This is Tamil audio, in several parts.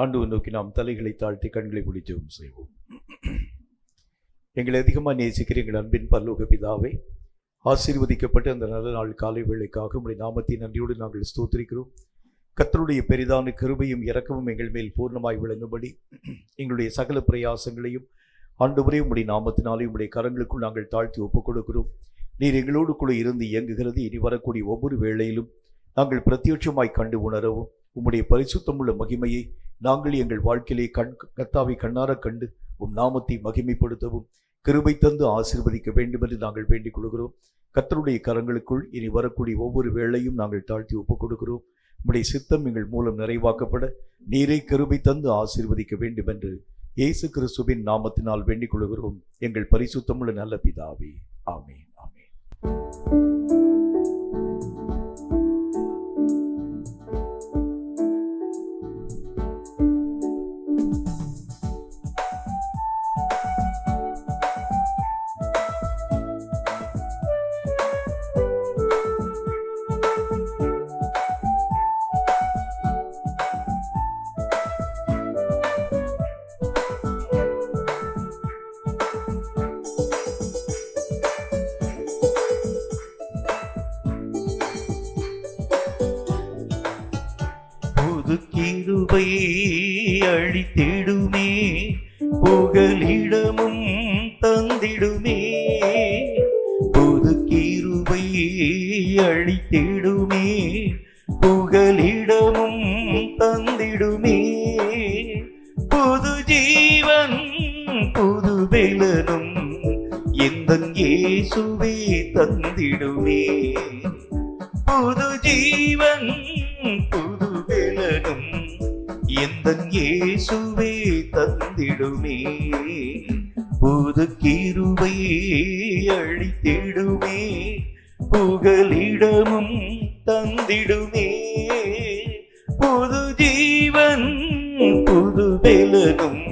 ஆண்டவர் நோக்கி நாம் தலைகளை தாழ்த்தி கண்களை மூடி ஜெபம் செய்வோம். எங்களை அதிகமாக நேசிக்கிற எங்கள் அன்பின் பரலோக பிதாவே, ஆசீர்வதிக்கப்பட்ட அந்த நல்ல நாள் காலை வேளைக்காக உம்முடைய நாமத்தை நன்றியோடு நாங்கள் ஸ்தோத்திரிக்கிறோம். கர்த்தருடைய பெரிதான கிருபையும் இரக்கமும் எங்கள் மேல் பூர்ணமாய் விளங்கும்படி எங்களுடைய சகல பிரயாசங்களையும் ஆண்டவரே உம்முடைய நாமத்தினாலே உம்முடைய கரங்களுக்குள் நாங்கள் தாழ்த்தி ஒப்புக் கொடுக்கிறோம். நீர் எங்களோடு கூட இருந்து இயங்குகிறது. இனி வரக்கூடிய ஒவ்வொரு வேளையிலும் நாங்கள் பிரத்யட்சமாய் கண்டு உணரவும் உம்முடைய பரிசுத்தமுள்ள மகிமையை நாங்கள் எங்கள் வாழ்க்கையிலே கர்த்தாவை கண்ணார கண்டு உம் நாமத்தை மகிமைப்படுத்தவும் கிருபை தந்து ஆசீர்வதிக்க வேண்டும் என்று நாங்கள் வேண்டிக் கொள்கிறோம். கர்த்தருடைய கரங்களுக்குள் இனி வரக்கூடிய ஒவ்வொரு வேளையும் நாங்கள் தாழ்த்தி ஒப்புக் கொடுக்கிறோம். உம்முடைய சித்தம் எங்கள் மூலம் நிறைவாக்கப்பட நீரை கிருபை தந்து ஆசீர்வதிக்க வேண்டும் என்று இயேசு கிறிஸ்துவின் நாமத்தினால் வேண்டிக் கொள்கிறோம் எங்கள் பரிசுத்தமுள்ள நல்ல பிதாவே. ஆமென், ஆமென். கிருபை அழித்திடுமே, புகலிடமும் தந்திடுமே. புது கிருபை அழித்திடுமே, புகலிடமும் தந்திடுமே. புது ஜீவன் புது பெலனும் எந்தன் இயேசுவே தந்திடுமே. புது ஜீவன் புது பெலனும் எந்தன் இயேசுவே தந்திடுமே. புது கிருபை அழித்திடுமே, புகலிடமும் தந்திடுமே. புது ஜீவன் புது பெலனும்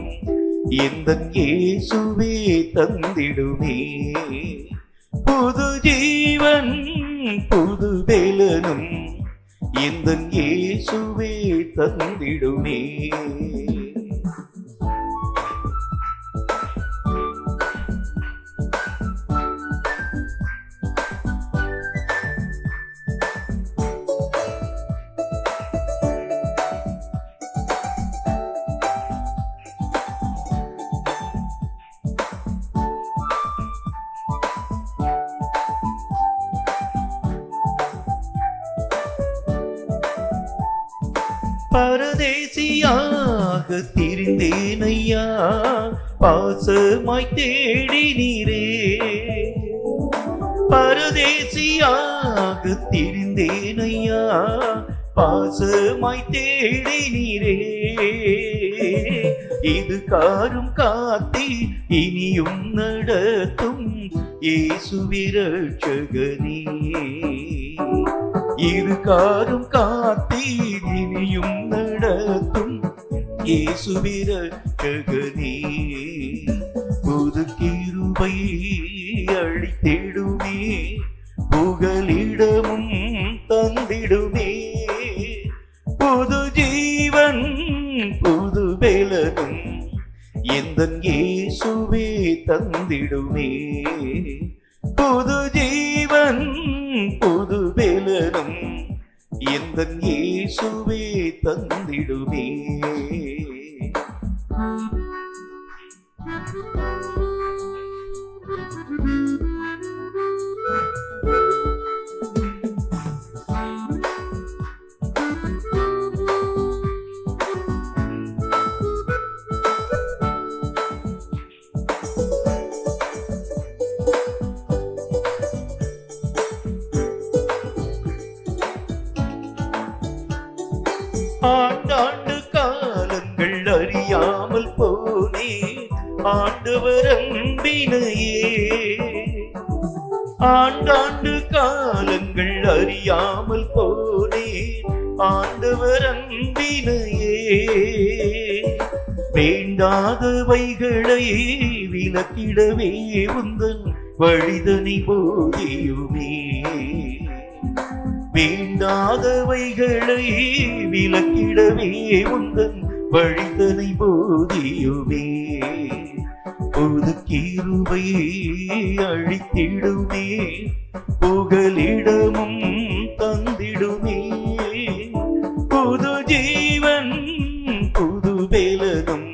எந்தன் இயேசுவே தந்திடுமே. புது ஜீவன் புது பெலனும் எந்தன் இயேசுவே தந்திடுமே. பரதேசியாக திரிந்தேனையா, பாசமாய் தேடி நீரே. பரதேசியாக திரிந்தேனையா, பாசமாய் தேடி நீரே. இது காரும் காத்தி இனியும் நடத்தும் இயேசுவே இரட்சகனே. இரு காரும் காத்தி இனியும் நடத்தும் இயேசுவே இரட்சகனே. புது கிருபை அழித்திடுமே, புகலிடமும் தந்திடுமே. புது ஜீவன் புது பெலனும் எந்தன் இயேசுவே தந்திடுமே. புது ஜீவன் புது பெலனும் எந்தன் இயேசுவே தந்திடுமே. ஆண்டாண்டு காலங்கள் அறியாமல் போனே ஆண்டவர் அன்பினையே. ஆண்டாண்டு காலங்கள் அறியாமல் போனே ஆண்டவர் அன்பினையே. வேண்டாதவைகளை விலக்கிடவே உந்தன் வழிதனை போதியுமே. வேண்டாதவைகளை விலக்கிடவே உந்தன் வழிதனை போதியுமே. புது கிருபை அழித்திடுமே, புகலிடமும் தந்திடுமே. புது ஜீவன் புது வேலனும்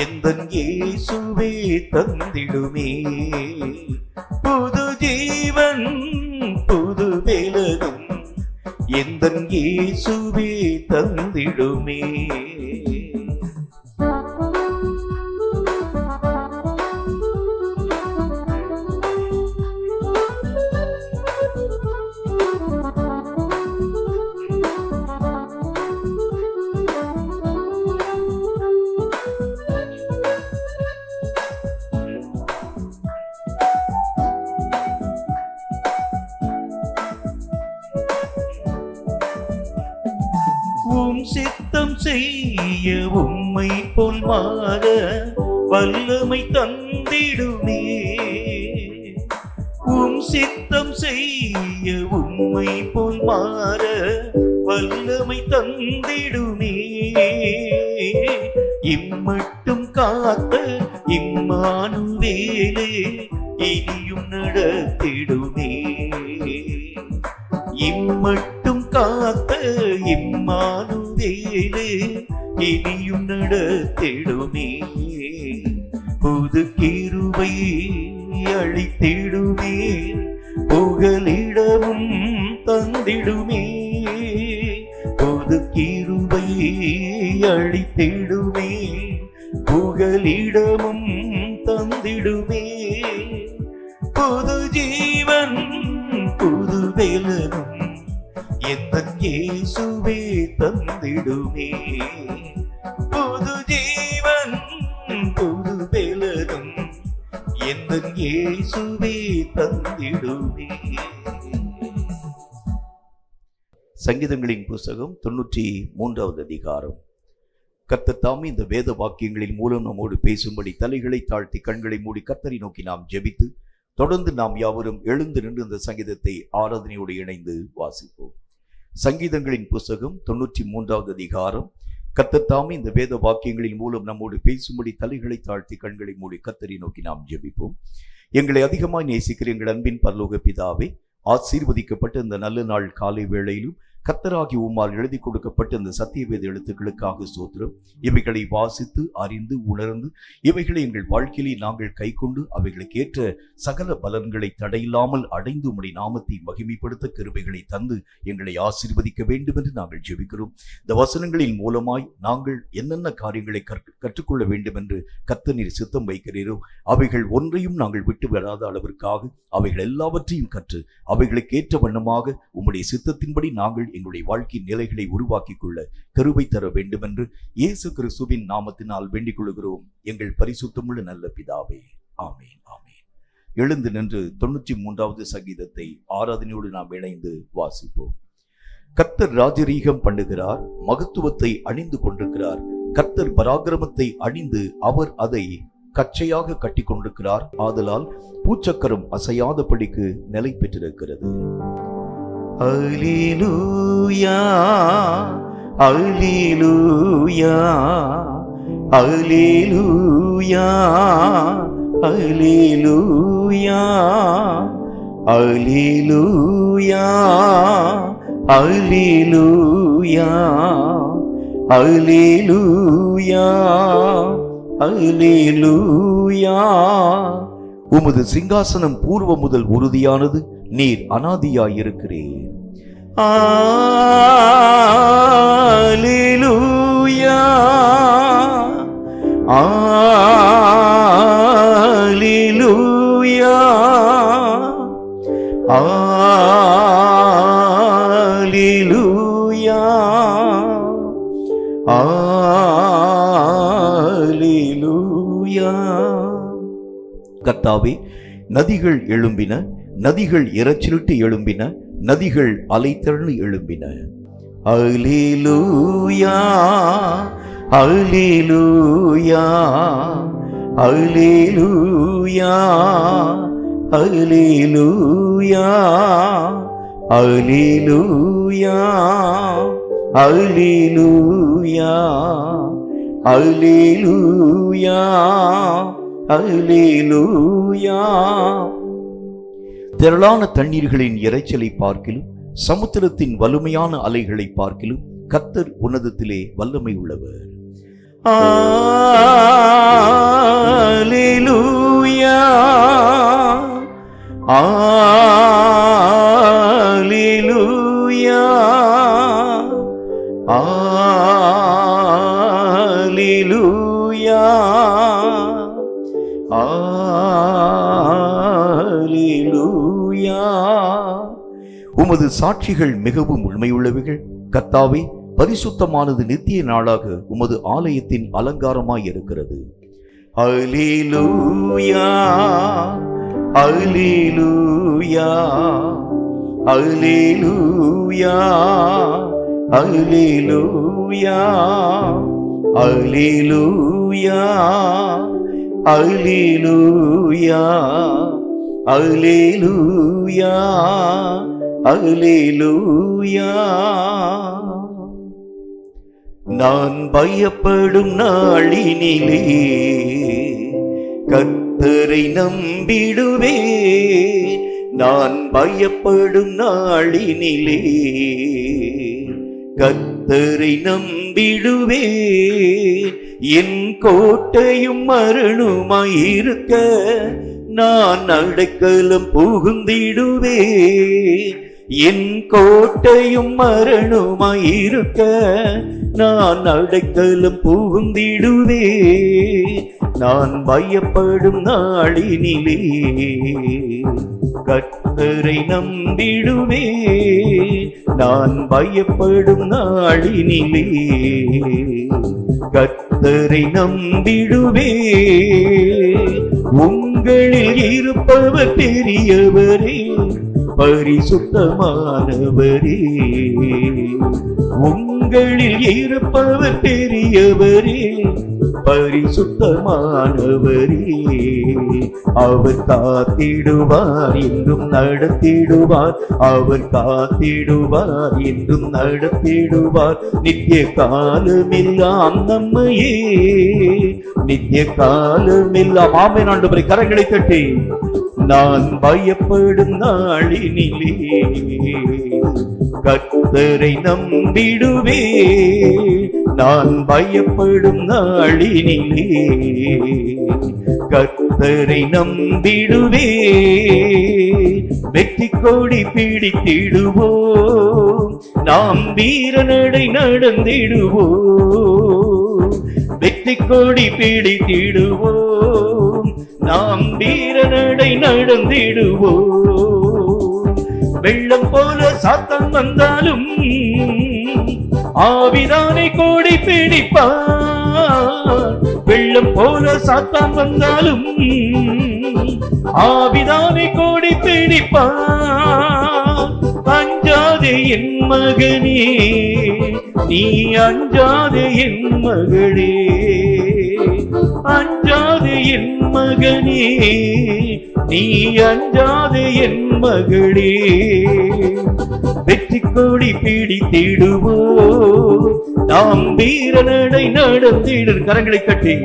எந்தன் இயேசுவே தந்திடுமே. புது ஜீவன் புது வேலனும் எந்தன் இயேசுவே தந்திடுமே. உம் சித்தம் செய்ய உம்மை போல் மாற வல்லமை தந்திடுமே. உம் சித்தம் செய்ய உம்மை போல் மாற வல்லமை தந்திடுமே. இம்மட்டும் காத்த இம்மானுவேலே இனியும் நடத்திடுமே. இம்மட்டும் காத்த இம்மானுவேலே இனியும் நடத்திடுமே. புது கிருபை அழித்திடுமே, புகலிடமும் தந்திடுமே. புது கிருபை அழித்திடுமே, புகலிடமும் தந்திடுமே. புது ஜீவன் புது வேலனும் எந்தன் இயேசுவே தந்திடுமே. புது ஜீவன் புது வேலனும் எந்தன் இயேசுவே தந்திடுமே. சங்கீதங்களின் புஸ்தகம் 93வது அதிகாரம். கர்த்தர் தாமே இந்த வேத வாக்கியங்களின் மூலம் நம்மோடு பேசும்படி தலைகளை தாழ்த்தி கண்களை மூடி கர்த்தரை நோக்கி நாம் ஜெபித்து தொடர்ந்து நாம் யாவரும் எழுந்து நின்று இந்த சங்கீதத்தை ஆராதனையோடு இணைந்து வாசிப்போம். சங்கீதங்களின் புஸ்தகம் 93வது அதிகாரம். கர்த்தர் தாமே இந்த வேத வாக்கியங்களின் மூலம் நம்மோடு பேசும்படி தலைகளை தாழ்த்தி கண்களை மூடி கர்த்தரை நோக்கி நாம் ஜெபிப்போம். எங்களை அதிகமாய் நேசிக்கிற எங்கள் அன்பின் பரலோக பிதாவே, ஆசீர்வதிக்கப்பட்ட இந்த நல்ல நாள் காலை வேளையிலும் கர்த்தராகி உம்மால் எழுதி கொடுக்கப்பட்ட இந்த சத்தியவேத எழுத்துக்களுக்காக ஸ்தோத்திரம். இவைகளை வாசித்து அறிந்து உணர்ந்து இவைகளை எங்கள் வாழ்க்கையிலே நாங்கள் கைக்கொண்டு அவைகளுக்கு ஏற்ற சகல பலன்களை தடையில்லாமல் அடைந்து உம்முடைய நாமத்தை மகிமைப்படுத்த கிருபைகளை தந்து எங்களை ஆசீர்வதிக்க வேண்டும் என்று நாங்கள் ஜெபிக்கிறோம். இந்த வசனங்களின் மூலமாய் நாங்கள் என்னென்ன காரியங்களை கற்றுக்கொள்ள வேண்டும் என்று கர்த்தர் நீர் சித்தம் வைக்கிறீரோ அவைகள் ஒன்றையும் நாங்கள் விட்டு விடாத அளவிற்காக அவைகள் எல்லாவற்றையும் கற்று அவைகளுக்கு ஏற்ற வண்ணமாக உம்முடைய சித்தத்தின்படி நாங்கள் எங்களுடைய வாழ்க்கை நிலைகளை உருவாக்கிக் கொள்ள கிருபை தர வேண்டும் என்று இயேசு கிறிஸ்துவின் நாமத்தினால் வேண்டிக் கொள்கிறோம் எங்கள் பரிசுத்தமுள்ள நல்ல பிதாவே. ஆமேன், ஆமேன். எழுந்து நின்று 93வது சங்கீதத்தை ஆராதனையோடு நாம் இணைந்து வாசிப்போம். கர்த்தர் ராஜரீகம் பண்ணுகிறார், மகத்துவத்தை அணிந்து கொண்டிருக்கிறார். கர்த்தர் பராக்கிரமத்தை அணிந்து அவர் அதை கச்சையாக கட்டி கொண்டிருக்கிறார். ஆதலால் பூச்சக்கரம் அசையாதபடிக்கு நிலை பெற்றிருக்கிறது. அல்லேலூயா, அல்லேலூயா, அல்லேலூயா, அல்லேலூயா, அல்லேலூயா, அல்லேலூயா, அல்லேலூயா, அல்லேலூயா. உமது சிங்காசனம் பூர்வ முதல் உறுதியானது, நீர் அநாதியாயிருக்கிறீர். அல்லேலூயா, அல்லேலூயா, அல்லேலூயா, அல்லேலூயா. கர்த்தாவே, நதிகள் எழும்பின, நதிகள் இரைச்சலிட்டு எழும்பின, நதிகள் அலைத்திரண்டு எழும்பின. அல்லேலூயா, அல்லேலூயா, அல்லேலூயா, அல்லேலூயா, அல்லேலூயா, அல்லேலூயா, அல்லேலூயா அல்லேலூயா. திரளான தண்ணீர்களின் இரைச்சலை பார்க்கிலும் சமுத்திரத்தின் வலிமையான அலைகளை பார்க்கிலும் கர்த்தர் உன்னதத்திலே வல்லமை உள்ளவர். அல்லேலூயா அல்லேலூயா அல்லேலூயா அல்லேலூயா. உமது சாட்சிகள் மிகவும் உண்மையுள்ளவைகள் கர்த்தாவே. பரிசுத்தமானது நித்திய நாளாக உமது ஆலயத்தின் அலங்காரமாய் இருக்கிறது. அல்லேலூயா அல்லேலூயா அல்லேலூயா அல்லேலூயா அல்லேலூயா அல்லேலூயா அல்லேலூயா அல்லேலூயா. நான் பயப்படும் நாளினிலே கர்த்தரை நம்பிடுவேன். நான் பயப்படும் நாளினிலே கர்த்தரை நம்பிடுவேன். என் கோட்டையும் மரணமாயிருக்க நான் அடைக்கலம் புகுந்திடுவேன். என் கோட்டையும் மரணமாயிருக்க நான் அடைக்கலம் புகுந்திடுவேன். நான் பயப்படும் நாளினிலே கர்த்தரை நம்பிடுவேன். நான் பயப்படும் நாளினிலே கர்த்தரை நம்பிடுவேன். உங்களில் இருப்பவர் பெரியவரே, பரிசுத்தமானவரே. உங்களில் இருப்பவர் பெரியவரே, பரிசுத்தமானவரே. அவர் காத்திடுவார் என்றும் நடத்திடுவார். அவர் காத்திடுவார் என்றும் நடத்திடுவார். நித்திய காலமெல்லாம் நம்மையே, நித்திய காலமெல்லாம். ஆமென் ஆண்டவரே, கரங்களை தட்டி. நான் பயப்படும் நாளினிலே கர்த்தரை நம்பிடுவேன். நான் பயப்படும் நாளினிலே கர்த்தரை நம்பிடுவேன். வெற்றி கொடி பிடித்திடுவோம், நாம் வீரநடை நடந்திடுவோம். வெற்றி கொடி பிடித்திடுவோம், நாம் வீரநடை நடந்திடுவோம். வெள்ளம் போல சாத்தான் வந்தாலும் ஆவிதானை கோடி பிடிப்பார். வெள்ளம் போல சாத்தான் வந்தாலும் ஆவிதானை கோடி பிடிப்பார். அஞ்சாதே என் மகனே, நீ அஞ்சாதே என் மகளே. அஞ்சாதே என் மகனே, நீ அஞ்சாதே என் மகளே. வெற்றி கொடி பிடித்திடுவோம், நாம் வீரநடை நடந்திடு. கரங்களை கட்டி.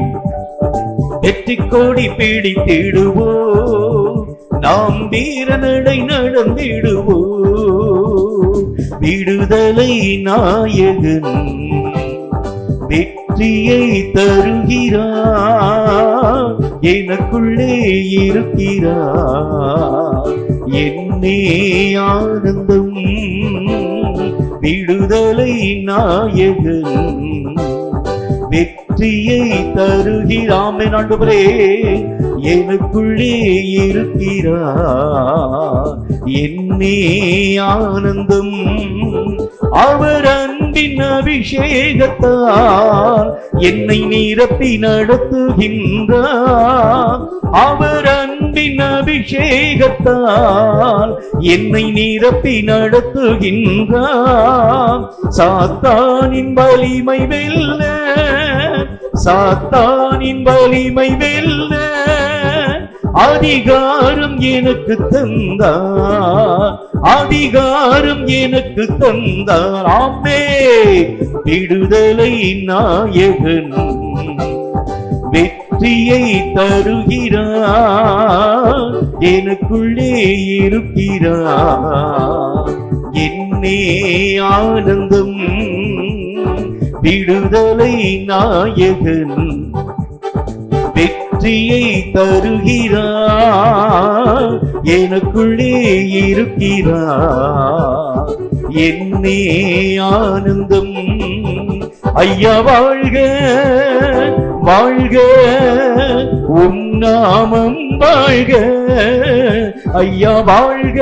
வெற்றி கொடி பிடித்திடுவோம், நாம் வீரநடை நடந்திடுவோம். விடுதலை நாயகன் வெற்றியை தருகிறார், எனக்குள்ளே இருக்கிறார். என்னே ஆனந்தம். விடுதலை நாயகன் வெற்றியை தருகிறாம். ஆண்டவரே, எனக்குள்ளே இருக்கிறார். என்னே ஆனந்தம். அவர் அன்பின் அபிஷேகத்தால் என்னை நிரப்பி நடத்துகின்றார். அவர் அன்பின் அபிஷேகத்தால் என்னை நிரப்பி நடத்துகின்றார். சாத்தானின் வலிமை வெல்ல, சாத்தானின் வலிமை வெல்ல அதிகாரம் எனக்கு தந்தார், அதிகாரம் எனக்கு தந்தார். ஆமே, விடுதலை நாயகன் வெற்றியை தருகிறார், எனக்குள்ளே இருக்கிறார். என்னே ஆனந்தம், விடுதலை நாயகன் வெற்றியை தருகிறார், எனக்குள்ளே இருக்கிறார். என்னே ஆனந்தம். ஐயா வாழ்க வாழ்க, உம் நாமம் வாழ்க. ஐயா வாழ்க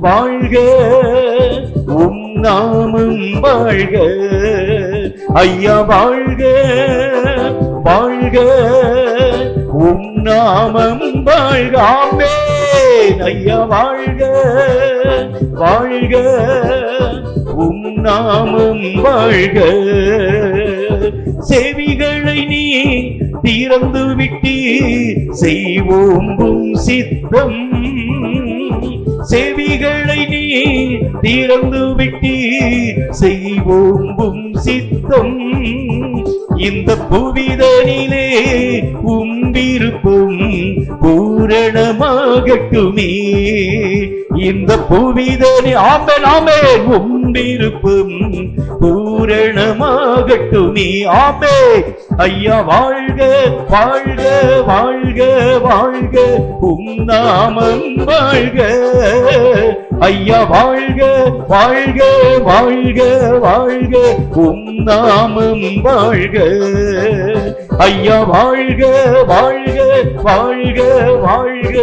வாழ்க, உம் நாமம் வாழ்க. ஐயா வாழ்க வாழ்க, உம் நாமம் வாழ்க. ஆமென். ஐயா வாழ்க வாழ்க, உம் நாமம் வாழ்க. செவிகளை நீ திறந்து விட்டி செய்வோம் உம் சித்தம். செவிகளை நீ திறந்து விட்டி செய்வோம் உம் சித்தம். இந்த புவிதனிலே உம் விருப்பம் பூரணமாகட்டுமே. இந்த புவிதனி ஆமென் ஆமென், உம் விருப்பம் பூரணமாகட்டுமே. ஆமென். ஐயா வாழ்க வாழ்க வாழ்க வாழ்க, உம் நாமம் வாழ்க. ஐயா வாழ்க வாழ்க வாழ்க வாழ்க, உம் நாமம் வாழ்க. ஐயா வாழ்க வாழ்க வாழ்க வாழ்க,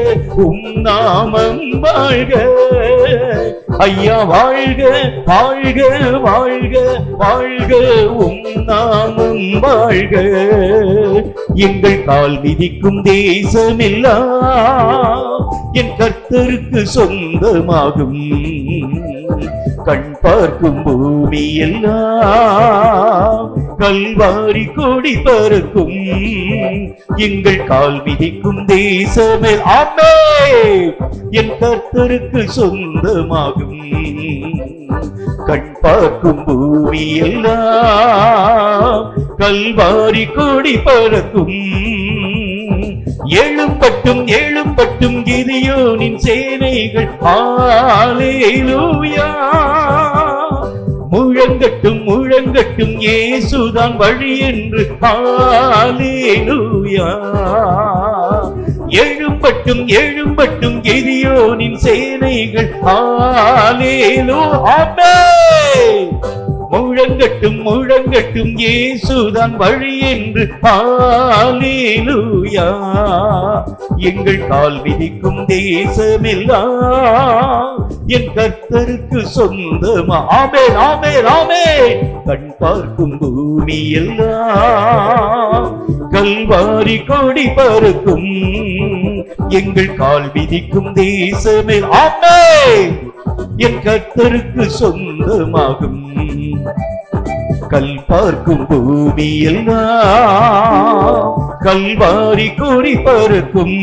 உம் நாமம் வாழ்க. ஐயா வாழ்க வாழ்க வாழ்க வாழ்க, உம் நாமம் வாழ்க. எங்கள் கால் மிதிக்கும் தேசமெல்லாம் என் கர்த்தருக்கு சொந்தமாகும். கண் பார்க்கும் பூமி எல்லாம் கல்வாரி கொடி பறக்கும். எங்கள் கால் மிதிக்கும் தேசமே ஆமென், என் கர்த்தருக்கு சொந்தமாகும். கண் பார்க்கும் பூமி எல்லாம் கல்வாரி கொடி பறக்கும். எழும்பட்டும் எழும்பட்டும் கிதியோனின் சேனைகள், ஹல்லேலூயா. முழங்கட்டும் முழங்கட்டும் இயேசுதான் வழி என்று, ஹல்லேலூயா. எழும்பட்டும் எழும்பட்டும் கிதியோனின் சேனைகள், ஹல்லேலூயா. ஆமென். முழங்கட்டும் முழங்கட்டும் இயேசுதான் வழி என்று, ஹல்லேலூயா. எங்கள் கால் மிதிக்கும் தேசமெல்லாம் என் கர்த்தருக்கு சொந்தமா. ஆமென் ஆமென் ஆமென். கண் பார்க்கும் பூமி எல்லாம் கல்வாரி கொடி பறக்கும். எங்கள் கால் மிதிக்கும் தேசமே ஆமென், என் கர்த்தருக்கு சொந்தமாகும். கல் பார்க்கும் பூமி எல்லாம் கல்வாரி கொடி பறக்கும்.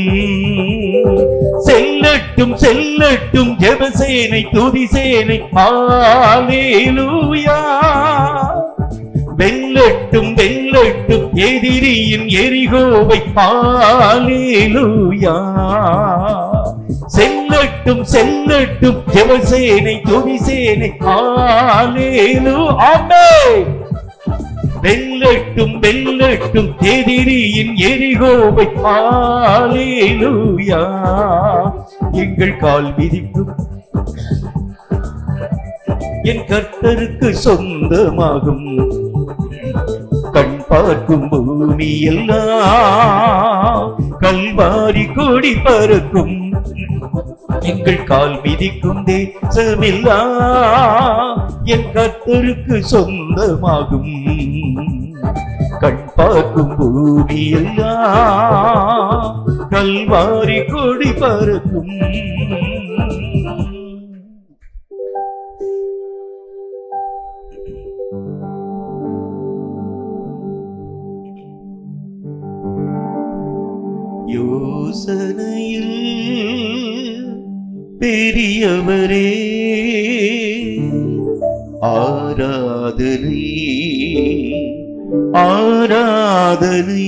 செல்லட்டும் செல்லட்டும் ஜெபசேனை துதி சேனை, ஹல்லேலூயா. வெல்லட்டும் வெல்லட்டும் எதிரியின் எரிகோவை, ஹல்லேலூயா. செல்லட்டும் செல்லட்டும் ஜெபசேனை துதி சேனை, ஹல்லேலூயா. ஆமென். வெல்லட்டும் வெல்லட்டும் எதிரியின் எரிகோவை, ஹல்லேலூயா. எங்கள் கால் மிதிக்கும் என் கர்த்தருக்கு சொந்தமாகும். கண் பார்க்கும் பூமி எல்லாம் கல்வாரி கொடி பறக்கும். எங்கள் கால் மிதிக்கும் தேசமெல்லாம் என் கர்த்தருக்கு சொந்தமாகும். கண் பார்க்கும் பூமி எல்லாம் கல்வாரி கொடி பறக்கும். யோசனையில் பெரியவரே, ஆராதனை ஆராதனை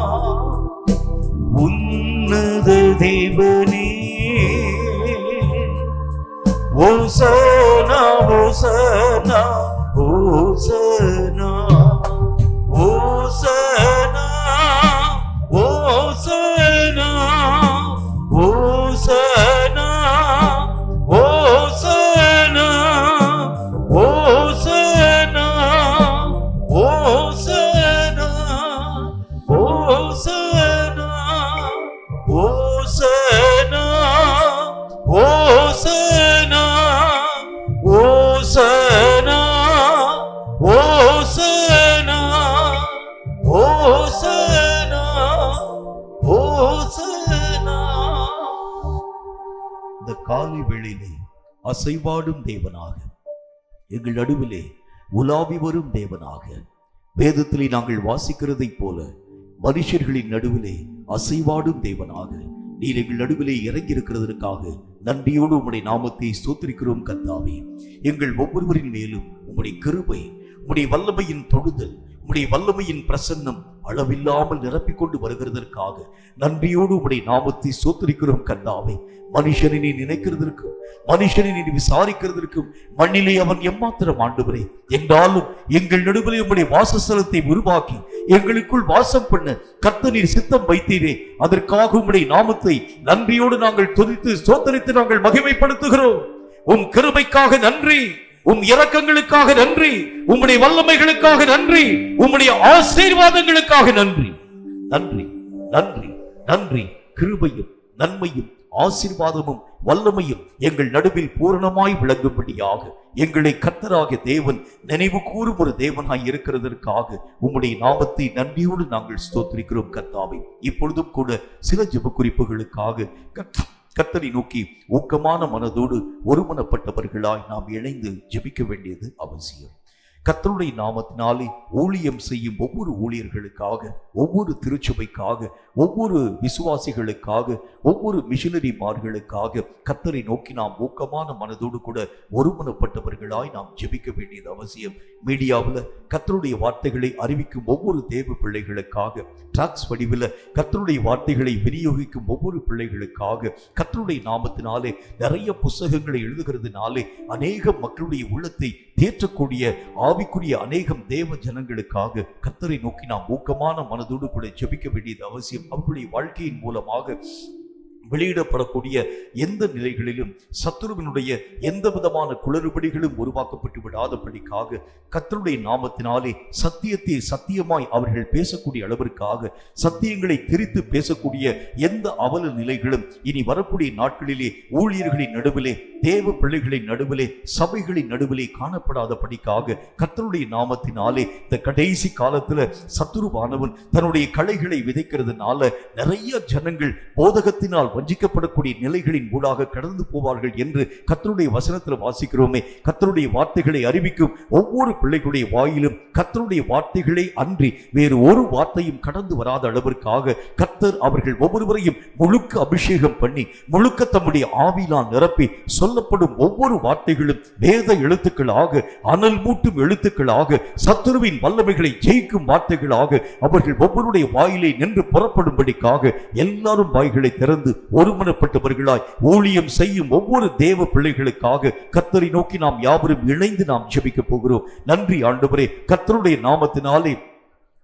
ஓசனா ஓசனா ஓசனா ஓசனா ஓசனா ஓசனா ஓசனா ஓசனா ஓசனா ஓசனா ஓசனா ஓசனா ஓசனா ஓசனா. இந்த காலை வேளையிலே அசைவாடும் தேவனாக, எங்கள் நடுவிலே உலாவி வரும் தேவனாக, வேதத்திலே நாங்கள் வாசிக்கிறதைப் போல மனுஷர்களின் நடுவிலே அசைவாடும் தேவனாக நீர் எங்கள் நடுவிலே இறங்கி இருக்கிறதற்காக நன்றியோடு உம்முடைய நாமத்தை ஸ்தோத்திரிக்கிறோம் கர்த்தாவே. எங்கள் ஒவ்வொருவரின் மேலும் உம்முடைய கிருபை, உம்முடைய வல்லமையின் தொடுதல், உம்முடைய வல்லமையின் பிரசன்னம் அளவில்லாமல் நிரப்பிக்கொண்டு வருகிறதற்காக நன்றியோடு உம்முடைய நாமத்தை ஸ்தோத்திரிக்கிறோம் கர்த்தாவே. மனுஷனை நீ நினைக்கிறதற்கும் மனுஷனை நீ விசாரிக்கிறதற்கும் மண்ணிலே அவன் எம்மாத்திரம் ஆண்டவரே, என்றாலும் எங்கள் நடுவிலே உம்முடைய வாசஸ்தலத்தை உருவாக்கி எங்களுக்குள் வாசம் பண்ண கர்த்தர் நீர் சித்தம் வைத்தீரே, அதற்காக உம்முடைய நாமத்தை நன்றியோடு நாங்கள் துதித்து ஸ்தோத்திரித்து நாங்கள் மகிமைப்படுத்துகிறோம். உம் கிருபைக்காக நன்றி, உம் இரக்கங்களுக்காக நன்றி, உம்முடைய வல்லமைகளுக்காக நன்றி, உம்முடைய ஆசீர்வாதங்களுக்காக நன்றி. நன்றி நன்றி நன்றி. கிருபையும் நன்மையும் ஆசீர்வாதமும் வல்லமையும் எங்கள் நடுவில் பூரணமாய் விளங்கும்படியாக எங்களை கர்த்தராகிய தேவன் நினைவு கூறும் ஒரு தேவனாய் இருக்கிறதற்காக உம்முடைய நாமத்தை நன்றியோடு நாங்கள் ஸ்தோத்திரிக்கிறோம் கர்த்தாவே. இப்பொழுதும் கூட சில ஜெப குறிப்புகளுக்காக கர்த்தரை நோக்கி ஊக்கமான மனதோடு ஒருமனப்பட்டவர்களாய் நாம் இணைந்து ஜெபிக்க வேண்டியது அவசியம். கர்த்தருடைய நாமத்தினாலே ஊழியம் செய்யும் ஒவ்வொரு ஊழியர்களுக்காக, ஒவ்வொரு திருச்சபைக்காக, ஒவ்வொரு விசுவாசிகளுக்காக, ஒவ்வொரு மிஷனரிமார்களுக்காக கர்த்தரை நோக்கி நாம் ஊக்கமான மனதோடு கூட ஒருமனப்பட்டவர்களாய் நாம் ஜெபிக்க வேண்டியது அவசியம். மீடியாவில் கர்த்தருடைய வார்த்தைகளை அறிவிக்கும் ஒவ்வொரு தேவ பிள்ளைகளுக்காக, டிராக்ஸ் வடிவில் கர்த்தருடைய வார்த்தைகளை விநியோகிக்கும் ஒவ்வொரு பிள்ளைகளுக்காக, கர்த்தருடைய நாமத்தினாலே நிறைய புஸ்தகங்களை எழுதுகிறதுனாலே அநேக மக்களுடைய உள்ளத்தை தேற்றக்கூடிய ஆவிக்குரிய அநேகம் தேவ ஜனங்களுக்காக கர்த்தரை நோக்கி நாம் ஊக்கமான மனதோடு கூட ஜெபிக்க வேண்டியது அவசியம். அவர்களுடைய வாழ்க்கையின் மூலமாக வெளியிடப்படக்கூடிய எந்த நிலைகளிலும் சத்துருவினுடைய எந்த விதமான குளறுபடிகளும் உருவாக்கப்பட்டு விடாதபடிக்காக கர்த்தருடைய நாமத்தினாலே சத்தியத்தை சத்தியமாய் அவர்கள் பேசக்கூடிய அளவிற்காக, சத்தியங்களை திரித்து பேசக்கூடிய எந்த அவல நிலைகளும் இனி வரக்கூடிய நாட்களிலே ஊழியர்களின் நடுவிலே, தேவ பிள்ளைகளின் நடுவிலே, சபைகளின் நடுவிலே காணப்படாதபடிக்காக கர்த்தருடைய நாமத்தினாலே இந்த கடைசி காலத்துல சத்துருவானவன் தன்னுடைய களைகளை விதைக்கிறதுனால நிறைய ஜனங்கள் போதகத்தினால் வஞ்சிக்கப்படக்கூடிய நிலைகளின் ஊடாக கடந்து போவார்கள் என்று கர்த்தருடைய வசனத்தில் வாசிக்கிறோமே. கர்த்தருடைய வார்த்தைகளை அறிவிக்கும் ஒவ்வொரு பிள்ளைகளுடைய வாயிலும் கர்த்தருடைய வார்த்தைகளே அன்றி வேறு ஒரு வார்த்தையும் கடந்து வராத அளவிற்காக கர்த்தர் அவர்கள் ஒவ்வொருவரையும் முழுக்க அபிஷேகம் பண்ணி முழுக்க தம்முடைய ஆவியினால் நிரப்பி சொல்லப்படும் ஒவ்வொரு வார்த்தைகளும் வேத எழுத்துக்களாக, அனல் மூட்டும் எழுத்துக்களாக, சத்துருவின் வல்லமைகளை ஜெயிக்கும் வார்த்தைகளாக அவர்கள் ஒவ்வொருடைய வாயிலே நின்று புறப்படும்படிக்காக எல்லாரும் வாய்களை திறந்து ஒருமனப்பட்டவர்களாய் ஊழியம் செய்யும் ஒவ்வொரு தேவ பிள்ளைகளுக்காக கர்த்தரை நோக்கி நாம் யாவரும் இணைந்து நாம் ஜெபிக்க போகிறோம். நன்றி ஆண்டவரே, கர்த்தருடைய நாமத்தினாலே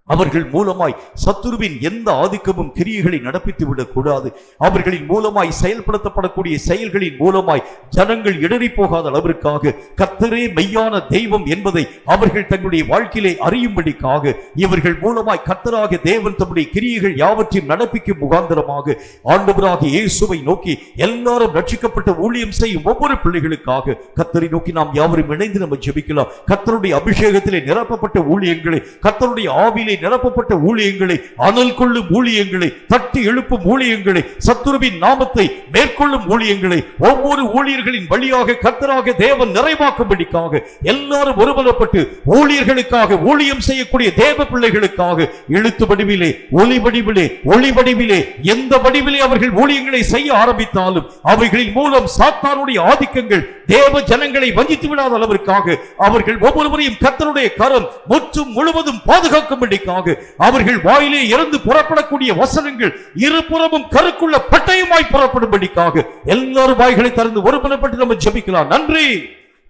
அவர்கள் மூலமாய் சத்துருவின் எந்த ஆதிக்கமும் கிரியைகளை நடப்பித்து விடக்கூடாது. அவர்களின் மூலமாய் செயல்படுத்தப்படக்கூடிய செயல்களின் மூலமாய் ஜனங்கள் இடறி போகாத அளவிற்காக கர்த்தரே மெய்யான தெய்வம் என்பதை அவர்கள் தங்களுடைய வாழ்க்கையிலே அறியும்படிக்காக இவர்கள் மூலமாய் கர்த்தராகிய தேவன் தம்முடைய கிரியைகள் யாவற்றையும் நடப்பிக்கும் முகாந்திரமாக ஆண்டவராகிய இயேசுவை நோக்கி எல்லாரும் ரட்சிக்கப்பட்ட ஊழியம் செய்யும் ஒவ்வொரு பிள்ளைகளுக்காக கர்த்தரை நோக்கி நாம் யாவரும் இணைந்து நம்ம ஜெபிக்கலாம். கர்த்தருடைய அபிஷேகத்திலே நிரப்பப்பட்ட ஊழியங்களை, கர்த்தருடைய ஆவியிலே நிரப்பப்பட்ட ஊழியங்களை, அனல் கொள்ளும் ஊழியங்களை, தட்டி எழுப்பும் ஊழியங்களை, சத்துருவின் நாமத்தை மேற்கொள்ளும் ஊழியங்களை ஒவ்வொரு ஊழியர்களின் வழியாக கர்த்தராக தேவன் நிறைவாக்கும்படிக்காக எல்லாரும் ஒருமனப்பட்டு ஊழியர்களுக்காக, ஊழியம் செய்யக்கூடிய தேவ பிள்ளைகளுக்காக எழுத்து வடிவிலே, ஒளி வடிவிலே, ஒளி வடிவிலே, எந்த வடிவிலே அவர்கள் ஊழியங்களை செய்ய ஆரம்பித்தாலும் அவைகளின் மூலம் சாத்தானுடைய ஆதிக்கங்கள் தேவ ஜனங்களை வஞ்சித்து விடாத அளவிற்காக அவர்கள் ஒவ்வொருவரையும் கர்த்தருடைய கரம் முற்றும் முழுவதும் பாதுகாக்கும்படிக்காக அவர்கள் வாயிலே இருந்து புறப்படக்கூடிய வசனங்கள் இருபுறமும் கருக்குள்ள பட்டயமாய் புறப்படும்படிக்காக எல்லாரும் வாய்களை திறந்து ஒருமனப்பட்டு நம்ம ஜெபிக்கலாம். நன்றி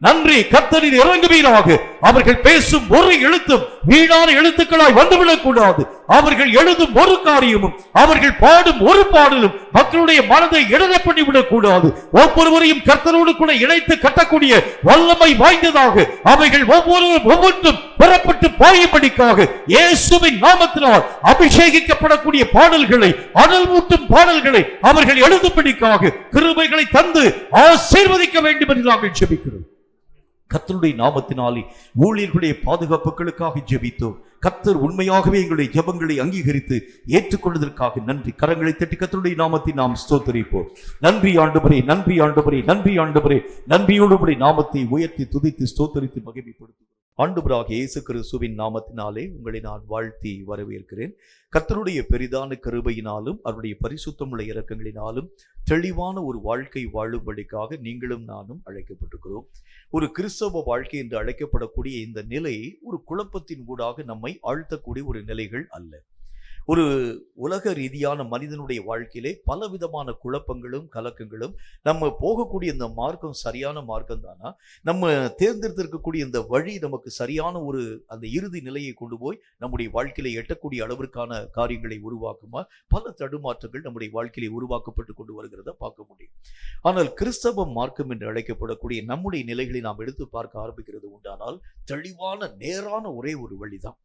நன்றி. கர்த்தரின் இறங்குவீராக. அவர்கள் பேசும் ஒரு எழுத்தும் வீணான எழுத்துக்களாய் வந்துவிடக் கூடாது. அவர்கள் எழுதும் ஒரு காரியமும் அவர்கள் பாடும் ஒரு பாடலும் மக்களுடைய மனதை இடர பண்ணிவிடக் கூடாது. ஒவ்வொருவரையும் கர்த்தரோடு கூட இணைத்து கட்டக்கூடிய வல்லமை வாய்ந்ததாக அவைகள் ஒவ்வொன்றும் பெறப்பட்டு பாயும்படிக்காக இயேசுவின் நாமத்தினால் அபிஷேகிக்கப்படக்கூடிய பாடல்களை, அனல் மூட்டும் பாடல்களை அவர்கள் எழுதும்படிக்காக கிருபைகளை தந்து ஆசீர்வதிக்க வேண்டும் என்று நாங்கள் ஜெபிக்கிறோம். கர்த்தருடைய நாமத்தினாலே ஊழியர்களுடைய பாதுகாப்புகளுக்காக ஜெபித்தோம். கர்த்தர் உண்மையாகவே எங்களுடைய ஜெபங்களை அங்கீகரித்து ஏற்றுக்கொண்டதற்காக நன்றி. கரங்களை தட்டி கர்த்தருடைய நாமத்தை நாம் ஸ்தோத்திரிப்போம். நன்றி ஆண்டவரே, நன்றி ஆண்டவரே, நன்றி ஆண்டவரே. நன்றியோடு நாமத்தை உயர்த்தி துதித்து ஸ்தோத்தரித்து மகிமைப்படுத்துகிறோம். ஆண்டவராகிய இயேசு கிறிஸ்துவின் நாமத்தினாலே உங்களை நான் வாழ்த்தி வரவேற்கிறேன். கர்த்தருடைய பெரிதான கிருபையினாலும் அவருடைய பரிசுத்தமுள்ள இரக்கங்களினாலும் தெளிவான ஒரு வாழ்க்கை வாழும்படிக்காக நீங்களும் நானும் அழைக்கப்பட்டிருக்கிறோம். ஒரு கிறிஸ்தவ வாழ்க்கை என்று அழைக்கப்படக்கூடிய இந்த நிலை ஒரு குழப்பத்தின் ஊடாக நம்மை ஆழ்த்தக்கூடிய ஒரு நிலைகள் அல்ல. ஒரு உலக ரீதியான மனிதனுடைய வாழ்க்கையிலே பலவிதமான குழப்பங்களும் கலக்கங்களும், நம்ம போகக்கூடிய இந்த மார்க்கம் சரியான மார்க்கம் தானா, நம்ம தேர்ந்தெடுத்திருக்கக்கூடிய இந்த வழி நமக்கு சரியான ஒரு அந்த இறுதி நிலையை கொண்டு போய் நம்முடைய வாழ்க்கையில எட்டக்கூடிய அளவிற்கான காரியங்களை உருவாக்குமா, பல தடுமாற்றங்கள் நம்முடைய வாழ்க்கையிலே உருவாக்கப்பட்டு கொண்டு வருகிறத பார்க்க முடியும். ஆனால் கிறிஸ்தவ மார்க்கம் என்று அழைக்கப்படக்கூடிய நம்முடைய நிலைகளை நாம் எடுத்து பார்க்க ஆரம்பிக்கிறது உண்டானால் தெளிவான நேரான ஒரே ஒரு வழிதான்.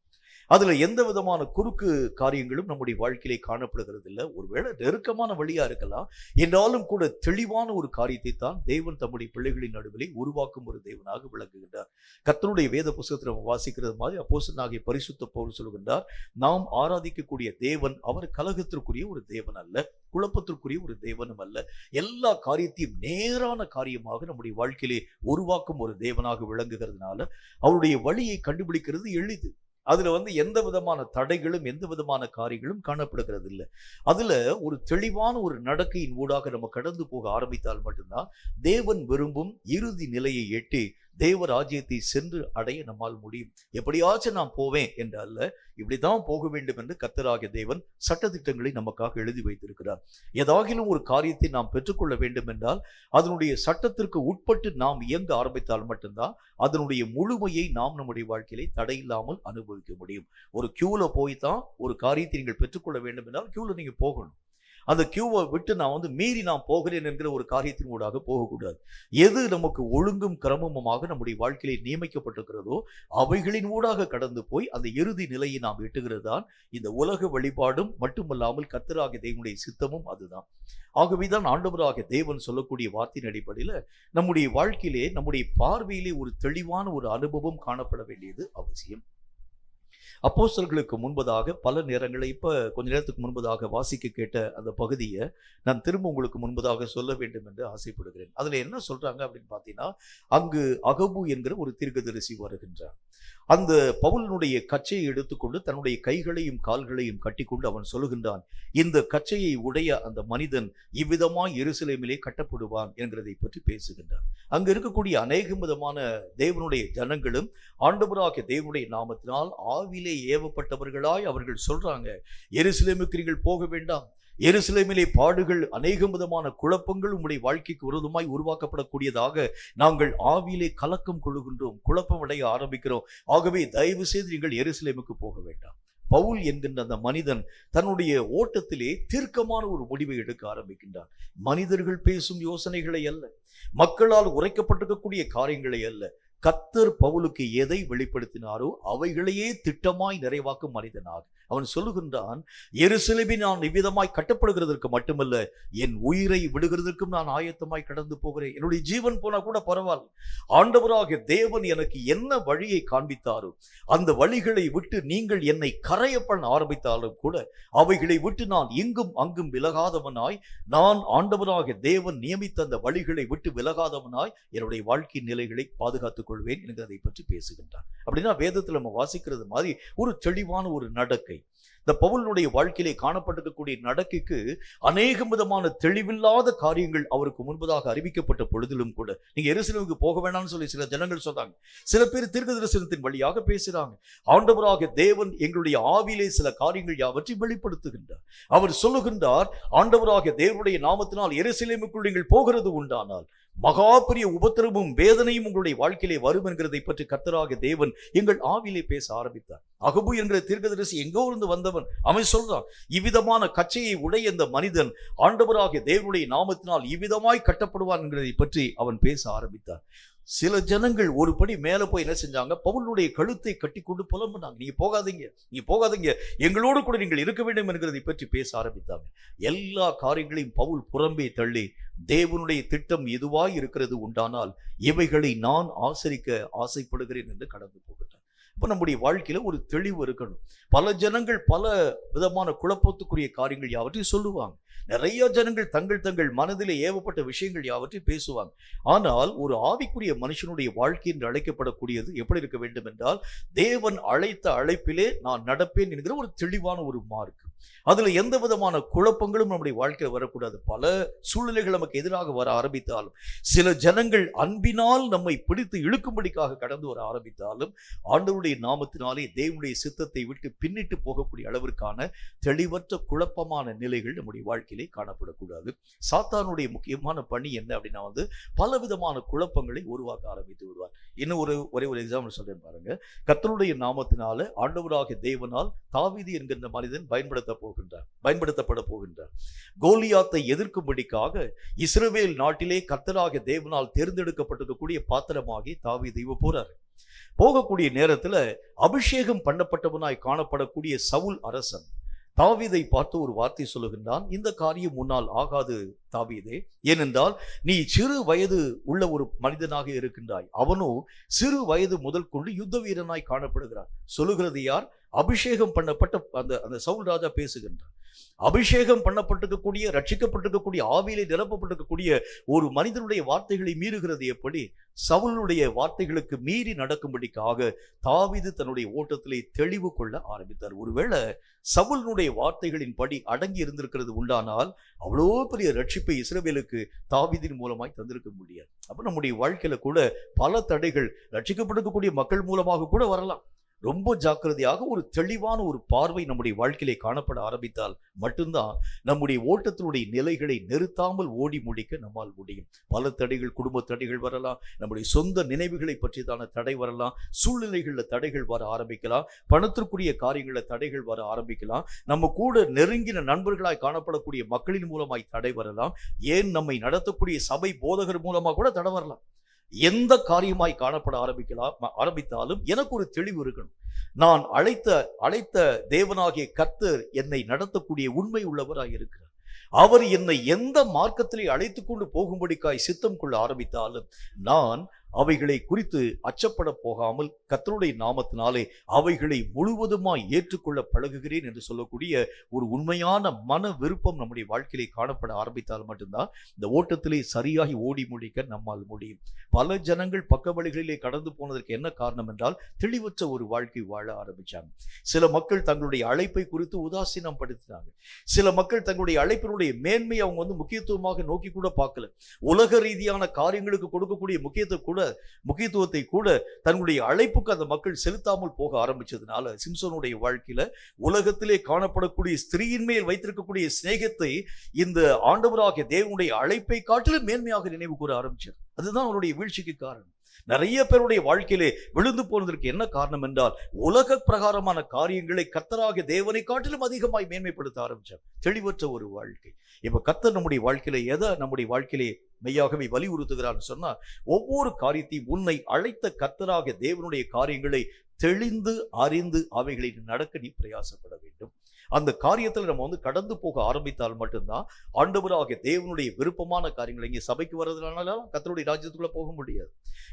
அதுல எந்த விதமான குறுக்கு காரியங்களும் நம்முடைய வாழ்க்கையிலே காணப்படுகிறது இல்லை. ஒருவேளை நெருக்கமான வழியா இருக்கலாம், என்றாலும் கூட தெளிவான ஒரு காரியத்தை தான் தேவன் தம்முடைய பிள்ளைகளின் நடுவிலே உருவாக்கும் ஒரு தேவனாக விளங்குகின்றார். கர்த்தருடைய வேத புத்தகத்தை நம்ம வாசிக்கிறது மாதிரி அப்போஸ்தலனாகிய பரிசுத்த பவுல் சொல்கின்றார், நாம் ஆராதிக்கக்கூடிய தேவன் அவர் கலகத்திற்குரிய ஒரு தேவன் அல்ல, குழப்பத்திற்குரிய ஒரு தேவனும் அல்ல. எல்லா காரியத்தையும் நேரான காரியமாக நம்முடைய வாழ்க்கையிலே உருவாக்கும் ஒரு தேவனாக விளங்குகிறதுனால அவருடைய வழியை கண்டுபிடிக்கிறது எளிது. அதுல எந்த விதமான தடைகளும் எந்த விதமான காரியங்களும் காணப்படுகிறது இல்லை. அதுல ஒரு தெளிவான ஒரு நடக்கையின் ஊடாக நம்ம கடந்து போக ஆரம்பித்தால் மட்டும்தான் தேவன் விரும்பும் இறுதி நிலையை எட்டி தேவ ராஜ்யத்தை சென்று அடைய நம்மால் முடியும். எப்படியாச்சும் நான் போவேன் என்றல்ல, இப்படிதான் போக வேண்டும் என்று கர்த்தராகிய தேவன் சட்டதிட்டங்களை நமக்காக எழுதி வைத்திருக்கிறார். ஏதாகிலும் ஒரு காரியத்தை நாம் பெற்றுக்கொள்ள வேண்டும் என்றால் அதனுடைய சட்டத்திற்கு உட்பட்டு நாம் இயங்க ஆரம்பித்தால் மட்டும்தான் அதனுடைய முழுமையை நாம் நம்முடைய வாழ்க்கையிலே தடையில்லாமல் அனுபவிக்க முடியும். ஒரு கியூல போய் தான் ஒரு காரியத்தை நீங்கள் பெற்றுக்கொள்ள வேண்டும் என்றால் கியூல நீங்க போகணும். அந்த கியூவை விட்டு நான் மீறி நான் போகிறேன் என்கிற ஒரு காரியத்தின் ஊடாக போகக்கூடாது. எது நமக்கு ஒழுங்கும் கிரமமுமாக நம்முடைய வாழ்க்கையிலே நியமிக்கப்பட்டிருக்கிறதோ அவைகளின் ஊடாக கடந்து போய் அந்த இறுதி நிலையை நாம் எட்டுகிறது தான் இந்த உலக வழிபாடும் மட்டுமல்லாமல் கர்த்தராகிய தேவனுடைய சித்தமும் அதுதான். ஆகவேதான் ஆண்டவராகிய தேவன் சொல்லக்கூடிய வார்த்தையின் அடிப்படையில் நம்முடைய வாழ்க்கையிலே நம்முடைய பார்வையிலே ஒரு தெளிவான ஒரு அனுபவம் காணப்பட வேண்டியது அவசியம். அப்போஸ்தலர்களுக்கு முன்பதாக பல நேரங்களை கொஞ்ச நேரத்துக்கு முன்பதாக வாசிக்க கேட்ட அந்த பகுதியை நான் திரும்ப உங்களுக்கு முன்பதாக சொல்ல வேண்டும் என்று ஆசைப்படுகிறேன். அதுல என்ன சொல்றாங்க அப்படின்னு பார்த்தீங்கன்னா, அங்கு அகபு என்கிற ஒரு தீர்க்கதரிசி வருகின்றார். அந்த பவுலினுடைய கச்சையை எடுத்துக்கொண்டு தன்னுடைய கைகளையும் கால்களையும் கட்டிக்கொண்டு அவன் சொல்லுகின்றான், இந்த கச்சையை உடைய அந்த மனிதன் இவ்விதமாய் எருசலேமிலே கட்டப்படுவான் என்கிறதை பற்றி பேசுகின்றான். அங்கு இருக்கக்கூடிய அநேக விதமான தேவனுடைய ஜனங்களும் ஆண்டவராகிய தேவனுடைய நாமத்தினால் ஆவிலே ஏவப்பட்டவர்களாய் அவர்கள் சொல்றாங்க, எருசலேமுக்கு நீங்கள் போக வேண்டாம், எருசலேமிலே பாடுகள் அநேக விதமான குழப்பங்கள் உங்களுடைய வாழ்க்கைக்கு விரோதமாய் உருவாக்கப்படக்கூடியதாக நாங்கள் ஆவியிலே கலக்கம் கொள்ளுகின்றோம், குழப்பம் அடைய ஆரம்பிக்கிறோம். ஆகவே தயவு செய்து நீங்கள் எருசலேமுக்கு போக வேண்டாம். பவுல் என்கின்ற அந்த மனிதன் தன்னுடைய ஓட்டத்திலே தீர்க்கமான ஒரு முடிவை எடுக்க ஆரம்பிக்கின்றான். மனிதர்கள் பேசும் யோசனைகளை அல்ல, மக்களால் உரைக்கப்பட்டிருக்கக்கூடிய காரியங்களை அல்ல, கர்த்தர் பவுலுக்கு எதை வெளிப்படுத்தினாரோ அவைகளையே திட்டமாய் நிறைவாக்கும் மனிதனாக அவன் சொல்லுகின்றான், எருசலேமில் நான் இவ்விதமாய் கட்டப்படுகிறதற்கு மட்டுமல்ல, என் உயிரை விடுகிறதற்கும் நான் ஆயத்தமாய் கடந்து போகிறேன். என்னுடைய ஜீவன் போனா கூட பரவாயில்ல, ஆண்டவராகிய தேவன் எனக்கு என்ன வழியை காண்பித்தாரோ அந்த வழிகளை விட்டு நீங்கள் என்னை கரைய பண்ண ஆரம்பித்தாலும் கூட அவைகளை விட்டு நான் இங்கும் அங்கும் விலகாதவனாய், நான் ஆண்டவராகிய தேவன் நியமித்த அந்த வழிகளை விட்டு விலகாதவனாய் என்னுடைய வாழ்க்கை நிலைகளை பாதுகாத்துக் கொள்வேன் என்கிறதை பற்றி பேசுகின்றான். அப்படின்னா வேதத்தில் நம்ம வாசிக்கிறது மாதிரி ஒரு தெளிவான ஒரு நடக்கை. இந்த பவுலினுடைய வாழ்க்கையிலே காணப்பட்டிருக்கக்கூடிய நடக்கைக்கு அநேக விதமான தெளிவில்லாத காரியங்கள் அவருக்கு முன்பதாக அறிவிக்கப்பட்ட பொழுதிலும் கூட நீங்க எருசலேமுக்கு போக வேண்டாம்னு சொல்லி சில ஜனங்கள் சொன்னாங்க. சில பேர் தீர்க்கதரிசனத்தின் வழியாக பேசுறாங்க. ஆண்டவராகிய தேவன் எங்களுடைய ஆவியிலே சில காரியங்கள் யாவற்றை வெளிப்படுத்துகின்றார். அவர் சொல்லுகின்றார், ஆண்டவராகிய தேவனுடைய நாமத்தினால் எருசலேமுக்குள் நீங்கள் போகிறது உண்டானால் மகா பெரிய உபத்திரமும் வேதனையும் உங்களுடைய வாழ்க்கையிலே வரும் என்கிறதை பற்றி கர்த்தராகிய தேவன் எங்கள் ஆவியிலே பேச ஆரம்பித்தார். அகபு என்கிற தீர்க்கதரிசி எங்கோ இருந்து வந்தவன், அவன் சொல்றான், இவ்விதமான கச்சையை உடைய இந்த மனிதன் ஆண்டவராகிய தேவனுடைய நாமத்தினால் இவ்விதமாய் கட்டப்படுவான் என்கிறதை பற்றி அவன் பேச ஆரம்பித்தார். சில ஜனங்கள் ஒரு படி மேல போய் என்ன செஞ்சாங்க, பவுலுடைய கழுத்தை கட்டி கொண்டு புலம்புனாங்க, நீங்க போகாதீங்க, எங்களோடு கூட நீங்கள் இருக்க வேண்டும் என்கிறதை பற்றி பேச ஆரம்பித்தாங்க. எல்லா காரியங்களையும் பவுல் புறம்பே தள்ளி, தேவனுடைய திட்டம் எதுவாய் இருக்கிறது உண்டானால் இவைகளை நான் ஆசரிக்க ஆசைப்படுகிறேன் என்று கடந்து போகிறார். இப்போ நம்முடைய வாழ்க்கையில ஒரு தெளிவு இருக்கணும். பல ஜனங்கள் பல விதமான குழப்பத்துக்குரிய காரியங்கள் யாவற்றையும் சொல்லுவாங்க. நிறைய ஜனங்கள் தங்கள் மனதிலே ஏவப்பட்ட விஷயங்கள் யாவற்றையும் பேசுவாங்க. ஆனால் ஒரு ஆவிக்குரிய மனுஷனுடைய வாழ்க்கை என்று அழைக்கப்படக்கூடியது எப்படி இருக்க வேண்டும் என்றால், தேவன் அழைத்த அழைப்பிலே நான் நடப்பேன் என்கிற ஒரு தெளிவான ஒரு மார்க். அதுல எந்த விதமான குழப்பங்களும் நம்முடைய வாழ்க்கையில் வரக்கூடாது. பல சூழ்நிலைகள் நமக்கு எதிராக வர ஆரம்பித்தாலும், சில ஜனங்கள் அன்பினால் நம்மை பிடித்து இழுக்கும்படிக்காக கடந்து வர ஆரம்பித்தாலும், ஆண்டவருடைய நாமத்தினாலே தேவனுடைய சித்தத்தை விட்டு பின்னிட்டு போகக்கூடிய அளவிற்கான தெளிவற்ற குழப்பமான நிலைகள் நம்முடைய வாழ்க்கையிலே காணப்படக்கூடாது. சாத்தானுடைய முக்கியமான பணி என்ன அப்படின்னா பல விதமான குழப்பங்களை உருவாக்க ஆரம்பித்து விடுவார். இன்னும் ஒரே ஒரு எக்ஸாம்பிள் சொல்றேன் பாருங்க. கர்த்தருடைய நாமத்தினால ஆண்டவராகிய தேவனால் தாவீது என்கின்ற மனிதன் பயன்படுத்தப்பட போகின்றார். கோலியாத்தை எதிர்க்கும்படிக்காக இஸ்ரவேல் நாட்டிலே கர்த்தராகிய தேவனால் தேர்ந்தெடுக்கப்பட்டிருக்கக்கூடிய பாத்திரமாகி தாவீது போகக்கூடிய நேரத்துல அபிஷேகம் பண்ணப்பட்டவனாய் காணப்படக்கூடிய சவுல் அரசன் தாவீதை பார்த்து ஒரு வார்த்தை சொல்லுகின்றான், இந்த காரியம் முன்னால் ஆகாது தாவீதே, ஏனென்றால் நீ சிறு வயது உள்ள ஒரு மனிதனாக இருக்கின்றாய், அவனோ சிறு வயது முதல் கொண்டு யுத்த வீரனாய் காணப்படுகிறான். சொல்லுகிறது யார்? அபிஷேகம் பண்ணப்பட்ட அந்த சவுல் ராஜா பேசுகின்றார். அபிஷேகம் பண்ணப்பட்டிருக்கக்கூடிய, ரட்சிக்கப்பட்டிருக்கக்கூடிய, ஆவியிலே நிரப்பப்பட்டிருக்கக்கூடிய ஒரு மனிதனுடைய வார்த்தைகளை மீறுகிறது எப்படி? சவுலுடைய வார்த்தைகளுக்கு மீறி நடக்கும்படிக்காக தாவீது தன்னுடைய ஓட்டத்திலே தெளிவு கொள்ள ஆரம்பித்தார். ஒருவேளை சவுலுடைய வார்த்தைகளின் படி அடங்கி இருந்திருக்கிறது உண்டானால் அவ்வளோ பெரிய ரட்சிப்பை இஸ்ரவேலுக்கு தாவீதின் மூலமாய் தந்திருக்க முடியாது. அப்ப நம்முடைய வாழ்க்கையில கூட பல தடைகள் ரட்சிக்கப்பட்டிருக்கக்கூடிய மக்கள் மூலமாக கூட வரலாம். ரொம்ப ஜாக்கிரதையாக ஒரு தெளிவான ஒரு பார்வை நம்முடைய வாழ்க்கையிலே காணப்பட ஆரம்பித்தால் மட்டும்தான் நம்முடைய ஓட்டத்தினுடைய நிலைகளை நிறுத்தாமல் ஓடி முடிக்க நம்மால் முடியும். பல தடைகள், குடும்ப தடைகள் வரலாம், நம்முடைய சொந்த நினைவுகளை பற்றிதான தடை வரலாம், சூழ்நிலைகளில் தடைகள் வர ஆரம்பிக்கலாம், பணத்திற்குரிய காரியங்களில் தடைகள் வர ஆரம்பிக்கலாம், நம்ம கூட நெருங்கின நண்பர்களாய் காணப்படக்கூடிய மக்களின் மூலமாய் தடை வரலாம், ஏன் நம்மை நடத்தக்கூடிய சபை போதகர் மூலமாக கூட தடை வரலாம். எந்த காரியமாய் காணப்பட ஆரம்பித்தாலும் எனக்கு ஒரு தெளிவு இருக்கணும். நான் அழைத்த தேவனாகிய கர்த்தர் என்னை நடத்தக்கூடிய உண்மை உள்ளவராய் இருக்கிறார். அவர் என்னை எந்த மார்க்கத்திலே அழைத்து கொண்டு போகும்படிக்காய் சித்தம் கொள்ள ஆரம்பித்தாலும் நான் அவைகளை குறித்து அச்சப்பட போகாமல் கர்த்தருடைய நாமத்தினாலே அவைகளை முழுவதுமாய் ஏற்றுக்கொள்ள பழகுகிறேன் என்று சொல்லக்கூடிய ஒரு உண்மையான மன விருப்பம் நம்முடைய வாழ்க்கையிலே காணப்பட ஆரம்பித்தால் மட்டும்தான் இந்த ஓட்டத்திலே சரியாகி ஓடி முடிக்க நம்மால் முடியும். பல ஜனங்கள் பக்க வழிகளிலே கடந்து போனதற்கு என்ன காரணம் என்றால் தெளிவற்ற ஒரு வாழ்க்கை வாழ ஆரம்பிச்சாங்க. சில மக்கள் தங்களுடைய அழைப்பை குறித்து உதாசீனம் படுத்தினாங்க. சில மக்கள் தங்களுடைய அழைப்பினுடைய மேன்மையை அவங்க முக்கியத்துவமாக நோக்கி கூட பார்க்கல. உலக ரீதியான காரியங்களுக்கு கொடுக்கக்கூடிய முக்கியத்துவத்தை கூட தன்னுடைய அழைப்புக்கு அந்த மக்கள் செலுத்தாமல் போக ஆரம்பிச்சதுனால சிம்சோனுடைய வாழ்க்கையில உலகத்திலே காணப்படக்கூடிய ஸ்திரீயின் மேல் வைத்திருக்கக்கூடிய சிநேகத்தை இந்த ஆண்டவராகிய தேவனுடைய அழைப்பை காட்டிலும் மேன்மையாக நினைவு கூற ஆரம்பிச்சார். அதுதான் அவருடைய வீழ்ச்சிக்கு காரணம். நிறைய பேருடைய வாழ்க்கையிலே விழுந்து போனதற்கு என்ன காரணம் என்றால் உலக பிரகாரமான காரியங்களை கர்த்தராகிய தேவனை காட்டிலும் அதிகமாய் மேன்மைப்படுத்த ஆரம்பிச்சார். தெளிவற்ற ஒரு வாழ்க்கை. இப்ப கர்த்தர் நம்முடைய வாழ்க்கையில எதை நம்முடைய வாழ்க்கையிலே மெய்யாகவே வலியுறுத்துகிறான்னு சொன்னா, ஒவ்வொரு காரியத்தையும் உன்னை அழைத்த கர்த்தராகிய தேவனுடைய காரியங்களை தெளிந்து அறிந்து அவைகளை நடக்க நீ பிரயாசப்பட வேண்டும். அந்த காரியத்தில் நம்ம கடந்து போக ஆரம்பித்தால் மட்டும்தான் ஆண்டவராகிய தேவனுடைய விருப்பமான காரியங்கள், இங்கே சபைக்கு வர்றதுனால கர்த்தருடைய ராஜ்யத்துக்குள்ள போக முடியாது.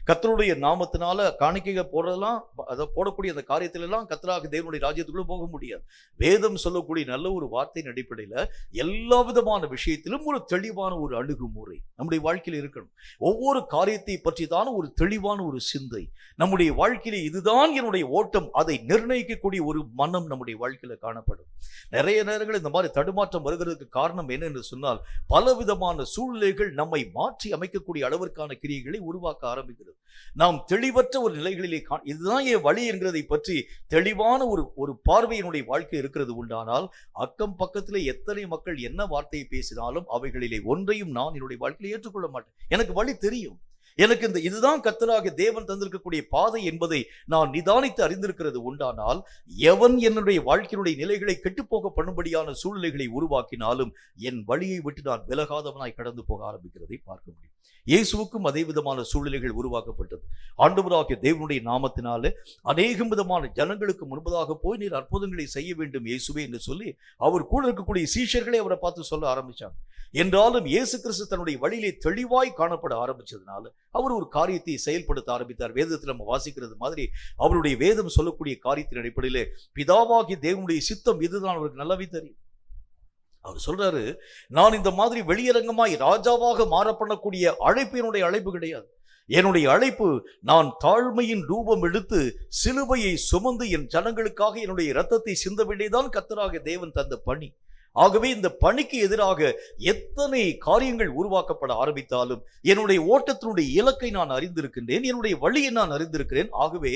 கர்த்தருடைய நாமத்தினால காணிக்கை போடுறதெல்லாம், அதை போடக்கூடிய அந்த காரியத்தில எல்லாம் கர்த்தராகிய தேவனுடைய ராஜ்யத்துக்குள்ள போக முடியாது. வேதம் சொல்லக்கூடிய நல்ல ஒரு வார்த்தையின் அடிப்படையில எல்லா விதமான விஷயத்திலும் ஒரு தெளிவான ஒரு அணுகுமுறை நம்முடைய வாழ்க்கையில் இருக்கணும். ஒவ்வொரு காரியத்தை பற்றி தான ஒரு தெளிவான ஒரு சிந்தை நம்முடைய வாழ்க்கையில, இதுதான் என்னுடைய ஓட்டம், அதை நிர்ணயிக்கக்கூடிய ஒரு மனம் நம்முடைய வாழ்க்கையில காணப்படும். நிறைய நேரங்கள் இந்த மாதிரி தடுமாற்றம் வருகிறதுக்கு காரணம் என்ன என்று சொன்னால், பலவிதமான சூழ்நிலைகள் நம்மை மாற்றி அமைக்கக்கூடிய அளவிற்கான கிரியைகளை உருவாக்க ஆரம்பிக்கிறது. நாம் தெளிவற்ற ஒரு நிலைகளிலே இதுதான் என் வழி என்கிறதை பற்றி தெளிவான ஒரு பார்வையினுடைய வாழ்க்கை இருக்கிறது உண்டானால், அக்கம் பக்கத்திலே எத்தனை மக்கள் என்ன வார்த்தையை பேசினாலும் அவைகளிலே ஒன்றையும் நான் என்னுடைய வாழ்க்கையில் ஏற்றுக்கொள்ள மாட்டேன். எனக்கு வழி தெரியும். எனக்கு இதுதான் கர்த்தராகிய தேவன் தந்திருக்கக்கூடிய பாதை என்பதை நான் நிதானித்து அறிந்திருக்கிறது உண்டானால், எவன் என்னுடைய வாழ்க்கையினுடைய நிலைகளை கெட்டுப்போக பண்ணும்படியான சூழ்நிலைகளை உருவாக்கினாலும் என் வழியை விட்டு நான் விலகாதவனாய் கடந்து போக ஆரம்பிக்கிறதை பார்க்க முடியும். இயேசுவுக்கும் அதே விதமான சூழ்நிலைகள் உருவாக்கப்பட்டது. ஆண்டவராகிய தேவனுடைய நாமத்தினாலே அநேகம் விதமான ஜனங்களுக்கு முன்பதாக போய் நீர் அற்புதங்களை செய்ய வேண்டும் இயேசுவே என்று சொல்லி அவர் கூட இருக்கக்கூடிய சீஷர்களை அவரை பார்த்து சொல்ல ஆரம்பிச்சாங்க. என்றாலும் இயேசு கிறிஸ்து தன்னுடைய வழியிலே தெளிவாய் காணப்பட ஆரம்பிச்சதுனால அவர் ஒரு காரியத்தை செயல்படுத்த ஆரம்பித்தார். வேதத்தில் நம்ம வாசிக்கிறது மாதிரி அவருடைய வேதம் சொல்லக்கூடிய காரியத்தின் அடிப்படையிலே பிதாவாகிய தேவனுடைய சித்தம் இதுதான் அவருக்கு நல்லாவே தெரியும். அவர் சொல்றாரு, நான் இந்த மாதிரி வெளியரங்கமாய் ராஜாவாக மாறப்படக்கூடிய அழைப்பு என்னுடைய அழைப்பு கிடையாது. என்னுடைய அழைப்பு நான் தாழ்மையின் ரூபம் எடுத்து சிலுவையை சுமந்து என் ஜனங்களுக்காக என்னுடைய இரத்தத்தை சிந்த வேண்டியதான் கர்த்தராகிய தேவன் தந்த பணி. ஆகவே இந்த பணிக்கு எதிராக எத்தனை காரியங்கள் உருவாக்கப்பட ஆரம்பித்தாலும் என்னுடைய ஓட்டத்தினுடைய இலக்கை நான் அறிந்திருக்கின்றேன், என்னுடைய வழியை நான் அறிந்திருக்கிறேன். ஆகவே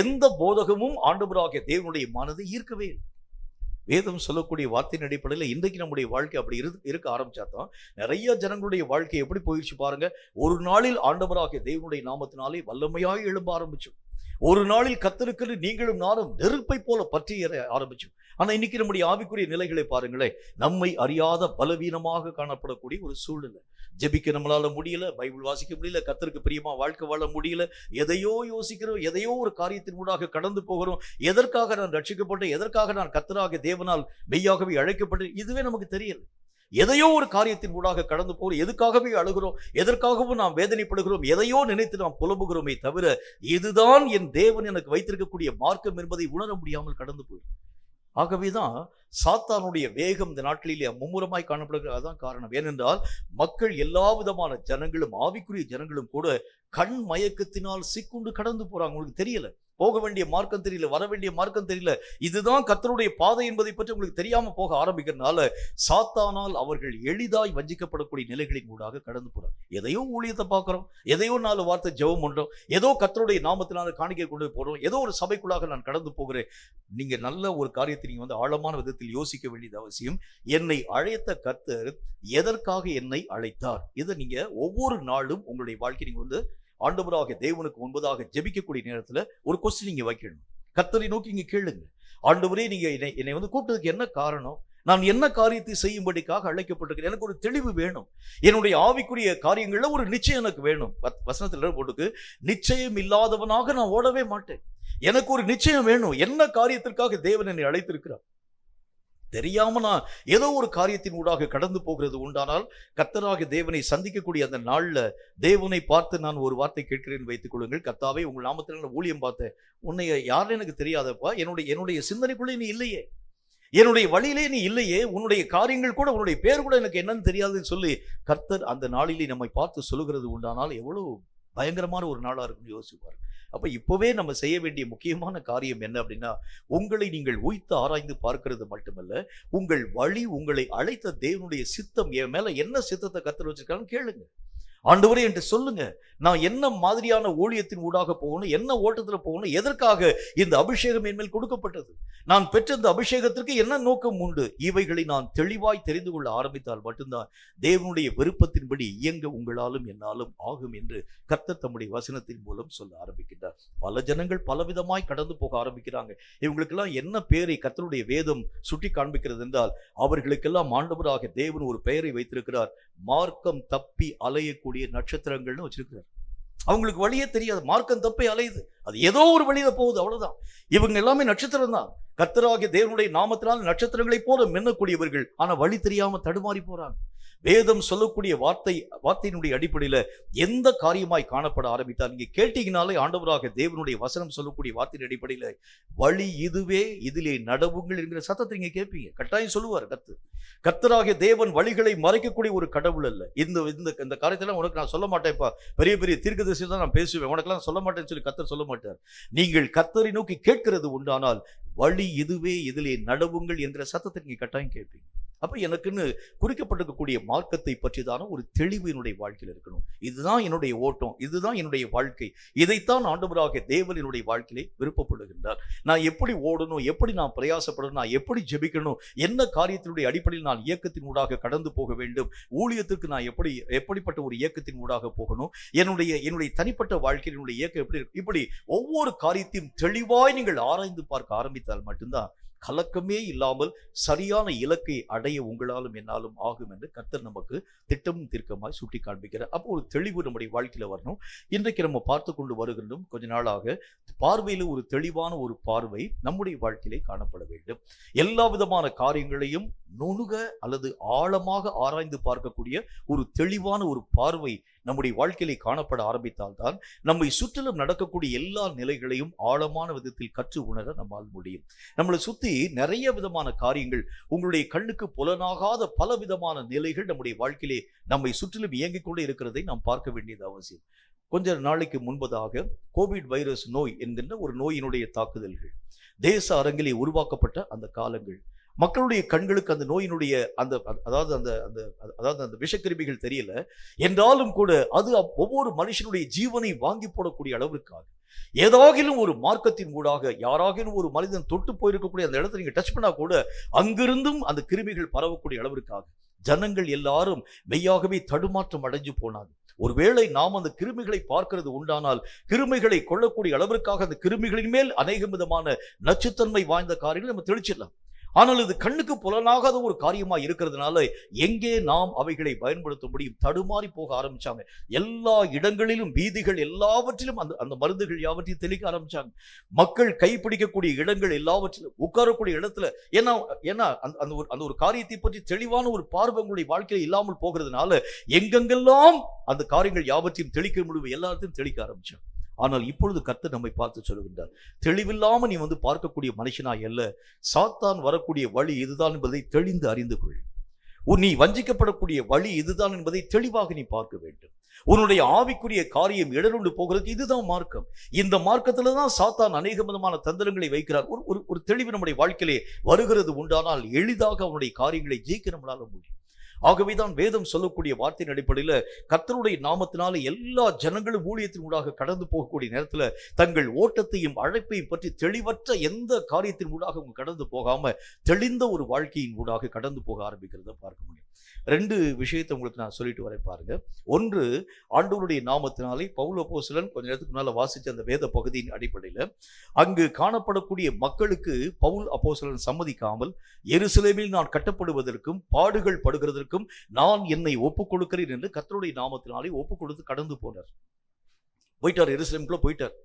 எந்த போதகமும் ஆண்டவராகிய தேவனுடைய மனதை ஈர்க்கவே இல்லை. வேதம் சொல்லக்கூடிய வார்த்தையின் அடிப்படையில் இன்றைக்கு நம்முடைய வாழ்க்கை அப்படி இருக்க ஆரம்பிச்சாதான் நிறைய ஜனங்களுடைய வாழ்க்கை எப்படி போயிடுச்சு பாருங்க. ஒரு நாளில் ஆண்டவராகிய தேவனுடைய நாமத்தினாலே வல்லமையாய் எழும்ப ஆரம்பிச்சோம். ஒரு நாளில் கர்த்தருக்கு நீங்களும் நானும் நெருப்பை போல பற்றி ஆரம்பிச்சோம். ஆனா இன்னைக்கு நம்முடைய ஆவிக்குரிய நிலைகளை பாருங்களேன், நம்மை அறியாத பலவீனமாக காணப்படக்கூடிய ஒரு சூழ்நிலை. ஜெபிக்க நம்மளால முடியல, பைபிள் வாசிக்க முடியல, கர்த்தருக்கு பிரியமா வாழ்க்கை வாழ முடியல, எதையோ யோசிக்கிறோம், எதையோ ஒரு காரியத்தின் ஊடாக கடந்து போகிறோம். எதற்காக நான் ரட்சிக்கப்பட்டேன், எதற்காக நான் கர்த்தராகிய தேவனால் மெய்யாகவே அழைக்கப்பட்டேன், இதுவே நமக்கு தெரியல. எதையோ ஒரு காரியத்தின் ஊடாக கடந்து போகிறோம், எதுக்காகவே அழுகிறோம், எதற்காகவும் நாம் வேதனைப்படுகிறோம், எதையோ நினைத்து நாம் புலம்புகிறோமே தவிர இதுதான் என் தேவன் எனக்கு வைத்திருக்கக்கூடிய மார்க்கம் என்பதை உணர முடியாமல் கடந்து போயிடும். ஆகவேதான் சாத்தானுடைய வேகம் இந்த நாட்களிலே மும்முரமாய் காணப்படுகிறது. அதான் காரணம். ஏனென்றால் மக்கள் எல்லா விதமான ஜனங்களும் ஆவிக்குரிய ஜனங்களும் கூட கண் மயக்கத்தினால் சிக்குண்டு கடந்து போறாங்க. உங்களுக்கு தெரியல, போக வேண்டிய மார்க்கம் தெரியல, வர வேண்டிய மார்க்கம் தெரியல, இதுதான் கர்த்தருடைய பாதை என்பதை பற்றி உங்களுக்கு தெரியாம போக ஆரம்பிக்கிறதுனால சாத்தானால் அவர்கள் எளிதாய் வஞ்சிக்கப்படக்கூடிய நிலைகளின் ஊடாக கடந்து போறாங்க. எதையோ ஊழியத்தை பார்க்கிறோம், எதையோ 4 வார்த்தை ஜெபம் பண்றோம், ஏதோ கர்த்தருடைய நாமத்தினால காணிக்கை கொண்டு போறோம், ஏதோ ஒரு சபைக்குள்ளாக நான் கடந்து போகிறேன். நீங்க நல்ல ஒரு காரியத்தை நீங்க ஆழமான விதத்தில் யோசிக்க வேண்டியது அவசியம். என்னை அழைத்த கர்த்தர் எதற்காக என்னை அழைத்தார்? இதை நீங்க ஒவ்வொரு நாளும் உங்களுடைய வாழ்க்கை நீங்க ஆண்டவராகிய தேவனுக்கு முன்பதாக ஜெபிக்கக்கூடிய நேரத்துல ஒரு கொஸ்டின் நீங்க வைக்கணும். கர்த்தரை நோக்கி நீங்க கேளுங்க, ஆண்டவரே நீங்க என்னை கூப்பிட்டதுக்கு என்ன காரணம்? நான் என்ன காரியத்தை செய்யும்படிக்காக அழைக்கப்பட்டிருக்கிறேன்? எனக்கு ஒரு தெளிவு வேணும். என்னுடைய ஆவிக்குரிய காரியங்கள்ல ஒரு நிச்சயம் எனக்கு வேணும். வசனத்துல போட்டுக்கு, நிச்சயம் இல்லாதவனாக நான் ஓடவே மாட்டேன். எனக்கு ஒரு நிச்சயம் வேணும். என்ன காரியத்திற்காக தேவன் என்னை அழைத்திருக்கிறார்? தெரியாம நான் ஏதோ ஒரு காரியத்தின் ஊடாக கடந்து போகிறது உண்டானால் கர்த்தராகிய தேவனை சந்திக்கக்கூடிய அந்த நாள்ல தேவனை பார்த்து நான் ஒரு வார்த்தை கேட்கிறேன் வைத்துக் கொள்ளுங்கள். கர்த்தாவே, உங்கள் நாமத்தில் ஊழியம் பார்த்தேன், உன்னை யாருன்னு எனக்கு தெரியாதப்பா, என்னுடைய சிந்தனைக்குள்ளே நீ இல்லையே, என்னுடைய வழியிலே நீ இல்லையே, உன்னுடைய காரியங்கள் கூட, உன்னுடைய பேர் கூட எனக்கு என்னன்னு தெரியாதுன்னு சொல்லி கர்த்தர் அந்த நாளிலே நம்மை பார்த்து சொல்லுகிறது உண்டானால் எவ்வளவு பயங்கரமான ஒரு நாளா இருக்குன்னு யோசிப்பார். அப்ப இப்பவே நம்ம செய்ய வேண்டிய முக்கியமான காரியம் என்ன அப்படின்னா, உங்களை நீங்கள் உய்த்து ஆராய்ந்து பார்க்கிறது மட்டுமல்ல, உங்கள் வழி, உங்களை அழைத்த தேவனுடைய சித்தம் என் மேல என்ன சித்தத்தை கர்த்தர் வச்சிருக்கான்னு கேளுங்க. ஆண்டவரே என்று சொல்லுங்க, நான் என்ன மாதிரியான ஊழியத்தின் ஊடாக போகணும், என்ன ஓட்டத்துல போகணும், எதற்காக இந்த அபிஷேகம் என் மேல் கொடுக்கப்பட்டது, நான் பெற்ற இந்த அபிஷேகத்திற்கு என்ன நோக்கம் உண்டு, இவைகளை நான் தெளிவாய் தெரிந்து கொள்ள ஆரம்பித்தால் மட்டும்தான் தேவனுடைய விருப்பத்தின்படி இயங்க உங்களாலும் என்னாலும் ஆகும் என்று கர்த்தர் தம்முடைய வசனத்தின் மூலம் சொல்ல ஆரம்பிக்கின்றார். பல ஜனங்கள் பலவிதமாய் கடந்து போக ஆரம்பிக்கிறாங்க. இவங்களுக்கெல்லாம் என்ன பெயரை கர்த்தருடைய வேதம் சுட்டி காண்பிக்கிறது என்றால், அவர்களுக்கெல்லாம் ஆண்டவராக தேவன் ஒரு பெயரை வைத்திருக்கிறார். மார்க்கம் தப்பி அலையக்கூடிய நட்சத்திரங்கள்னு வச்சிருக்கிறார். அவங்களுக்கு வழியே தெரியாது, மார்க்கம் தப்பி அலையுது, அது ஏதோ ஒரு வழியில போகுது, அவ்வளவுதான். இவங்க எல்லாமே நட்சத்திரம் தான். கர்த்தராகிய தேவனுடைய நாமத்தினால் நட்சத்திரங்களை போல மின்னக்கூடியவர்கள், ஆனா வழி தெரியாம தடுமாறி போறாங்க. வேதம் சொல்லக்கூடிய வார்த்தையினுடைய அடிப்படையில எந்த காரியமாய் காணப்பட ஆரம்பித்தால் நீங்க கேட்டீங்கனாலே ஆண்டவராக தேவனுடைய வசனம் சொல்லக்கூடிய வார்த்தையின் அடிப்படையில வழி இதுவே, இதிலே நடவுங்கள் என்கிற சத்தத்தை நீங்க கேட்பீங்க. கட்டாயம் சொல்லுவார் கர்த்தராகிய தேவன் வழிகளை மறைக்கக்கூடிய ஒரு கடவுள் அல்ல. இந்த காரியத்தெல்லாம் உனக்கு நான் சொல்ல மாட்டேன்ப்பா, பெரிய பெரிய தீர்க்கதரிசி தான் நான் பேசுவேன், உனக்கெல்லாம் சொல்ல மாட்டேன்னு சொல்லி கர்த்தர் சொல்ல மாட்டார். நீங்கள் கர்த்தரை நோக்கி கேட்கிறது உண்டானால் வழி இதுவே, இதிலே நடவுங்கள் என்கிற சத்தத்தை நீங்க கட்டாயம் கேட்பீங்க. அப்ப எனக்குன்னு குறிக்கப்பட்டிருக்கக்கூடிய மார்க்கத்தை பற்றிதான ஒரு தெளிவு என்னுடைய வாழ்க்கையில் இருக்கணும். இதுதான் என்னுடைய ஓட்டம், இதுதான் என்னுடைய வாழ்க்கை, இதைத்தான் ஆண்டவராகிய தேவன் என்னுடைய வாழ்க்கையிலே விருப்பப்படுகின்றார். நான் எப்படி ஓடணும், எப்படி நான் பிரயாசப்படணும், நான் எப்படி ஜெபிக்கணும், என்ன காரியத்தினுடைய அடிப்படையில் நான் இயக்கத்தின் ஊடாக கடந்து போக வேண்டும், ஊழியத்திற்கு நான் எப்படிப்பட்ட ஒரு இயக்கத்தின் ஊடாக போகணும், என்னுடைய தனிப்பட்ட வாழ்க்கையில் என்னுடைய இயக்கம் எப்படி இருக்கு, இப்படி ஒவ்வொரு காரியத்தையும் தெளிவாய் நீங்கள் ஆராய்ந்து பார்க்க ஆரம்பித்தால் மட்டும்தான் கலக்கமே இல்லாமல் சரியான இலக்கை அடைய உங்களாலும் என்னாலும் ஆகும் என்று கர்த்தர் நமக்கு திட்டமும் தீர்க்கமாய் சுட்டி காண்பிக்கிறார். அப்போ ஒரு தெளிவு நம்முடைய வாழ்க்கையில வரணும். இன்றைக்கு நம்ம பார்த்து கொண்டு வருகின்றோம், கொஞ்ச நாளாக பார்வையில ஒரு தெளிவான ஒரு பார்வை நம்முடைய வாழ்க்கையிலே காணப்பட வேண்டும். எல்லா விதமான காரியங்களையும் நுணுக அல்லது ஆழமாக ஆராய்ந்து பார்க்கக்கூடிய ஒரு தெளிவான ஒரு பார்வை நம்முடைய வாழ்க்கையிலே காணப்பட ஆரம்பித்தால்தான் நம்மை சுற்றிலும் நடக்கக்கூடிய எல்லா நிலைகளையும் ஆழமான விதத்தில் கற்று உணர நம்மால் முடியும். நம்மளை சுற்றி நிறைய விதமான காரியங்கள், உங்களுடைய கண்ணுக்கு புலனாகாத பல விதமான நிலைகள் நம்முடைய வாழ்க்கையிலே நம்மை சுற்றிலும் இயங்கிக் கொண்டே இருக்கிறதை நாம் பார்க்க வேண்டியது அவசியம். கொஞ்ச நாளைக்கு முன்பதாக கோவிட் வைரஸ் நோய் என்கின்ற ஒரு நோயினுடைய தாக்குதல்கள் தேச அரங்கிலே உருவாக்கப்பட்ட அந்த காலங்கள், மக்களுடைய கண்களுக்கு அந்த நோயினுடைய அந்த விஷக்கிருமிகள் தெரியல என்றாலும் கூட அது ஒவ்வொரு மனுஷனுடைய ஜீவனை வாங்கி போடக்கூடிய அளவிற்காக ஏதாகிலும் ஒரு மார்க்கத்தின் ஊடாக யாராகிலும் ஒரு மனிதன் தொட்டு போயிருக்கக்கூடிய அந்த இடத்தை நீங்க டச் பண்ணா கூட அங்கிருந்தும் அந்த கிருமிகள் பரவக்கூடிய அளவிற்காக ஜனங்கள் எல்லாரும் மெய்யாகவே தடுமாற்றம் அடைஞ்சு போனாங்க. ஒருவேளை நாம் அந்த கிருமிகளை பார்க்கிறது உண்டானால் கிருமிகளை கொள்ளக்கூடிய அளவிற்காக அந்த கிருமிகளின் மேல் அநேக விதமான நச்சுத்தன்மை வாய்ந்த காரியங்களை நம்ம தெளிச்சிடலாம். ஆனால் இது கண்ணுக்கு புலனாகாத ஒரு காரியமா இருக்கிறதுனால எங்கே நாம் அவைகளை பயன்படுத்த முடியும், தடுமாறி போக ஆரம்பிச்சாங்க. எல்லா இடங்களிலும் வீதிகள் எல்லாவற்றிலும் அந்த மருந்துகள் யாவற்றையும் தெளிக்க ஆரம்பிச்சாங்க. மக்கள் கைப்பிடிக்கக்கூடிய இடங்கள் எல்லாவற்றிலும், உட்காரக்கூடிய இடத்துல, ஏன்னா அந்த ஒரு காரியத்தை பற்றி தெளிவான ஒரு பார்வை உங்களுடைய வாழ்க்கையில் இல்லாமல் போகிறதுனால எங்கெங்கெல்லாம் அந்த காரியங்கள் யாவற்றையும் தெளிக்க முடியும் எல்லாத்தையும் தெளிக்க ஆரம்பிச்சாங்க. ஆனால் இப்பொழுது கர்த்தர் நம்மை பார்த்து சொல்லுகின்றார், தெளிவில்லாம நீ பார்க்கக்கூடிய மனுஷனாய் அல்ல, சாத்தான் வரக்கூடிய வழி இதுதான் என்பதை தெளிந்து அறிந்து கொள். நீ வஞ்சிக்கப்படக்கூடிய வழி இதுதான் என்பதை தெளிவாக நீ பார்க்க வேண்டும். உன்னுடைய ஆவிக்குரிய காரியம் இடருண்டு போகிறதுக்கு இதுதான் மார்க்கம். இந்த மார்க்கத்துல தான் சாத்தான் அநேக விதமான தந்திரங்களை வைக்கிறார். ஒரு தெளிவு நம்முடைய வாழ்க்கையிலே வருகிறது உண்டானால் எளிதாக அவனுடைய காரியங்களை ஜெயிக்க நம்மளால முடியும். ஆகவேதான் வேதம் சொல்லக்கூடிய வார்த்தையின் அடிப்படையில் கர்த்தருடைய நாமத்தினால எல்லா ஜனங்களும் ஊழியத்தின் ஊடாக கடந்து போகக்கூடிய நேரத்தில் தங்கள் ஓட்டத்தையும் அழைப்பையும் பற்றி தெளிவற்ற எந்த காரியத்தின் ஊடாக அவங்க கடந்து போகாம தெளிந்த ஒரு வாழ்க்கையின் ஊடாக கடந்து போக ஆரம்பிக்கிறத பார்க்க முடியும். 2 விஷயத்தை உங்களுக்கு நான் சொல்லிட்டு வரேன் பாருங்க. ஒன்று, ஆண்டவருடைய நாமத்தினாலே பவுல் அப்போஸ்தலன் கொஞ்ச நேரத்துக்கு முன்னால வாசிச்ச அந்த வேத பகுதியின் அடிப்படையில் அங்கு காணப்படக்கூடிய மக்களுக்கு பவுல் அப்போஸ்தலன் சம்மதிக்காமல் எருசலேமில் நான் கட்டப்படுவதற்கும் பாடுகள் படுகிறதற்கும் நான் என்னை ஒப்புக் கொடுக்கிறேன் என்று கர்த்தருடைய நாமத்தினாலே ஒப்புக் கொடுத்து கடந்து போயிட்டார். எருசலேமுக்குள்ள போயிட்டார்.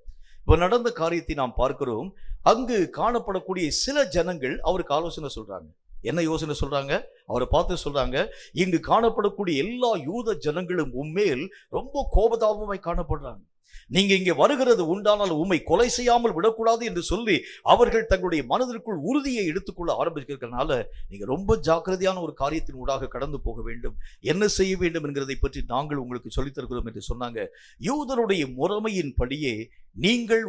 இப்ப நடந்த காரியத்தை நாம் பார்க்கிறோம். அங்கு காணப்படக்கூடிய சில ஜனங்கள் அவருக்கு ஆலோசனை சொல்றாங்க. என்ன யோசனை சொல்றாங்க? அவரை பார்த்து சொல்றாங்க, இங்கு காணப்படக்கூடிய எல்லா யூத ஜனங்களும் உம்மேல் ரொம்ப கோபதாபமாய் காணப்படுறாங்க. நீங்க இங்கே வருகிறது உண்டானால் உம்மை கொலை செய்யாமல் விடக்கூடாது என்று சொல்லி அவர்கள் தங்களுடைய மனதிற்குள் உறுதியை எடுத்துக்கொள்ள ஆரம்பிக்கிறதுனால நீங்க ரொம்ப ஜாக்கிரதையான ஒரு காரியத்தின் ஊடாக கடந்து போக வேண்டும். என்ன செய்ய வேண்டும் என்கிறதை பற்றி நாங்கள் உங்களுக்கு சொல்லித் தருகிறோம் என்று சொன்னாங்க. யூதருடைய முறைமையின் படியே நீங்கள்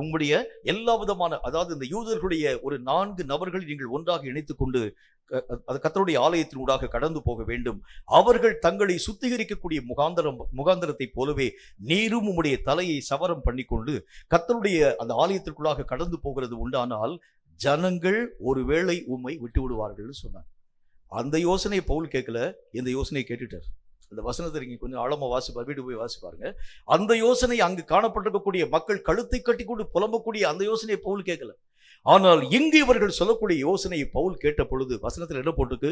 உம்முடைய எல்லா விதமான, அதாவது இந்த யூதர்களுடைய ஒரு 4 நபர்களை நீங்கள் ஒன்றாக இணைத்துக் கொண்டு கர்த்தருடைய ஆலயத்தின் ஊடாக கடந்து போக வேண்டும். அவர்கள் தங்களை சுத்திகரிக்கக்கூடிய முகாந்தரத்தை போலவே நீரும் உம்முடைய தலையை சவரம் பண்ணிக்கொண்டு கர்த்தருடைய அந்த ஆலயத்திற்குள்ளாக கடந்து போகிறது உண்டானால் ஜனங்கள் ஒருவேளை உம்மை விட்டு விடுவார்கள் சொன்னார். அந்த யோசனையை பவுல் கேட்கல, இந்த யோசனையை கேட்டுட்டார். அந்த வசனத்தை நீங்க கொஞ்சம் ஆழமா வாசிப்பார், வீடு போய் வாசிப்பாருங்க. அந்த யோசனை அங்கு காணப்பட்டிருக்கக்கூடிய மக்கள் கழுத்தை கட்டி கொண்டு புலம்பக்கூடிய அந்த யோசனையை பவுல் கேட்கல. ஆனால் இங்கு இவர்கள் சொல்லக்கூடிய யோசனையை பவுல் கேட்ட பொழுது வசனத்தில் என்ன போட்டிருக்கு?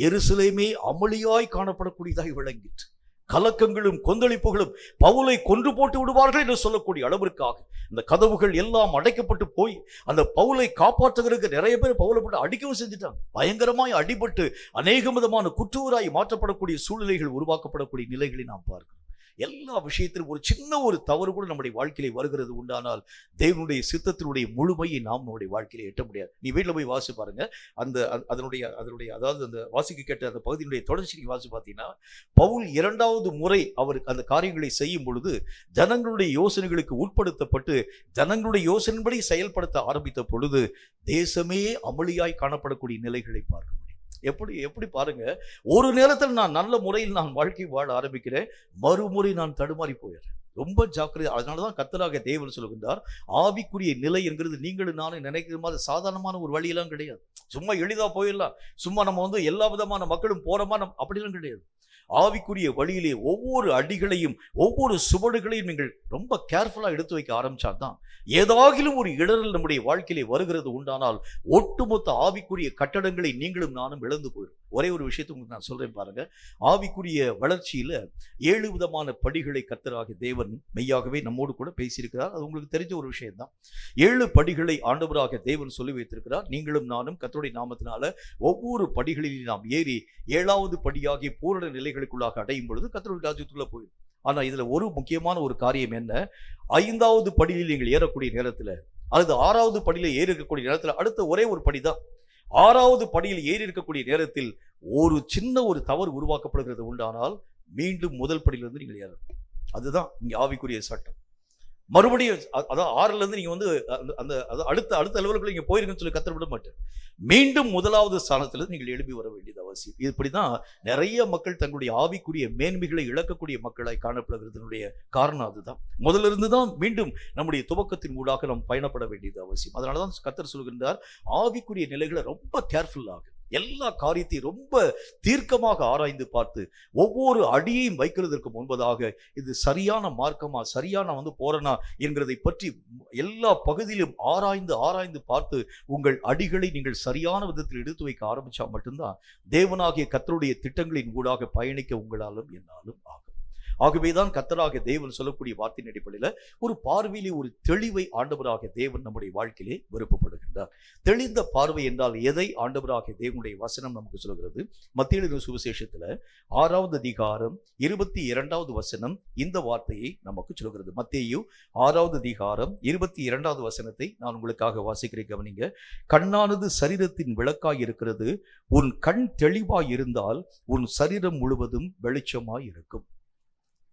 எருசலேமே அமளியாய் காணப்படக்கூடியதாய் விளங்கிற்று. கலக்கங்களும் கொந்தளிப்புகளும் பவுலை கொன்று போட்டு விடுவார்கள் என்று சொல்லக்கூடிய அளவிற்காக இந்த கதவுகள் எல்லாம் அடைக்கப்பட்டு போய் அந்த பவுலை காப்பாற்றுகிறதுக்கு நிறைய பேர் பவுலை போட்டு அடிக்கவும் செஞ்சுட்டாங்க. பயங்கரமாய் அடிபட்டு அநேக விதமான குற்றூராய் மாற்றப்படக்கூடிய சூழ்நிலைகள் உருவாக்கப்படக்கூடிய நிலைகளை நாம் பார்க்கிறோம். எல்லா விஷயத்திலும் ஒரு சின்ன ஒரு தவறு கூட நம்முடைய வாழ்க்கையிலே வருகிறது உண்டானால் தேவனுடைய சித்தத்தினுடைய முழுமையை நாம் நம்முடைய வாழ்க்கையில எட்ட முடியாது. நீ வீட்டில் போய் வாசி பாருங்க, அந்த அதனுடைய அதனுடைய அதாவது அந்த வாசிக்க கேட்ட அந்த பகுதியினுடைய தொடர்ச்சி நீங்க வாசி பார்த்தீங்கன்னா, பவுல் 2வது முறை அவர் அந்த காரியங்களை செய்யும் பொழுது ஜனங்களுடைய யோசனைகளுக்கு உட்படுத்தப்பட்டு ஜனங்களுடைய யோசனைப்படி செயல்படுத்த ஆரம்பித்த பொழுது தேசமே அமளியாய் காணப்படக்கூடிய நிலைகளை பார்க்க முடியும். எப்படி பாருங்க, ஒரு நேரத்தில் நான் நல்ல முறையில் நான் வாழ்க்கை வாழ ஆரம்பிக்கிறேன், மறுமுறை நான் தடுமாறி போயிடுறேன். ரொம்ப ஜாக்கிரதை. அதனாலதான் கர்த்தராகிய தேவன் சொல்லுகின்றார், ஆவிக்குரிய நிலை என்கிறது நீங்களும் நானும் நினைக்கிற மாதிரி சாதாரணமான ஒரு வழியெல்லாம் கிடையாது. சும்மா எளிதா போயிடலாம், சும்மா நம்ம எல்லா விதமான மக்களும் போறோமா அப்படிலாம் கிடையாது. ஆவிக்குரிய வழியிலே ஒவ்வொரு அடிகளையும் ஒவ்வொரு சுவடுகளையும் நீங்கள் ரொம்ப கேர்ஃபுல்லா எடுத்து வைக்க ஆரம்பிச்சாதான் ஏதாகிலும் ஒரு இடரல் நம்முடைய வாழ்க்கையிலே வருகிறது உண்டானால் ஒட்டுமொத்த ஆவிக்குரிய கட்டடங்களை நீங்களும் நானும் இழந்து போயிடும். ஒரே ஒரு விஷயத்தை உங்களுக்கு நான் சொல்றேன் பாருங்க, ஆவிக்குரிய வளர்ச்சியில 7 விதமான படிகளை கர்த்தராகிய தேவன் மெய்யாகவே நம்மோடு கூட பேசியிருக்கிறார். அது உங்களுக்கு தெரிஞ்ச ஒரு விஷயம் தான். 7 படிகளை ஆண்டவராகிய தேவன் சொல்லி வைத்திருக்கிறார். நீங்களும் நானும் கர்த்தருடைய நாமத்தினால ஒவ்வொரு படிகளிலும் நாம் ஏறி 7வது படியாகிய பூரண நிலைகளுக்குள்ளாக அடையும் பொழுது கர்த்தருடைய ராஜ்யத்துக்குள்ள போயிடும். ஆனா இதுல ஒரு முக்கியமான ஒரு காரியம் என்ன, 5வது படியில் நீங்கள் ஏறக்கூடிய நேரத்துல அல்லது 6வது படியில ஏறி இருக்கக்கூடிய நேரத்துல அடுத்த ஒரே ஒரு படிதான். 6வது படியில் ஏறி இருக்கக்கூடிய நேரத்தில் ஒரு சின்ன ஒரு தவறு உருவாக்கப்படுகிறது உண்டானால் மீண்டும் முதல் படியிலிருந்து நீங்கள் ஏறணும். அதுதான் இங்க ஆவிக்குரிய சட்டம். மறுபடியும் அதான் 6ல இருந்து நீங்க அந்த அடுத்த லெவலுக்குள்ள நீங்க போயிருங்கன்னு சொல்லி கர்த்தர் விட மாட்டேன். மீண்டும் 1வது ஸ்தானத்திலிருந்து நீங்கள் எழுப்பி வர வேண்டியது அவசியம். இப்படிதான் நிறைய மக்கள் தங்களுடைய ஆவிக்குரிய மேன்மைகளை இழக்கக்கூடிய மக்களாய் காணப்படுகிறதுனுடைய காரணம் அதுதான். முதல்ல இருந்து தான் மீண்டும் நம்முடைய துவக்கத்தின் ஊடாக நாம் பயணப்பட வேண்டியது அவசியம். அதனாலதான் கர்த்தர் சொல்கின்றார், ஆவிக்குரிய நிலைகளை ரொம்ப கேர்ஃபுல்லாக எல்லா காரியத்தையும் ரொம்ப தீர்க்கமாக ஆராய்ந்து பார்த்து ஒவ்வொரு அடியையும் வைக்கிறதற்கு முன்பதாக இது சரியான மார்க்கமா சரியான போறனா என்கிறதை பற்றி எல்லா பகுதியிலும் ஆராய்ந்து பார்த்து உங்கள் அடிகளை நீங்கள் சரியான விதத்தில் எடுத்து வைக்க ஆரம்பிச்சா மட்டும்தான் தேவனாகிய கர்த்தருடைய திட்டங்களின் ஊடாக பயணிக்க உங்களாலும் என்னாலும் ஆகும். ஆகவேதான் கர்த்தராகிய தேவன் சொல்லக்கூடிய வார்த்தையின் அடிப்படையில் ஒரு பார்வையிலே ஒரு தெளிவை ஆண்டவராகிய தேவன் நம்முடைய வாழ்க்கையிலே விருப்பப்படுகின்றார். தெளிந்த பார்வை என்றால் எதை ஆண்டவராகிய தேவனுடைய வசனம் நமக்கு சொல்கிறது. மத்தேயு எழுதின சுவிசேஷத்துல 6வது அதிகாரம் 22வது வசனம் இந்த வார்த்தையை நமக்கு சொல்கிறது. மத்தேயு 6வது அதிகாரம் 22வது வசனத்தை நான் உங்களுக்காக வாசிக்கிறேன், கவனிங்க. கண்ணானது சரீரத்தின் விளக்காய் இருக்கிறது, உன் கண் தெளிவாய் இருந்தால் உன் சரீரம் முழுவதும் வெளிச்சமாய் இருக்கும்.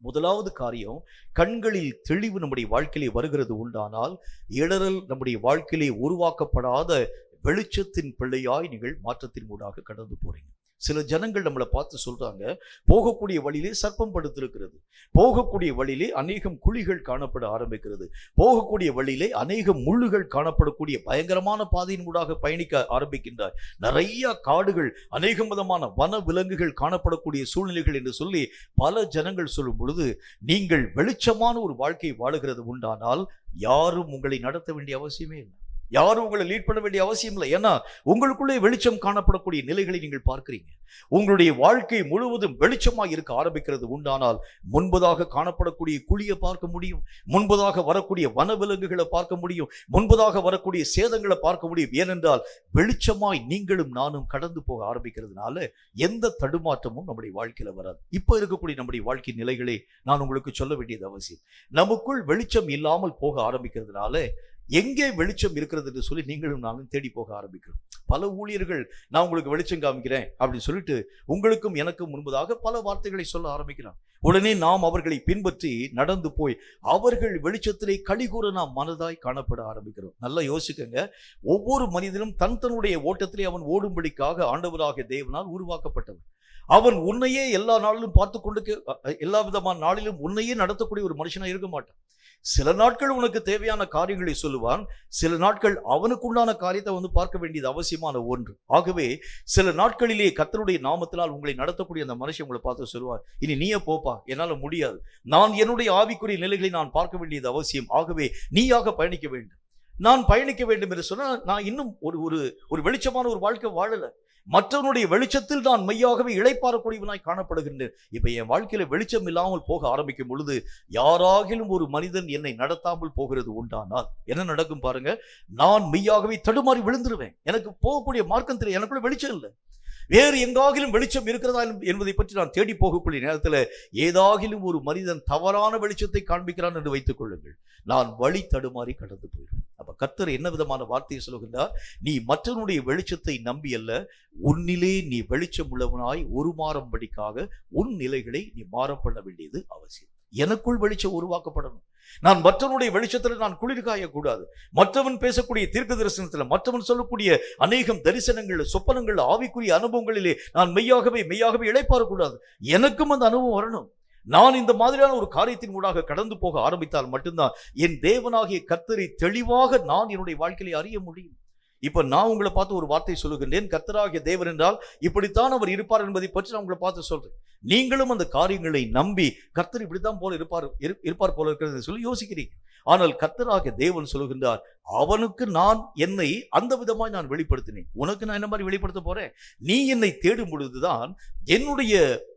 முதலாவது காரியம், கண்களில் தெளிவு நம்முடைய வாழ்க்கையிலே வருகிறது உண்டானால் இடரல் நம்முடைய வாழ்க்கையிலே உருவாக்கப்படாத வெளிச்சத்தின் பிள்ளையாய் நீங்கள் மாற்றத்தின் ஊடாக கடந்து போறீங்க. சில ஜனங்கள் நம்மளை பார்த்து சொல்றாங்க, போகக்கூடிய வழியிலே சர்ப்பம் படுத்திருக்கிறது, போகக்கூடிய வழியிலே அநேகம் குழிகள் காணப்பட ஆரம்பிக்கிறது, போகக்கூடிய வழியிலே அநேகம் முள்ளுகள் காணப்படக்கூடிய பயங்கரமான பாதையின் ஊடாக பயணிக்க ஆரம்பிக்கின்றார், நிறைய காடுகள் அநேகம் விதமான வன விலங்குகள் காணப்படக்கூடிய சூழ்நிலைகள் என்று சொல்லி பல ஜனங்கள் சொல்லும் பொழுது, நீங்கள் வெளிச்சமான ஒரு வாழ்க்கையை வாழுகிறது உண்டானால் யாரும் உங்களை நடத்த வேண்டிய அவசியமே இல்லை, யாரும் உங்களை லீட் பண்ண வேண்டிய அவசியம் இல்லை. ஏன்னா உங்களுக்குள்ளே வெளிச்சம் காணப்படக்கூடிய நிலைகளை நீங்கள் பார்க்கிறீங்க. உங்களுடைய வாழ்க்கை முழுவதும் வெளிச்சமாக இருக்க ஆரம்பிக்கிறது உண்டானால் முன்பதாக காணப்படக்கூடிய குழியை பார்க்க முடியும், முன்பதாக வரக்கூடிய வனவிலங்குகளை பார்க்க முடியும், முன்பதாக வரக்கூடிய சேதங்களை பார்க்க முடியும். ஏனென்றால் வெளிச்சமாய் நீங்களும் நானும் கடந்து போக ஆரம்பிக்கிறதுனால எந்த தடுமாற்றமும் நம்முடைய வாழ்க்கையில வராது. இப்போ இருக்கக்கூடிய நம்முடைய வாழ்க்கை நிலைகளை நான் உங்களுக்கு சொல்ல வேண்டியது அவசியம். நமக்குள் வெளிச்சம் இல்லாமல் போக ஆரம்பிக்கிறதுனால எங்கே வெளிச்சம் இருக்கிறது என்று சொல்லி நீங்களும் நானும் தேடி போக ஆரம்பிக்கிறோம். பல ஊழியர்கள் நான் உங்களுக்கு வெளிச்சம் காமிக்கிறேன் அப்படின்னு சொல்லிட்டு உங்களுக்கும் எனக்கும் முன்பதாக பல வார்த்தைகளை சொல்ல ஆரம்பிக்கிறான். உடனே நாம் அவர்களை பின்பற்றி நடந்து போய் அவர்கள் வெளிச்சத்திலே கலிகூற நாம் மனதாய் காணப்பட ஆரம்பிக்கிறோம். நல்லா யோசிக்கங்க, ஒவ்வொரு மனிதனும் தன்னுடைய ஓட்டத்திலே அவன் ஓடும்படிக்காக ஆண்டவராகிய தேவனால் உருவாக்கப்பட்டவன். அவன் உன்னையே எல்லா நாளிலும் பார்த்து கொண்டு எல்லா விதமான நாளிலும் உன்னையே நடத்தக்கூடிய ஒரு மனுஷனா இருக்க மாட்டான். சில நாட்கள் உனக்கு தேவையான காரியங்களை சொல்லுவான், சில நாட்கள் அவனுக்குண்டான காரியத்தை பார்க்க வேண்டியது அவசியமான ஒன்று. ஆகவே சில நாட்களிலே கர்த்தருடைய நாமத்தினால் உங்களை நடத்தக்கூடிய அந்த மனுஷன் உங்களை பார்த்து சொல்லுவார், இனி நீயே போப்பா, என்னால முடியாது, நான் என்னுடைய ஆவிக்குரிய நிலைகளை நான் பார்க்க வேண்டியது அவசியம், ஆகவே நீயாக பயணிக்க வேண்டும். நான் பயணிக்க வேண்டும் என்று சொன்னால் நான் இன்னும் ஒரு வெளிச்சமான ஒரு வாழ்க்கை வாழல, மற்றவனுடைய வெளிச்சத்தில் நான் மெய்யாகவே இளைப்பாறக்கூடியவனாய் காணப்படுகின்றேன். இப்ப என் வாழ்க்கையில வெளிச்சம் இல்லாமல் போக ஆரம்பிக்கும் பொழுது யாராகிலும் ஒரு மனிதன் என்னை நடத்தாமல் போகிறது உண்டானால் என்ன நடக்கும் பாருங்க, நான் மெய்யாகவே தடுமாறி விழுந்துருவேன். எனக்கு போகக்கூடிய மார்க்கம் தெரியும், எனக்குள்ள வெளிச்சம் இல்லை. வேறு எங்காகிலும் வெளிச்சம் இருக்கிறதா என்பதை பற்றி நான் தேடி போகக்கூடிய நேரத்தில் ஏதாகிலும் ஒரு மனிதன் தவறான வெளிச்சத்தை காண்பிக்கிறான் என்று வைத்துக் கொள்ளுங்கள், நான் வழி தடுமாறி கடந்து போயிடுவேன். அப்ப கர்த்தர் என்ன விதமான வார்த்தையை சொல்லுகின்றார்? நீ மற்றவனுடைய வெளிச்சத்தை நம்பி அல்ல, உன்னிலே நீ வெளிச்சம் உள்ளவனாய் உருமாறும்படிக்காக உன் நிலைகளை நீ மாறப்பட வேண்டியது அவசியம். எனக்குள் வெளிச்சம் உருவாக்கப்படணும். நான் மற்றவனுடைய வெளிச்சத்தில் நான் குளிர் காயக்கூடாது. மற்றவன் பேசக்கூடிய தீர்க்க தரிசனத்தில், மற்றவன் சொல்லக்கூடிய அநேகம் தரிசனங்கள், சொப்பனங்கள், ஆவிக்குரிய அனுபவங்களிலே நான் மெய்யாகவே இளைப்பாறக்கூடாது. எனக்கும் அந்த அனுபவம் வரணும். நான் இந்த மாதிரியான ஒரு காரியத்தின் ஊடாக கடந்து போக ஆரம்பித்தால் மட்டும்தான் என் தேவனாகிய கர்த்தரை தெளிவாக நான் என்னுடைய வாழ்க்கையை அறிய முடியும். இப்ப நான் உங்களை பார்த்து ஒரு வார்த்தை சொல்லுகின்றேன், கர்த்தராகிய தேவன் என்றால் இப்படித்தான் அவர் இருப்பார் என்பதை பற்றி நான் உங்களை பார்த்து சொல்றேன். நீங்களும் அந்த காரியங்களை நம்பி கர்த்தர் இப்படித்தான் போல இருப்பார் போல இருக்கிறது சொல்லி யோசிக்கிறீங்க. ஆனால் கர்த்தராகிய தேவன் சொல்லுகின்றார், அவனுக்கு நான் என்னை அந்த விதமாய் நான் வெளிப்படுத்தினேன், உனக்கு நான் என்ன மாதிரி வெளிப்படுத்த போறேன்? நீ என்னை தேடும் பொழுதுதான் என்னுடைய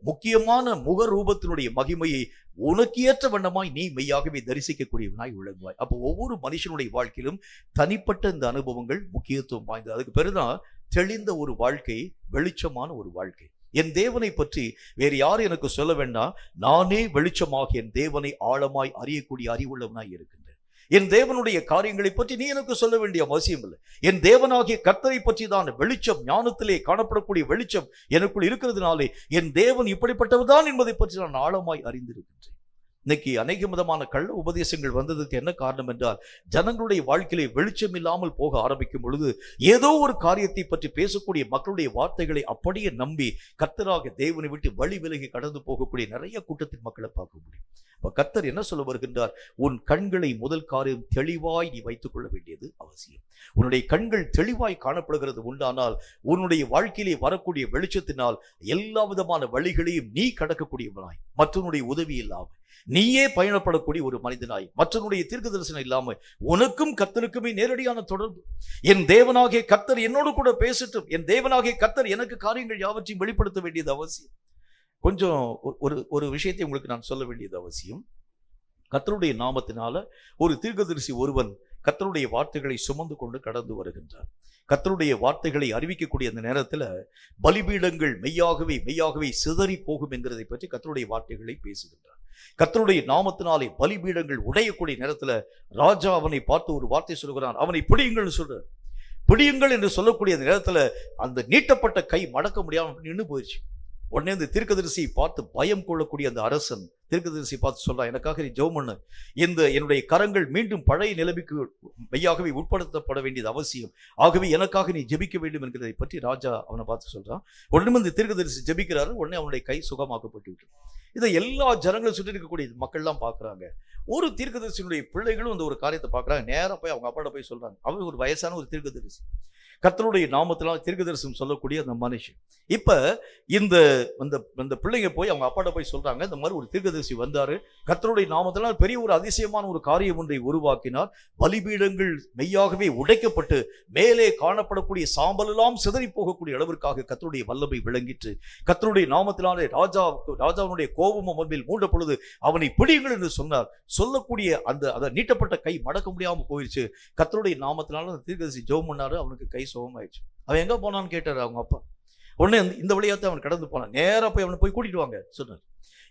முக்கியமான முக ரூபத்தினுடைய மகிமையை உனக்கு ஏற்ற வண்ணமாய் நீ மெய்யாகவே தரிசிக்கக்கூடியவனாய் விளங்குவாய். அப்போ ஒவ்வொரு மனுஷனுடைய வாழ்க்கையிலும் தனிப்பட்ட இந்த அனுபவங்கள் முக்கியத்துவம் வாய்ந்தது. அதுக்கு பிறகுதான் தெளிந்த ஒரு வாழ்க்கை, வெளிச்சமான ஒரு வாழ்க்கை. என் தேவனை பற்றி வேறு யாரும் எனக்கு சொல்ல வேண்டாம், நானே வெளிச்சமாக என் தேவனை ஆழமாய் அறியக்கூடிய அறிவுள்ளவனாய் இருக்கின்றேன். என் தேவனுடைய காரியங்களை பற்றி நீ எனக்கு சொல்ல வேண்டிய அவசியம் இல்லை. என் தேவனாகிய கர்த்தரை பற்றி தான் வெளிச்சம், ஞானத்திலே காணப்படக்கூடிய வெளிச்சம் எனக்குள் இருக்கிறதுனாலே என் தேவன் இப்படிப்பட்டவர்தான் என்பதை பற்றி நான் ஆழமாய் அறிந்திருக்கின்றேன். இன்னைக்கு அநேக விதமான கள்ள உபதேசங்கள் வந்ததுக்கு என்ன காரணம் என்றால், ஜனங்களுடைய வாழ்க்கையிலே வெளிச்சம் இல்லாமல் போக ஆரம்பிக்கும் பொழுது ஏதோ ஒரு காரியத்தை பற்றி பேசக்கூடிய மக்களுடைய வார்த்தைகளை அப்படியே நம்பி கர்த்தராக தேவனை விட்டு வழி விலகி கடந்து போகக்கூடிய நிறைய கூட்டத்தின் மக்களை பார்க்க முடியும். அப்ப கர்த்தர் என்ன சொல்ல வருகின்றார்? உன் கண்களை முதல் காரியம் தெளிவாய் நீ வைத்துக் கொள்ள வேண்டியது அவசியம். உன்னுடைய கண்கள் தெளிவாய் காணப்படுகிறது உண்டானால் உன்னுடைய வாழ்க்கையிலே வரக்கூடிய வெளிச்சத்தினால் எல்லா விதமான வழிகளையும் நீ கடக்கக்கூடியவனாய், மற்றவனுடைய உதவி இல்லாமல் நீயே பயணப்படக்கூடிய ஒரு மனிதனாய், மற்றவனுடைய தீர்க்க தரிசனம் இல்லாம உனக்கும் கர்த்தருக்குமே நேரடியான தொடர்பு. என் தேவனாகிய கர்த்தர் என்னோடு கூட பேசட்டும், என் தேவனாகிய கர்த்தர் எனக்கு காரியங்கள் யாவற்றையும் வெளிப்படுத்த வேண்டியது அவசியம். கொஞ்சம் ஒரு விஷயத்தை உங்களுக்கு நான் சொல்ல வேண்டியது அவசியம். கர்த்தருடைய நாமத்தினால ஒரு தீர்க்கதரிசி ஒருவன் கர்த்தருடைய வார்த்தைகளை சுமந்து கொண்டு கடந்து வருகின்றார். கர்த்தருடைய வார்த்தைகளை அறிவிக்கக்கூடிய அந்த நேரத்துல பலிபீடங்கள் மெய்யாகவே சிதறி போகும் என்கிறதை பற்றி கர்த்தருடைய வார்த்தைகளை பேசுகின்றார். கர்த்தருடைய நாமத்தினாலே பலிபீடங்கள் உடையக்கூடிய நேரத்துல ராஜா அவனை பார்த்து ஒரு வார்த்தை சொல்கிறான், அவனை பிடியுங்கள் சொல்றார். பிடியுங்கள் என்று சொல்லக்கூடிய அந்த நேரத்துல அந்த நீட்டப்பட்ட கை மடக்க முடியாம நின்று போயிடுச்சு. உடனே அந்த தீர்க்கதரிசியை பார்த்து பயம் கொள்ளக்கூடிய அந்த அரசன் தீர்க்கதரிசி பார்த்து சொல்றான், எனக்காக நீ ஜெபம் பண்ணு, என்னுடைய கரங்கள் மீண்டும் பழைய நிலைமைக்கு மெய்யாகவே உட்படுத்தப்பட வேண்டியது அவசியம், ஆகவே எனக்காக நீ ஜெபிக்க வேண்டும் என்கிறதை பற்றி ராஜா அவனை பார்த்து சொல்றான். உடனே அந்த தீர்க்கதரிசி ஜெபிக்கிறாரு. உடனே அவனுடைய கை சுகமாக்கப்பட்டு விட்டு இதை எல்லா ஜனங்களும் சுற்றி இருக்கக்கூடிய மக்கள்லாம் பார்க்குறாங்க. ஒரு தீர்க்கதரிசியினுடைய பிள்ளைகளும் அந்த ஒரு காரியத்தை பார்க்குறாங்க. நேராக போய் அவங்க அப்பாட்ட போய் சொல்றாங்க. அவர் ஒரு வயசான ஒரு தீர்க்கதரிசி, கர்த்தருடைய நாமத்தினால் தீர்க்கதரிசனம் சொல்லக்கூடிய அந்த மனுஷன். இப்ப இந்த பிள்ளைங்க போய் அவங்க அப்பாட்ட போய் சொல்றாங்க, இந்த மாதிரி ஒரு தீர்க்கதரிசி வந்தாரு, கர்த்தருடைய நாமத்தினால் பெரிய ஒரு அதிசயமான ஒரு காரியம் ஒன்றை உருவாக்கினார். பலிபீடங்கள் மெய்யாகவே உடைக்கப்பட்டு மேலே காணப்படக்கூடிய சாம்பல் எல்லாம் சிதறி போகக்கூடிய அளவிற்காக கர்த்தருடைய வல்லமை விளங்கிற்று. கர்த்தருடைய நாமத்தினாலே ராஜாவுடைய கோபம் அவன் மூண்ட பொழுது அவனை பிடியுங்கள் என்று சொன்னார். சொல்லக்கூடிய அந்த நீட்டப்பட்ட கை மடக்க முடியாமல் போயிடுச்சு. கர்த்தருடைய நாமத்தினால அந்த தீர்க்கதரிசி ஜெபம் பண்ணாரு. அவனுக்கு கை சுகமாயிடுச்சு. அவன் எங்க போனான்னு கேட்டாரு அவங்க அப்பா. உடனே இந்த வழியாத்த அவன் கடந்து போனான். நேரா போய் அவனை போய் கூட்டிட்டு வாங்க சொன்னார்.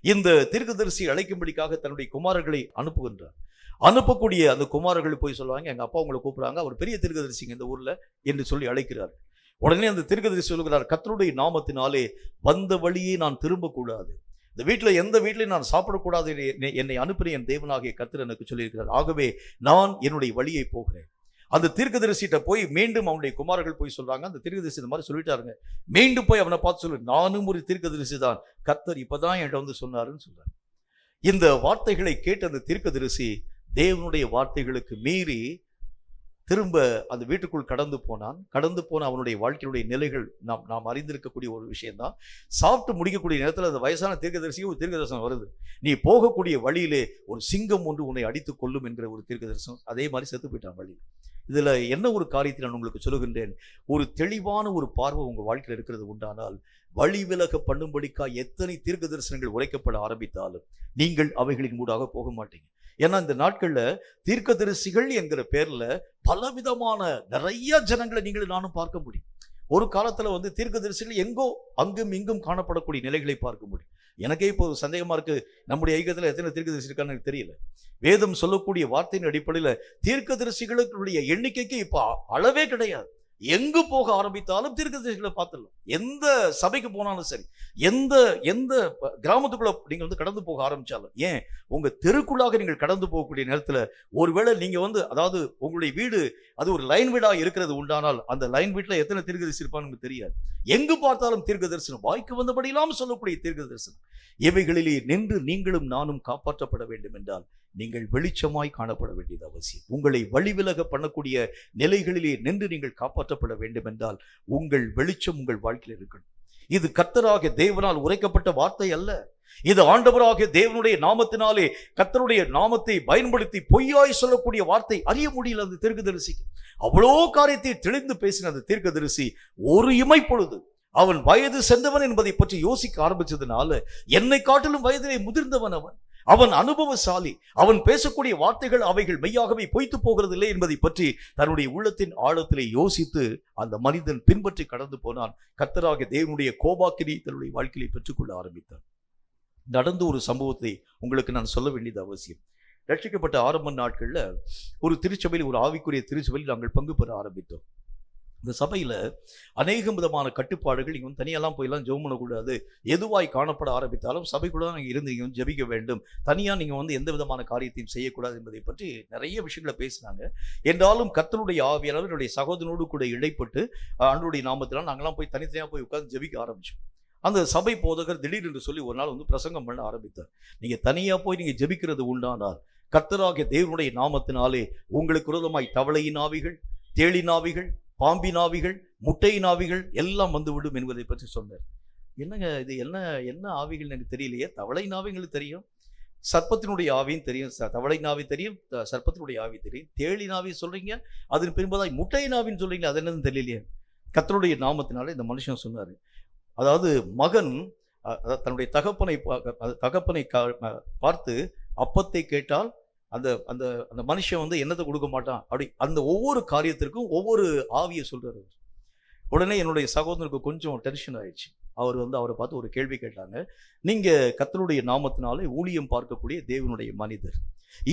இந்த தீர்க்கதரிசி அழைக்கும்படிக்காக தன்னுடைய குமாரர்களை அனுப்புகின்றார். அனுப்பக்கூடிய அந்த குமாரர்கள் போய் சொல்லுவாங்க, எங்க அப்பா உங்களை கூப்பிடுறாங்க, அவர் பெரிய தீர்க்கதரிசிங்க இந்த ஊர்ல என்று சொல்லி அழைக்கிறார். உடனே அந்த தீர்க்கதரிசி சொல்லுகிறார், கர்த்தருடைய நாமத்தினாலே வந்த வழியே நான் திரும்பக்கூடாது, இந்த வீட்டில் எந்த வீட்டிலையும் நான் சாப்பிடக்கூடாது, என்னை அனுப்பின என் தேவனாகிய கர்த்தர் எனக்கு சொல்லியிருக்கிறார், ஆகவே நான் என்னுடைய வழியை போகிறேன். அந்த தீர்க்கதரிசிட்ட போய் மீண்டும் அவனுடைய குமாரர்கள் போய் சொல்றாங்க, அந்த தீர்க்கதரிசி இந்த மாதிரி சொல்லிட்டாருங்க, மீண்டும் போய் அவனை பார்த்து சொல்லு, நானும் ஒரு தீர்க்கதரிசி தான், கர்த்தர் இப்பதான் என்கிட்ட வந்து சொன்னாருன்னு சொல்றாரு. இந்த வார்த்தைகளை கேட்ட அந்த தீர்க்கதரிசி தேவனுடைய வார்த்தைகளுக்கு மீறி திரும்ப அந்த வீட்டுக்குள் கடந்து போன அவனுடைய வாழ்க்கையுடைய நிலைகள் நாம் அறிந்திருக்கக்கூடிய ஒரு விஷயம்தான். சாப்பிட்டு முடிக்கக்கூடிய நேரத்தில் அந்த வயசான தீர்க்கதரிசிக்கு ஒரு தீர்க்கதரிசனம் வருது, நீ போகக்கூடிய வழியிலே ஒரு சிங்கம் ஒன்று உன்னை அடித்து கொள்ளும் என்கிற ஒரு தீர்க்கதரிசனம். அதே மாதிரி செத்து போயிட்டான் வழியில். இதுல என்ன ஒரு காரியத்தை நான் உங்களுக்கு சொல்லுகின்றேன், ஒரு தெளிவான ஒரு பார்வை உங்க வாழ்க்கையில் இருக்கிறது உண்டானால் வழி விலக பண்ணும்படிக்கா எத்தனை தீர்க்க தரிசனங்கள் உரைக்கப்பட ஆரம்பித்தாலும் நீங்கள் அவைகளின் மூடாக போக மாட்டீங்க. ஏன்னா இந்த நாட்கள்ல தீர்க்கதரிசிகள் என்கிற பேர்ல பலவிதமான நிறைய ஜனங்களை நீங்களும் நானும் பார்க்க முடியும். ஒரு காலத்துல தீர்க்கதரிசிகள் எங்கோ அங்கும் இங்கும் காணப்படக்கூடிய நிலைகளை பார்க்க முடியும். எனக்கே இப்போ ஒரு சந்தேகமா இருக்கு, நம்முடைய ஐக்கியத்துல எத்தனை தீர்க்கதரிசி இருக்கான்னு எனக்கு தெரியல. வேதம் சொல்லக்கூடிய வார்த்தையின் அடிப்படையில தீர்க்கதரிசிகளுடைய எண்ணிக்கைக்கு இப்போ அளவே கிடையாது. எங்கு போக ஆரம்பித்தாலும் தீர்க்கதரிசிகளை பார்த்துடலாம். எந்த சபைக்கு போனாலும் சரி, எந்த எந்த கிராமத்துக்குள்ள நீங்க கடந்து போக ஆரம்பிச்சாலும், ஏன் உங்க தெருக்குள்ளாக நீங்கள் கடந்து போகக்கூடிய நேரத்துல ஒருவேளை நீங்க அதாவது உங்களுடைய வீடு அது ஒரு லைன் வீடா இருக்கிறது உண்டானால் அந்த லைன் வீட்டுல எத்தனை தீர்க்கதரிசி இருப்பான்னு தெரியாது. எங்கு பார்த்தாலும் தீர்க்க தரிசனம், வாய்க்கு வந்தபடியெல்லாம் சொல்லக்கூடிய தீர்க்க தரிசனம். இவைகளிலே நின்று நீங்களும் நானும் காப்பாற்றப்பட வேண்டும் என்றால் நீங்கள் வெளிச்சமாய் காணப்பட வேண்டியது அவசியம். உங்களை வழிவிலக பண்ணக்கூடிய நிலைகளிலே நின்று நீங்கள் காப்பாற்றப்பட வேண்டும் என்றால் உங்கள் வெளிச்சம் உங்கள் வாழ்க்கையில் இருக்கணும். இது கர்த்தராகிய தேவனால் உரைக்கப்பட்ட வார்த்தை அல்ல. இது ஆண்டவராகிய தேவனுடைய நாமத்தினாலே கர்த்தருடைய நாமத்தை பயன்படுத்தி பொய்யாய் சொல்லக்கூடிய வார்த்தை. அறிய முடியல அந்த தீர்க்கதரிசிக்கு. அவ்வளோ காரியத்தை தெளிந்து பேசின அந்த தீர்க்கதரிசி ஒரு இமைப்பொழுது அவன் வயது சென்றவன் என்பதை பற்றி யோசிக்க ஆரம்பிச்சதுனால, என்னை காட்டிலும் வயதிலே முதிர்ந்தவன் அவன் அனுபவசாலி, அவன் பேசக்கூடிய வார்த்தைகள் அவைகள் மெய்யாகவே பொய்த்து போகிறதில்லை என்பதை பற்றி தன்னுடைய உள்ளத்தின் ஆழத்திலே யோசித்து அந்த மனிதன் பின்பற்றி கடந்து போனான். கர்த்தராகிய தேவனுடைய கோபாக்கினை தன்னுடைய வாழ்க்கையை பெற்றுக்கொள்ள ஆரம்பித்தான். நடந்த ஒரு சம்பவத்தை உங்களுக்கு நான் சொல்ல வேண்டியது அவசியம். ரட்சிக்கப்பட்ட ஆரம்ப நாட்கள்ல ஒரு திருச்சபையில், ஒரு ஆவிக்குரிய திருச்சபையில் நாங்கள் பங்கு பெற ஆரம்பித்தோம். இந்த சபையில அநேக விதமான கட்டுப்பாடுகள், இங்க தனியெல்லாம் போயெல்லாம் ஜெபம் பண்ணக்கூடாது, எதுவாய் காணப்பட ஆரம்பித்தாலும் சபைக்குள்ள நீங்க இருந்து நீங்க ஜெபிக்க வேண்டும், தனியா நீங்க எந்த விதமான காரியத்தையும் செய்யக்கூடாது என்பதை பற்றி நிறைய விஷயங்களை பேசினாங்க. என்றாலும் கர்த்தருடைய ஆவியானவர் என்னுடைய சகோதரனோடு கூட இடைப்பட்டு ஆண்டவருடைய நாமத்தினால் நாங்கெல்லாம் போய் தனித்தனியா போய் உட்கார்ந்து ஜெபிக்க ஆரம்பிச்சோம். அந்த சபை போதகர் திடீர் என்று சொல்லி ஒரு நாள் பிரசங்கம் பண்ண ஆரம்பித்தார். நீங்க தனியா போய் நீங்க ஜெபிக்கிறது உண்டானால் கர்த்தராகிய தேவனுடைய நாமத்தினாலே உங்களுக்கு விரோதமாய் தவளையின் ஆவிகள், தேளின் ஆவிகள், பாம்பின் ஆவிகள், முட்டையின் ஆவிகள் எல்லாம் வந்துவிடும் என்பதை பற்றி சொன்னார். என்னங்க இது, என்ன ஆவிகள் எனக்கு தெரியலையே. தவளையின் ஆவிங்களுக்கு தெரியும், சர்ப்பத்தினுடைய ஆவியும் தெரியும், தவளையின் ஆவி தெரியும், சர்ப்பத்தினுடைய ஆவி தெரியும், தேளின் ஆவி சொல்றீங்க, அதன் பின்பதாய் முட்டையின் ஆவின்னு சொல்றீங்க, அது என்னன்னு தெரியலையே. கர்த்தருடைய நாமத்தினாலே இந்த மனுஷன் சொன்னாரு, அதாவது மகன் தன்னுடைய தகப்பனை பார்த்து அப்பத்தை கேட்டால் அந்த அந்த அந்த மனுஷன் என்னத்தை கொடுக்க மாட்டான் அப்படி, அந்த ஒவ்வொரு காரியத்திற்கும் ஒவ்வொரு ஆவியை சொல்றாரு. உடனே என்னுடைய சகோதரனுக்கு கொஞ்சம் டென்ஷன் ஆயிடுச்சு. அவர் அவரை பார்த்து ஒரு கேள்வி கேட்டாங்க. நீங்க கர்த்தருடைய நாமத்தினாலே ஊழியம் பார்க்கக்கூடிய தேவனுடைய மனிதர்,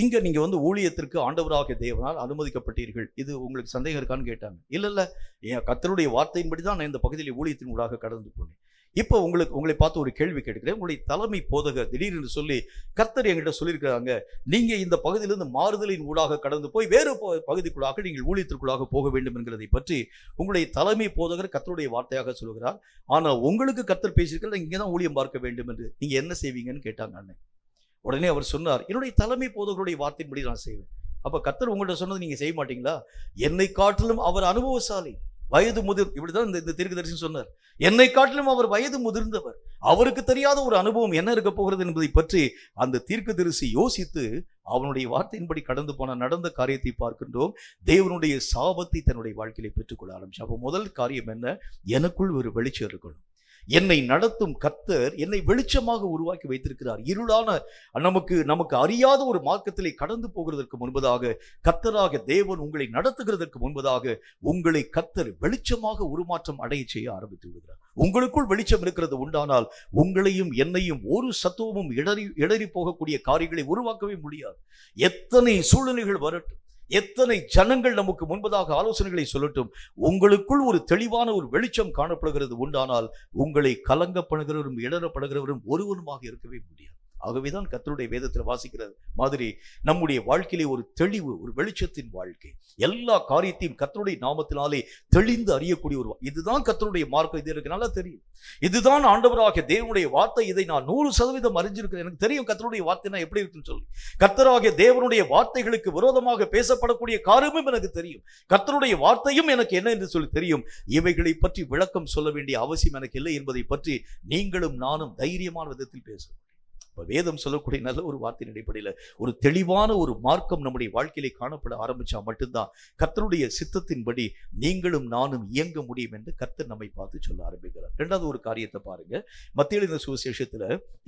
இங்க நீங்க ஊழியத்திற்கு ஆண்டவராகிய தேவனால் அனுமதிக்கப்பட்டீர்கள், இது உங்களுக்கு சந்தேகம் இருக்கான்னு கேட்டாங்க. இல்ல என் கர்த்தருடைய வார்த்தையின்படி தான் நான் இந்த பகுதியில் ஊழியத்தின் ஊடாக கடந்து போனேன். இப்போ உங்களை பார்த்து ஒரு கேள்வி கேட்கிறேன். உங்களுடைய தலைமை போதகர் திடீர்னு சொல்லி கர்த்தர் என்கிட்ட சொல்லியிருக்கிறாங்க, நீங்க இந்த பகுதியிலிருந்து மாறுதலின் ஊடாக கடந்து போய் வேறு பகுதிக்குள்ளாக நீங்கள் ஊழியத்திற்குள்ளாக போக வேண்டும் என்கிறதை பற்றி உங்களுடைய தலைமை போதகர் கர்த்தருடைய வார்த்தையாக சொல்கிறார். ஆனா உங்களுக்கு கர்த்தர் பேசியிருக்கிறது இங்கே தான் ஊழியம் பார்க்க வேண்டும் என்று, நீங்க என்ன செய்வீங்கன்னு கேட்டாங்க அண்ணன். உடனே அவர் சொன்னார், என்னுடைய தலைமை போதகருடைய வார்த்தையின்படி நான் செய்வேன். அப்ப கர்த்தர் உங்கள்கிட்ட சொன்னது நீங்க செய்ய மாட்டீங்களா? என்னை காட்டிலும் அவர் அனுபவசாலி, வயது முதிர், இப்படிதான் இந்த தீர்க்கதரிசி சொன்னார். என்னை காட்டிலும் அவர் வயது முதிர்ந்தவர், அவருக்கு தெரியாத ஒரு அனுபவம் என்ன இருக்க போகிறது என்பதை பற்றி அந்த தீர்க்கதரிசி யோசித்து அவனுடைய வார்த்தையின்படி கடந்து போன நடந்த காரியத்தை பார்க்கின்றோம். தேவனுடைய சாபத்தை தன்னுடைய வாழ்க்கையில பெற்றுக்கொள்ள ஆரம்பிச்சு. அப்போ முதல் காரியம் என்ன? எனக்குள் ஒரு வெளிச்சம் இருக்கணும். என்னை நடத்தும் கர்த்தர் என்னை வெளிச்சமாக உருவாக்கி வைத்திருக்கிறார். இருளான நமக்கு அறியாத ஒரு மார்க்கத்திலே கடந்து போகிறதற்கு முன்பதாக, கர்த்தராக தேவன் உங்களை நடத்துகிறதற்கு முன்பதாக உங்களை கர்த்தர் வெளிச்சமாக உருமாற்றம் அடைய செய்ய ஆரம்பித்து விடுகிறார். உங்களுக்குள் வெளிச்சம் இருக்கிறது உண்டானால் உங்களையும் என்னையும் ஒரு சத்துவமும் இடறி போகக்கூடிய காரியங்களை உருவாக்கவே முடியாது. எத்தனை சூழ்நிலைகள் வரட்டும், எத்தனை ஜனங்கள் நமக்கு முன்பதாக ஆலோசனைகளை சொல்லட்டும், உங்களுக்குள் ஒரு தெளிவான ஒரு வெளிச்சம் காணப்படுகிறது உண்டானால் உங்களை கலங்கப்படுகிறவரும் இடரப்படுகிறவரும் ஒருவருமாக இருக்கவே முடியாது. ஆகவேதான் கர்த்தருடைய வேதத்தில் வாசிக்கிற மாதிரி நம்முடைய வாழ்க்கையிலே ஒரு தெளிவு, ஒரு வெளிச்சத்தின் வாழ்க்கை, எல்லா காரியத்தையும் கர்த்தருடைய நாமத்தினாலே தெளிந்து அறியக்கூடிய ஒரு, இதுதான் கர்த்தருடைய மார்க்கம். இது எனக்கு நல்லா தெரியும், இதுதான் ஆண்டவராகிய தேவனுடைய வார்த்தை, இதை நான் 100% அறிஞ்சிருக்கிறேன். எனக்கு தெரியும் கர்த்தருடைய வார்த்தை நான் எப்படி இருக்குன்னு சொல்லி. கர்த்தராகிய தேவனுடைய வார்த்தைகளுக்கு விரோதமாக பேசப்படக்கூடிய காரியமும் எனக்கு தெரியும், கர்த்தருடைய வார்த்தையும் எனக்கு என்ன என்று சொல்லி தெரியும். இவைகளை பற்றி விளக்கம் சொல்ல வேண்டிய அவசியம் எனக்கு இல்லை என்பதை பற்றி நீங்களும் நானும் தைரியமான விதத்தில் பேசுவோம். வேதம் சொல்லக்கூடிய நல்ல ஒரு வார்த்தையின் அடிப்படையில் ஒரு தெளிவான ஒரு மார்க்கம் நம்முடைய வாழ்க்கையிலே காணப்பட ஆரம்பிச்சா மட்டும்தான் கர்த்தருடைய சித்தத்தின்படி நீங்களும் நானும் இயங்க முடியும் என்று கர்த்தர் நம்மை பார்த்து சொல்ல ஆரம்பிக்கிறார். இரண்டாவது ஒரு காரியத்தை பாருங்க. மத்தேயு எழுதின சுவிசேஷத்துல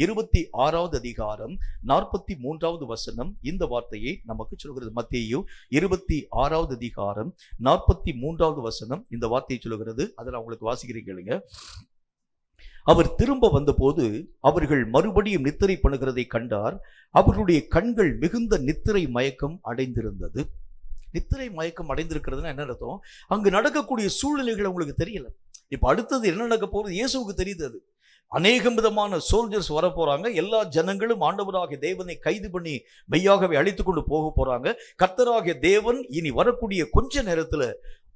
26வது அதிகாரம் 43வது வசனம் இந்த வார்த்தையை நமக்கு சொல்கிறது. மத்தேயு 26வது அதிகாரம் 43வது வசனம் இந்த வார்த்தையை சொல்கிறது. அதை நான் உங்களுக்கு வாசிக்கிறேன் கேளுங்க. அவர் திரும்ப வந்தபோது அவர்கள் மறுபடியும் நித்திரை பண்ணுகிறதை கண்டார். அவர்களுடைய கண்கள் மிகுந்த நித்திரை மயக்கம் அடைந்திருந்தது. நித்திரை மயக்கம் அடைந்திருக்கிறதுனா என்ன அர்த்தம்? அங்கு நடக்கக்கூடிய சூழ்நிலைகள் உங்களுக்கு தெரியல. இப்ப அடுத்தது என்ன நடக்க போறது இயேசுவுக்கு தெரியுது. அது அநேகம் விதமான சோல்ஜர்ஸ் வர போறாங்க. எல்லா ஜனங்களும் ஆண்டவராகிய தேவனை கைது பண்ணி மெய்யாகவே அழைத்து கொண்டு போக போறாங்க. கர்த்தராகிய தேவன் இனி வரக்கூடிய கொஞ்ச நேரத்துல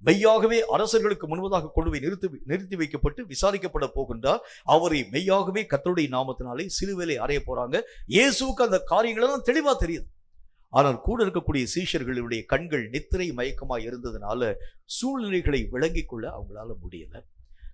மெய்யாகவே அரசர்களுக்கு முன்பதாக கொண்டு போய் நிறுத்தி வைக்கப்பட்டு விசாரிக்கப்பட போகின்றார். அவரை மெய்யாகவே கர்த்தருடைய நாமத்தினாலே சிலுவையிலே அறைய போறாங்க. இயேசுவுக்கு அந்த காரியங்கள் எல்லாம் தெளிவா தெரியுது. ஆனால் கூட இருக்கக்கூடிய சீஷர்களுடைய கண்கள் நித்திரை மயக்கமாய் இருந்ததுனால சூழ்நிலைகளை விளங்கிக் கொள்ள அவங்களால முடியல.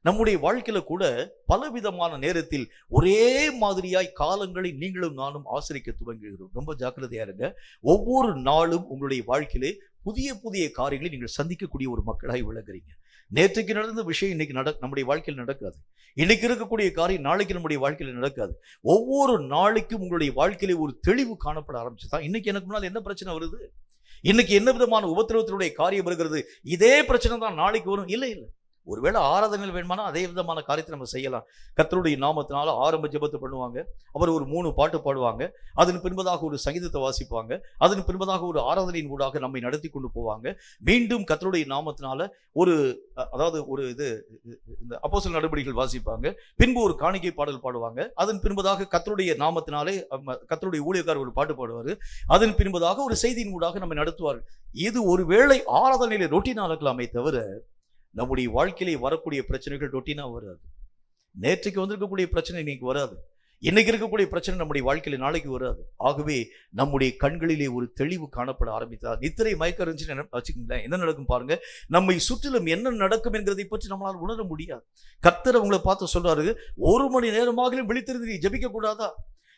நம்முடைய வாழ்க்கையில கூட பலவிதமான நேரத்தில் ஒரே மாதிரியாய் காலங்களை நீங்களும் நானும் ஆசிரிக்க துவங்குகிறோம். ரொம்ப ஜாக்கிரதையா இருங்க. ஒவ்வொரு நாளும் உங்களுடைய வாழ்க்கையிலே புதிய புதிய காரியங்களை நீங்கள் சந்திக்கக்கூடிய ஒரு மக்களாய் விளங்குறீங்க. நேற்றுக்கு நடந்த விஷயம் இன்னைக்கு நம்முடைய வாழ்க்கையில் நடக்காது. இன்னைக்கு இருக்கக்கூடிய காரியம் நாளைக்கு நம்முடைய வாழ்க்கையில் நடக்காது. ஒவ்வொரு நாளைக்கும் உங்களுடைய வாழ்க்கையிலே ஒரு தெளிவு காணப்பட ஆரம்பிச்சுதான். இன்னைக்கு எனக்கு முன்னால் என்ன பிரச்சனை வருது, இன்னைக்கு என்ன விதமான உபத்திரவத்தினுடைய காரியம் வருகிறது, இதே பிரச்சனை தான் நாளைக்கு வரும். இல்லை இல்லை, ஒருவேளை ஆராதனைகள் வேணுமானா அதே விதமான காரியத்தை நம்ம செய்யலாம். கர்த்தருடைய நாமத்தினால ஆரம்ப ஜெபத்தை பண்ணுவாங்க. அவர் ஒரு 3 பாட்டு பாடுவாங்க. அதன் பின்பதாக ஒரு சங்கீதத்தை வாசிப்பாங்க. அதன் பின்பதாக ஒரு ஆராதனையின் ஊடாக நம்மை நடத்தி கொண்டு போவாங்க. மீண்டும் கர்த்தருடைய நாமத்தினால ஒரு இந்த அப்போஸ்தலர் நடபடிகள் வாசிப்பாங்க. பின்பு ஒரு காணிக்கை பாடல் பாடுவாங்க. அதன் பின்பதாக கர்த்தருடைய நாமத்தினாலே கர்த்தருடைய ஊழியக்காரர் ஒரு பாட்டு பாடுவார். அதன் பின்பதாக ஒரு செய்தியின் ஊடாக நம்மை நடத்துவார்கள். இது ஒருவேளை ஆராதனையில ரொட்டீனா இருக்கலாமே தவிர நம்முடைய வாழ்க்கையிலே வரக்கூடிய பிரச்சனைகள் ரொட்டீனா வராது. நேற்றைக்கு வந்திருக்கக்கூடிய பிரச்சனை இன்னைக்கு வராது. இன்னைக்கு இருக்கக்கூடிய பிரச்சனை நம்முடைய வாழ்க்கையில நாளைக்கு வராது. ஆகவே நம்முடைய கண்களிலே ஒரு தெளிவு காணப்பட ஆரம்பித்தார். நித்திரை மயக்கம் இருந்துச்சுன்னு வச்சுக்கீங்களேன், என்ன நடக்கும் பாருங்க. நம்மை சுற்றிலும் என்ன நடக்கும் என்கிறதை பற்றி நம்மளால் உணர முடியாது. கர்த்தர் அவங்களை பார்த்து சொல்றாரு, 1 மணி நேரமாக விழித்திருந்து நீ ஜெபிக்க கூடாதா?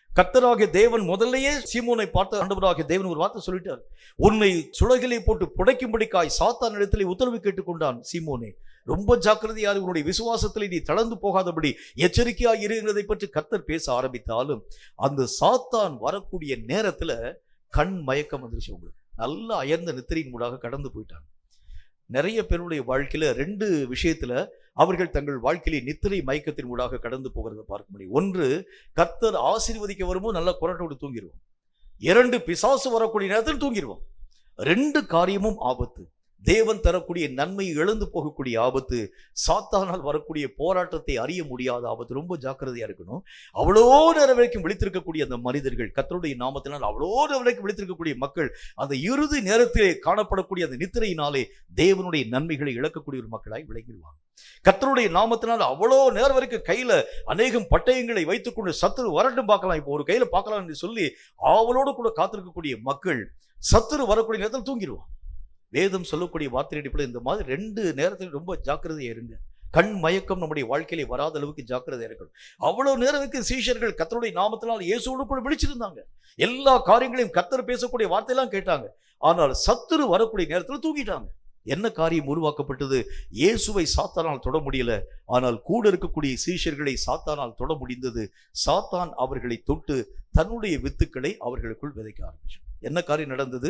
கர்த்தராகிய தேவன் முதல்லையே சீமோனை பார்த்து ஆண்டவராகிய தேவன் ஒரு வார்த்தை சொல்லிட்டார். உன்னை சுளகிலே போட்டு புடைக்கும்படிக்காய் சாத்தான் இடத்திலே உத்தரவு கேட்டுக்கொண்டான். சீமோனே, ரொம்ப ஜாக்கிரதையா உன்னுடைய விசுவாசத்திலே நீ தளர்ந்து போகாதபடி எச்சரிக்கையாக இருக்கிறதை பற்றி கர்த்தர் பேச ஆரம்பித்தாலும் அந்த சாத்தான் வரக்கூடிய நேரத்துல கண் மயக்கம் வந்துருச்சு. உங்களுக்கு நல்ல அயர்ந்த நித்திரையின் மூடாக கடந்து போயிட்டாங்க. நிறைய பேருடைய வாழ்க்கையில 2 விஷயத்துல அவர்கள் தங்கள் வாழ்க்கையிலே நித்திரை மயக்கத்தின் ஊடாக கடந்து போகிறத பார்க்க முடியும். 1, கர்த்தர் ஆசீர்வதிக்க வரும்போது நல்லா குரட்டோடு தூங்கிடுவோம். 2, பிசாசு வரக்கூடிய நேரத்தில் தூங்கிடுவோம். 2 காரியமும் ஆபத்து. தேவன் தரக்கூடிய நன்மையை இழந்து போகக்கூடிய ஆபத்து, சாத்தானால் வரக்கூடிய போராட்டத்தை அறிய முடியாத ஆபத்து. ரொம்ப ஜாக்கிரதையா இருக்கணும். அவ்வளோ நேரம் வரைக்கும் விழித்திருக்கக்கூடிய அந்த மனிதர்கள், கர்த்தருடைய நாமத்தினால் அவ்வளோ நேரம் வரைக்கும் விழித்திருக்கக்கூடிய மக்கள் அந்த இறுதி நேரத்திலே காணப்படக்கூடிய அந்த நித்திரையினாலே தேவனுடைய நன்மைகளை இழக்கக்கூடிய ஒரு மக்களாய் விளங்கிடுவாங்க. கர்த்தருடைய நாமத்தினால் அவ்வளோ நேரம் வரைக்கும் கையில அநேகம் பட்டயங்களை வைத்துக்கொண்டு சத்துரு வரட்டும் பார்க்கலாம், இப்போ ஒரு கையில பார்க்கலாம் என்று சொல்லி அவளோடு கூட காத்திருக்கக்கூடிய மக்கள் சத்துரு வரக்கூடிய நேரத்தில் தூங்கிடுவான். வேதம் சொல்லக்கூடிய வார்த்தை அடிப்படையில் இந்த மாதிரி 2 நேரத்தில் ரொம்ப ஜாக்கிரதையா இருங்க. கண் மயக்கம் நம்முடைய வாழ்க்கையிலே வராத அளவுக்கு ஜாக்கிரதையா இருக்கணும். அவ்வளவு நேரத்துக்கு சீஷர்கள் கர்த்தருடைய நாமத்தினால் இயேசுவோடு கூட விழிச்சிருந்தாங்க. எல்லா காரியங்களையும் கர்த்தர் பேசக்கூடிய வார்த்தையெல்லாம் கேட்டாங்க. ஆனால் சத்துரு வரக்கூடிய நேரத்தில் தூங்கிட்டாங்க. என்ன காரியம் உருவாக்கப்பட்டது? இயேசுவை சாத்தானால் தொட முடியல, ஆனால் கூட இருக்கக்கூடிய சீஷர்களை சாத்தானால் தொட முடிந்தது. சாத்தான் அவர்களை தொட்டு தன்னுடைய வித்துக்களை அவர்களுக்குள் விதைக்க ஆரம்பிச்சான். என்ன காரியம் நடந்தது?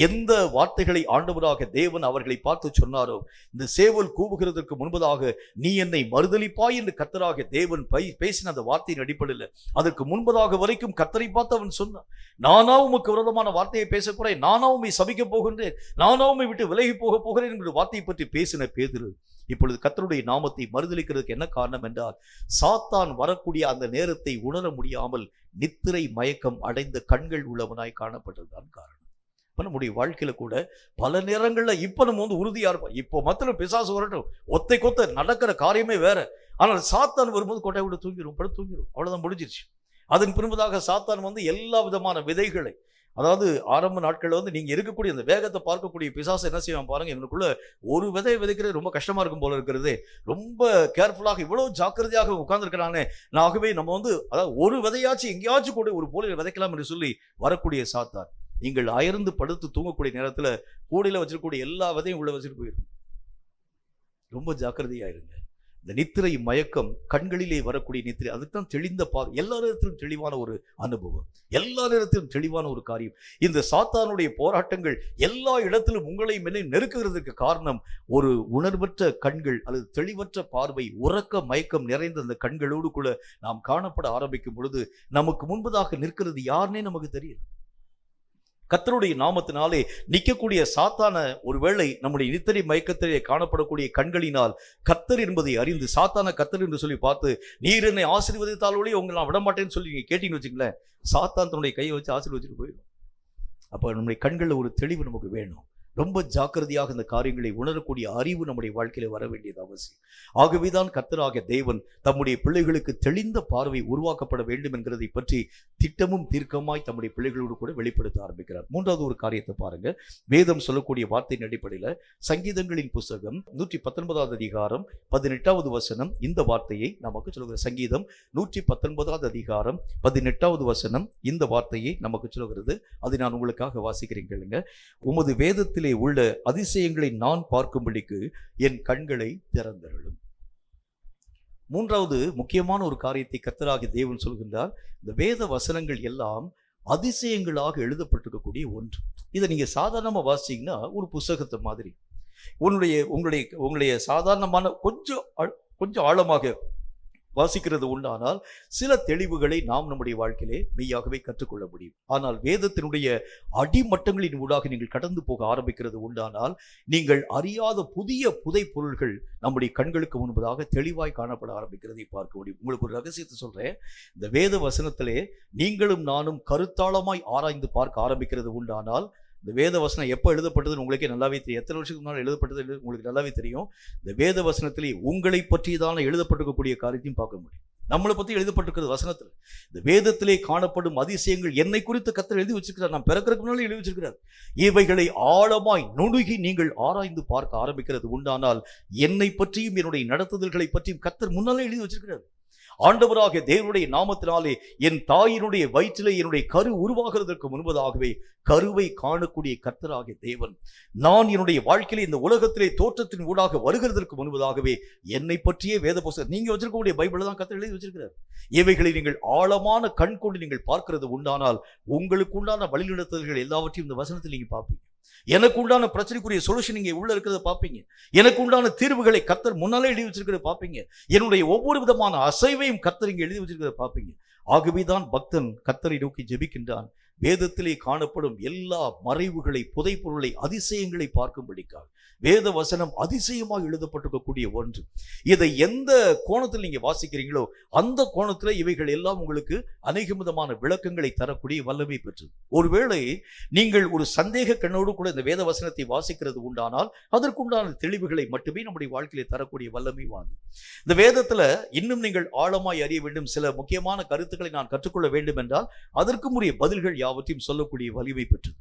எந்த வார்த்தைகளை ஆண்டவராக தேவன் அவர்களை பார்த்து சொன்னாரோ, இந்த சேவல் கூவுகிறதற்கு முன்பதாக நீ என்னை மறுதலிப்பாய் என்று கர்த்தராக தேவன் பேசின அந்த வார்த்தையின் அடிப்படையில் அதற்கு முன்பதாக வரைக்கும் கர்த்தரை பார்த்து அவன் சொன்னான், நானா உமக்கு விரோதமான வார்த்தையை பேசக்கூடாது, நானா உம்மை சபிக்க போகின்றேன், நானா உம்மை விட்டு விலகி போக போகிறேன் என்கிற வார்த்தையை பற்றி பேசின பேதுரு இப்பொழுது கர்த்தருடைய நாமத்தை மறுதலிக்கிறதுக்கு என்ன காரணம் என்றால், சாத்தான் வரக்கூடிய அந்த நேரத்தை உணர முடியாமல் நித்திரை மயக்கம் அடைந்த கண்கள் உள்ளவனாய் காணப்பட்டதுதான் காரணம். இப்ப நம்முடைய வாழ்க்கையில கூட பல நேரங்கள்ல இப்ப நம்ம உறுதியா இருப்போம். இப்போ மத்தில பிசாசு வரட்டும், ஒத்தை கொத்த நடக்கிற காரியமே வேற. ஆனால் சாத்தான் வரும்போது கொட்டை விட தூங்கிடும், படுத்து தூங்கிடும், அவ்வளவுதான் முடிஞ்சிருச்சு. அதன் பின்பதாக சாத்தான் எல்லா விதமான விதைகளை அதாவது ஆரம்ப நாட்கள்ல நீங்க இருக்கக்கூடிய அந்த வேகத்தை பார்க்கக்கூடிய பிசாசு என்ன செய்வான் பாருங்க, இவனுக்குள்ள ஒரு விதை விதைக்கிறது ரொம்ப கஷ்டமா இருக்கும் போல இருக்கிறது, ரொம்ப கேர்ஃபுல்லாக இவ்வளவு ஜாக்கிரதையாக உட்கார்ந்துருக்கிறானே, ஆகவே நம்ம அதாவது ஒரு விதையாச்சும் எங்கேயாச்சும் கூட ஒரு போலியில் விதைக்கலாம் என்று சொல்லி வரக்கூடிய சாத்தான், நீங்கள் அயர்ந்து படுத்து தூங்கக்கூடிய நேரத்துல கூடையில வச்சிருக்கக்கூடிய எல்லா விதையும் உள்ள வச்சுட்டு போயிடும். ரொம்ப ஜாக்கிரதையா இருங்க. இந்த நித்திரை மயக்கம், கண்களிலே வரக்கூடிய நித்திரை, அதுதான் தெளிந்த பார்வை. எல்லா நேரத்திலும் தெளிவான ஒரு அனுபவம், எல்லா நேரத்திலும் தெளிவான ஒரு காரியம். இந்த சாத்தானுடைய போராட்டங்கள் எல்லா இடத்திலும் உங்களை மேலே நெருக்குகிறதுக்கு காரணம் ஒரு உணர்வற்ற கண்கள் அல்லது தெளிவற்ற பார்வை, உறக்க மயக்கம் நிறைந்த அந்த கண்களோடு கூட நாம் காணப்பட ஆரம்பிக்கும் பொழுது நமக்கு முன்பதாக நிற்கிறது யாருன்னே நமக்கு தெரியும். கர்த்தருடைய நாமத்தினாலே நிற்கக்கூடிய சாத்தான ஒருவேளை நம்முடைய நித்திரை மயக்கத்திலே காணப்படக்கூடிய கண்களினால் கர்த்தர் என்பதை அறிந்து சாத்தான கர்த்தர் என்று சொல்லி பார்த்து, நீர் என்னை ஆசீர்வதித்தாலோடே உங்களை நான் விடமாட்டேன்னு சொல்லி நீங்க கேட்டீங்கன்னு வச்சுங்களேன், சாத்தான் தன்னுடைய கையை வச்சு ஆசீர்வதிச்சுட்டு போயிடும். அப்ப நம்முடைய கண்களில் ஒரு தெளிவு நமக்கு வேணும். ரொம்ப ஜாக்கிரதையாக இந்த காரியங்களை உணரக்கூடிய அறிவு நம்முடைய வாழ்க்கையில வர வேண்டியது அவசியம். ஆகவேதான் கர்த்தராகிய தேவன் தம்முடைய பிள்ளைகளுக்கு தெளிந்த பார்வை உருவாக்கப்பட வேண்டும் என்கிறதை பற்றி திட்டமும் தீர்க்கமாய் தம்முடைய பிள்ளைகளோடு கூட வெளிப்படுத்த ஆரம்பிக்கிறார். மூன்றாவது ஒரு காரியத்தை பாருங்க, வேதம் சொல்லக்கூடிய வார்த்தையின் அடிப்படையில் சங்கீதங்களின் புஸ்தகம் 119 அதிகாரம் 18வது வசனம் இந்த வார்த்தையை நமக்கு சொல்லுகிற. சங்கீதம் 119 அதிகாரம் 18வது வசனம் இந்த வார்த்தையை நமக்கு சொல்லுகிறது. அதை நான் உங்களுக்காக வாசிக்கிறேன் கேளுங்க. உமது வேதத்தில் உள்ள அதிசயங்களை நான் பார்க்கும்படிக்கு என் கண்களை திறந்தருளும். மூன்றாவது முக்கியமான ஒரு காரியத்தை கர்த்தராகிய தேவன் சொல்கின்றார். இந்த வேத வசனங்கள் எல்லாம் அதிசயங்களாக எழுதப்பட்டிருக்கக்கூடிய ஒன்று. இதை நீங்க சாதாரணமா வாசிங்கன்னா ஒரு புஸ்தகத்தை மாதிரி, உங்களுடைய சாதாரணமான கொஞ்சம் ஆழமாக வாசிக்கிறது உண்டானால் சில தெளிவுகளை நாம் நம்முடைய வாழ்க்கையிலே மெய்யாகவே கற்றுக்கொள்ள முடியும். ஆனால் வேதத்தினுடைய அடிமட்டங்களின் ஊடாக நீங்கள் கடந்து போக ஆரம்பிக்கிறது உண்டானால் நீங்கள் அறியாத புதிய புதை பொருள்கள் நம்முடைய கண்களுக்கு முன்பதாக தெளிவாய் காணப்பட ஆரம்பிக்கிறதை பார்க்க முடியும். உங்களுக்கு ஒரு ரகசியத்தை சொல்றேன். இந்த வேத வசனத்திலே நீங்களும் நானும் கருத்தாளமாய் ஆராய்ந்து பார்க்க ஆரம்பிக்கிறது உண்டானால், இந்த வேத வசனம் எப்போ எழுதப்பட்டதுன்னு உங்களுக்கே நல்லாவே தெரியும். எத்தனை வருஷத்துக்கு முன்னால் எழுதப்பட்டது உங்களுக்கு நல்லாவே தெரியும். இந்த வேத வசனத்திலே உங்களை பற்றியதான எழுதப்பட்டிருக்கக்கூடிய காரியத்தையும் பார்க்க முடியும். நம்மளை பற்றி எழுதப்பட்டிருக்கிறது வசனத்தில். இந்த வேதத்திலே காணப்படும் அதிசயங்கள் என்னை குறித்து கர்த்தர் எழுதி வச்சிருக்கிறார். நான் பிறக்கிறதுக்கு முன்னாலே எழுதி வச்சிருக்கிறார். இவைகளை ஆழமாய் நுணுகி நீங்கள் ஆராய்ந்து பார்க்க ஆரம்பிக்கிறது உண்டானால் என்னை பற்றியும் என்னுடைய நடத்துதல்களை பற்றியும் கர்த்தர் முன்னாலே எழுதி வச்சிருக்கிறார். ஆண்டவராகிய தேவனுடைய நாமத்தினாலே என் தாயினுடைய வயிற்றிலே என்னுடைய கரு உருவாகிறதற்கு முன்பதாகவே கருவை காணக்கூடிய கர்த்தராகிய தேவன், நான் என்னுடைய வாழ்க்கையிலே இந்த உலகத்திலே தோற்றத்தின் ஊடாக வருகிறதற்கு முன்பதாகவே என்னை பற்றியே வேத புத்தகம் நீங்க வச்சிருக்கக்கூடிய பைபிள் தான் கர்த்தர் எழுதி வச்சிருக்கிறார். இவைகளை நீங்கள் ஆழமான கண் கொண்டு நீங்கள் பார்க்கிறது உண்டானால் உங்களுக்கு உண்டான வழிநடத்துதல்கள் எல்லாவற்றையும் இந்த வசனத்தில் நீங்க பார்ப்பீங்க. எனக்கு உண்டான பிரச்சனைக்குரிய சொல்யூஷன் நீங்க உள்ள இருக்கிறத பார்ப்பீங்க. எனக்கு உண்டான தீர்வுகளை கர்த்தர் முன்னாலே எழுதி வச்சிருக்கிறத பார்ப்பீங்க. என்னுடைய ஒவ்வொரு விதமான அசைவையும் கர்த்தர் இங்க எழுதி வச்சிருக்கிறத பார்ப்பீங்க. ஆகவேதான் பக்தன் கர்த்தரை நோக்கி ஜெபிக்கின்றான். வேதத்திலே காணப்படும் எல்லா மறைவுகளை, புதை பொருளை, அதிசயங்களை பார்க்கும்படிக்காக வேத வசனம் அதிசயமாக எழுதப்பட்டிருக்கக்கூடிய ஒன்று. இதை எந்த கோணத்தில் நீங்க வாசிக்கிறீங்களோ அந்த கோணத்தில் இவைகள் எல்லாம் உங்களுக்கு அநேக விதமான விளக்கங்களை தரக்கூடிய வல்லமை பெற்றது. ஒருவேளை நீங்கள் ஒரு சந்தேக கண்ணோடு கூட இந்த வேத வசனத்தை வாசிக்கிறது உண்டானால் அதற்குண்டான தெளிவுகளை மட்டுமே நம்முடைய வாழ்க்கையிலே தரக்கூடிய வல்லமை வாங்கும். இந்த வேதத்துல இன்னும் நீங்கள் ஆழமாய் அறிய வேண்டும், சில முக்கியமான கருத்துக்களை நான் கற்றுக்கொள்ள வேண்டும் என்றால் அதற்கும் உரிய பதில்கள் யாவற்றையும் சொல்லக்கூடிய வலிமை பெற்றது.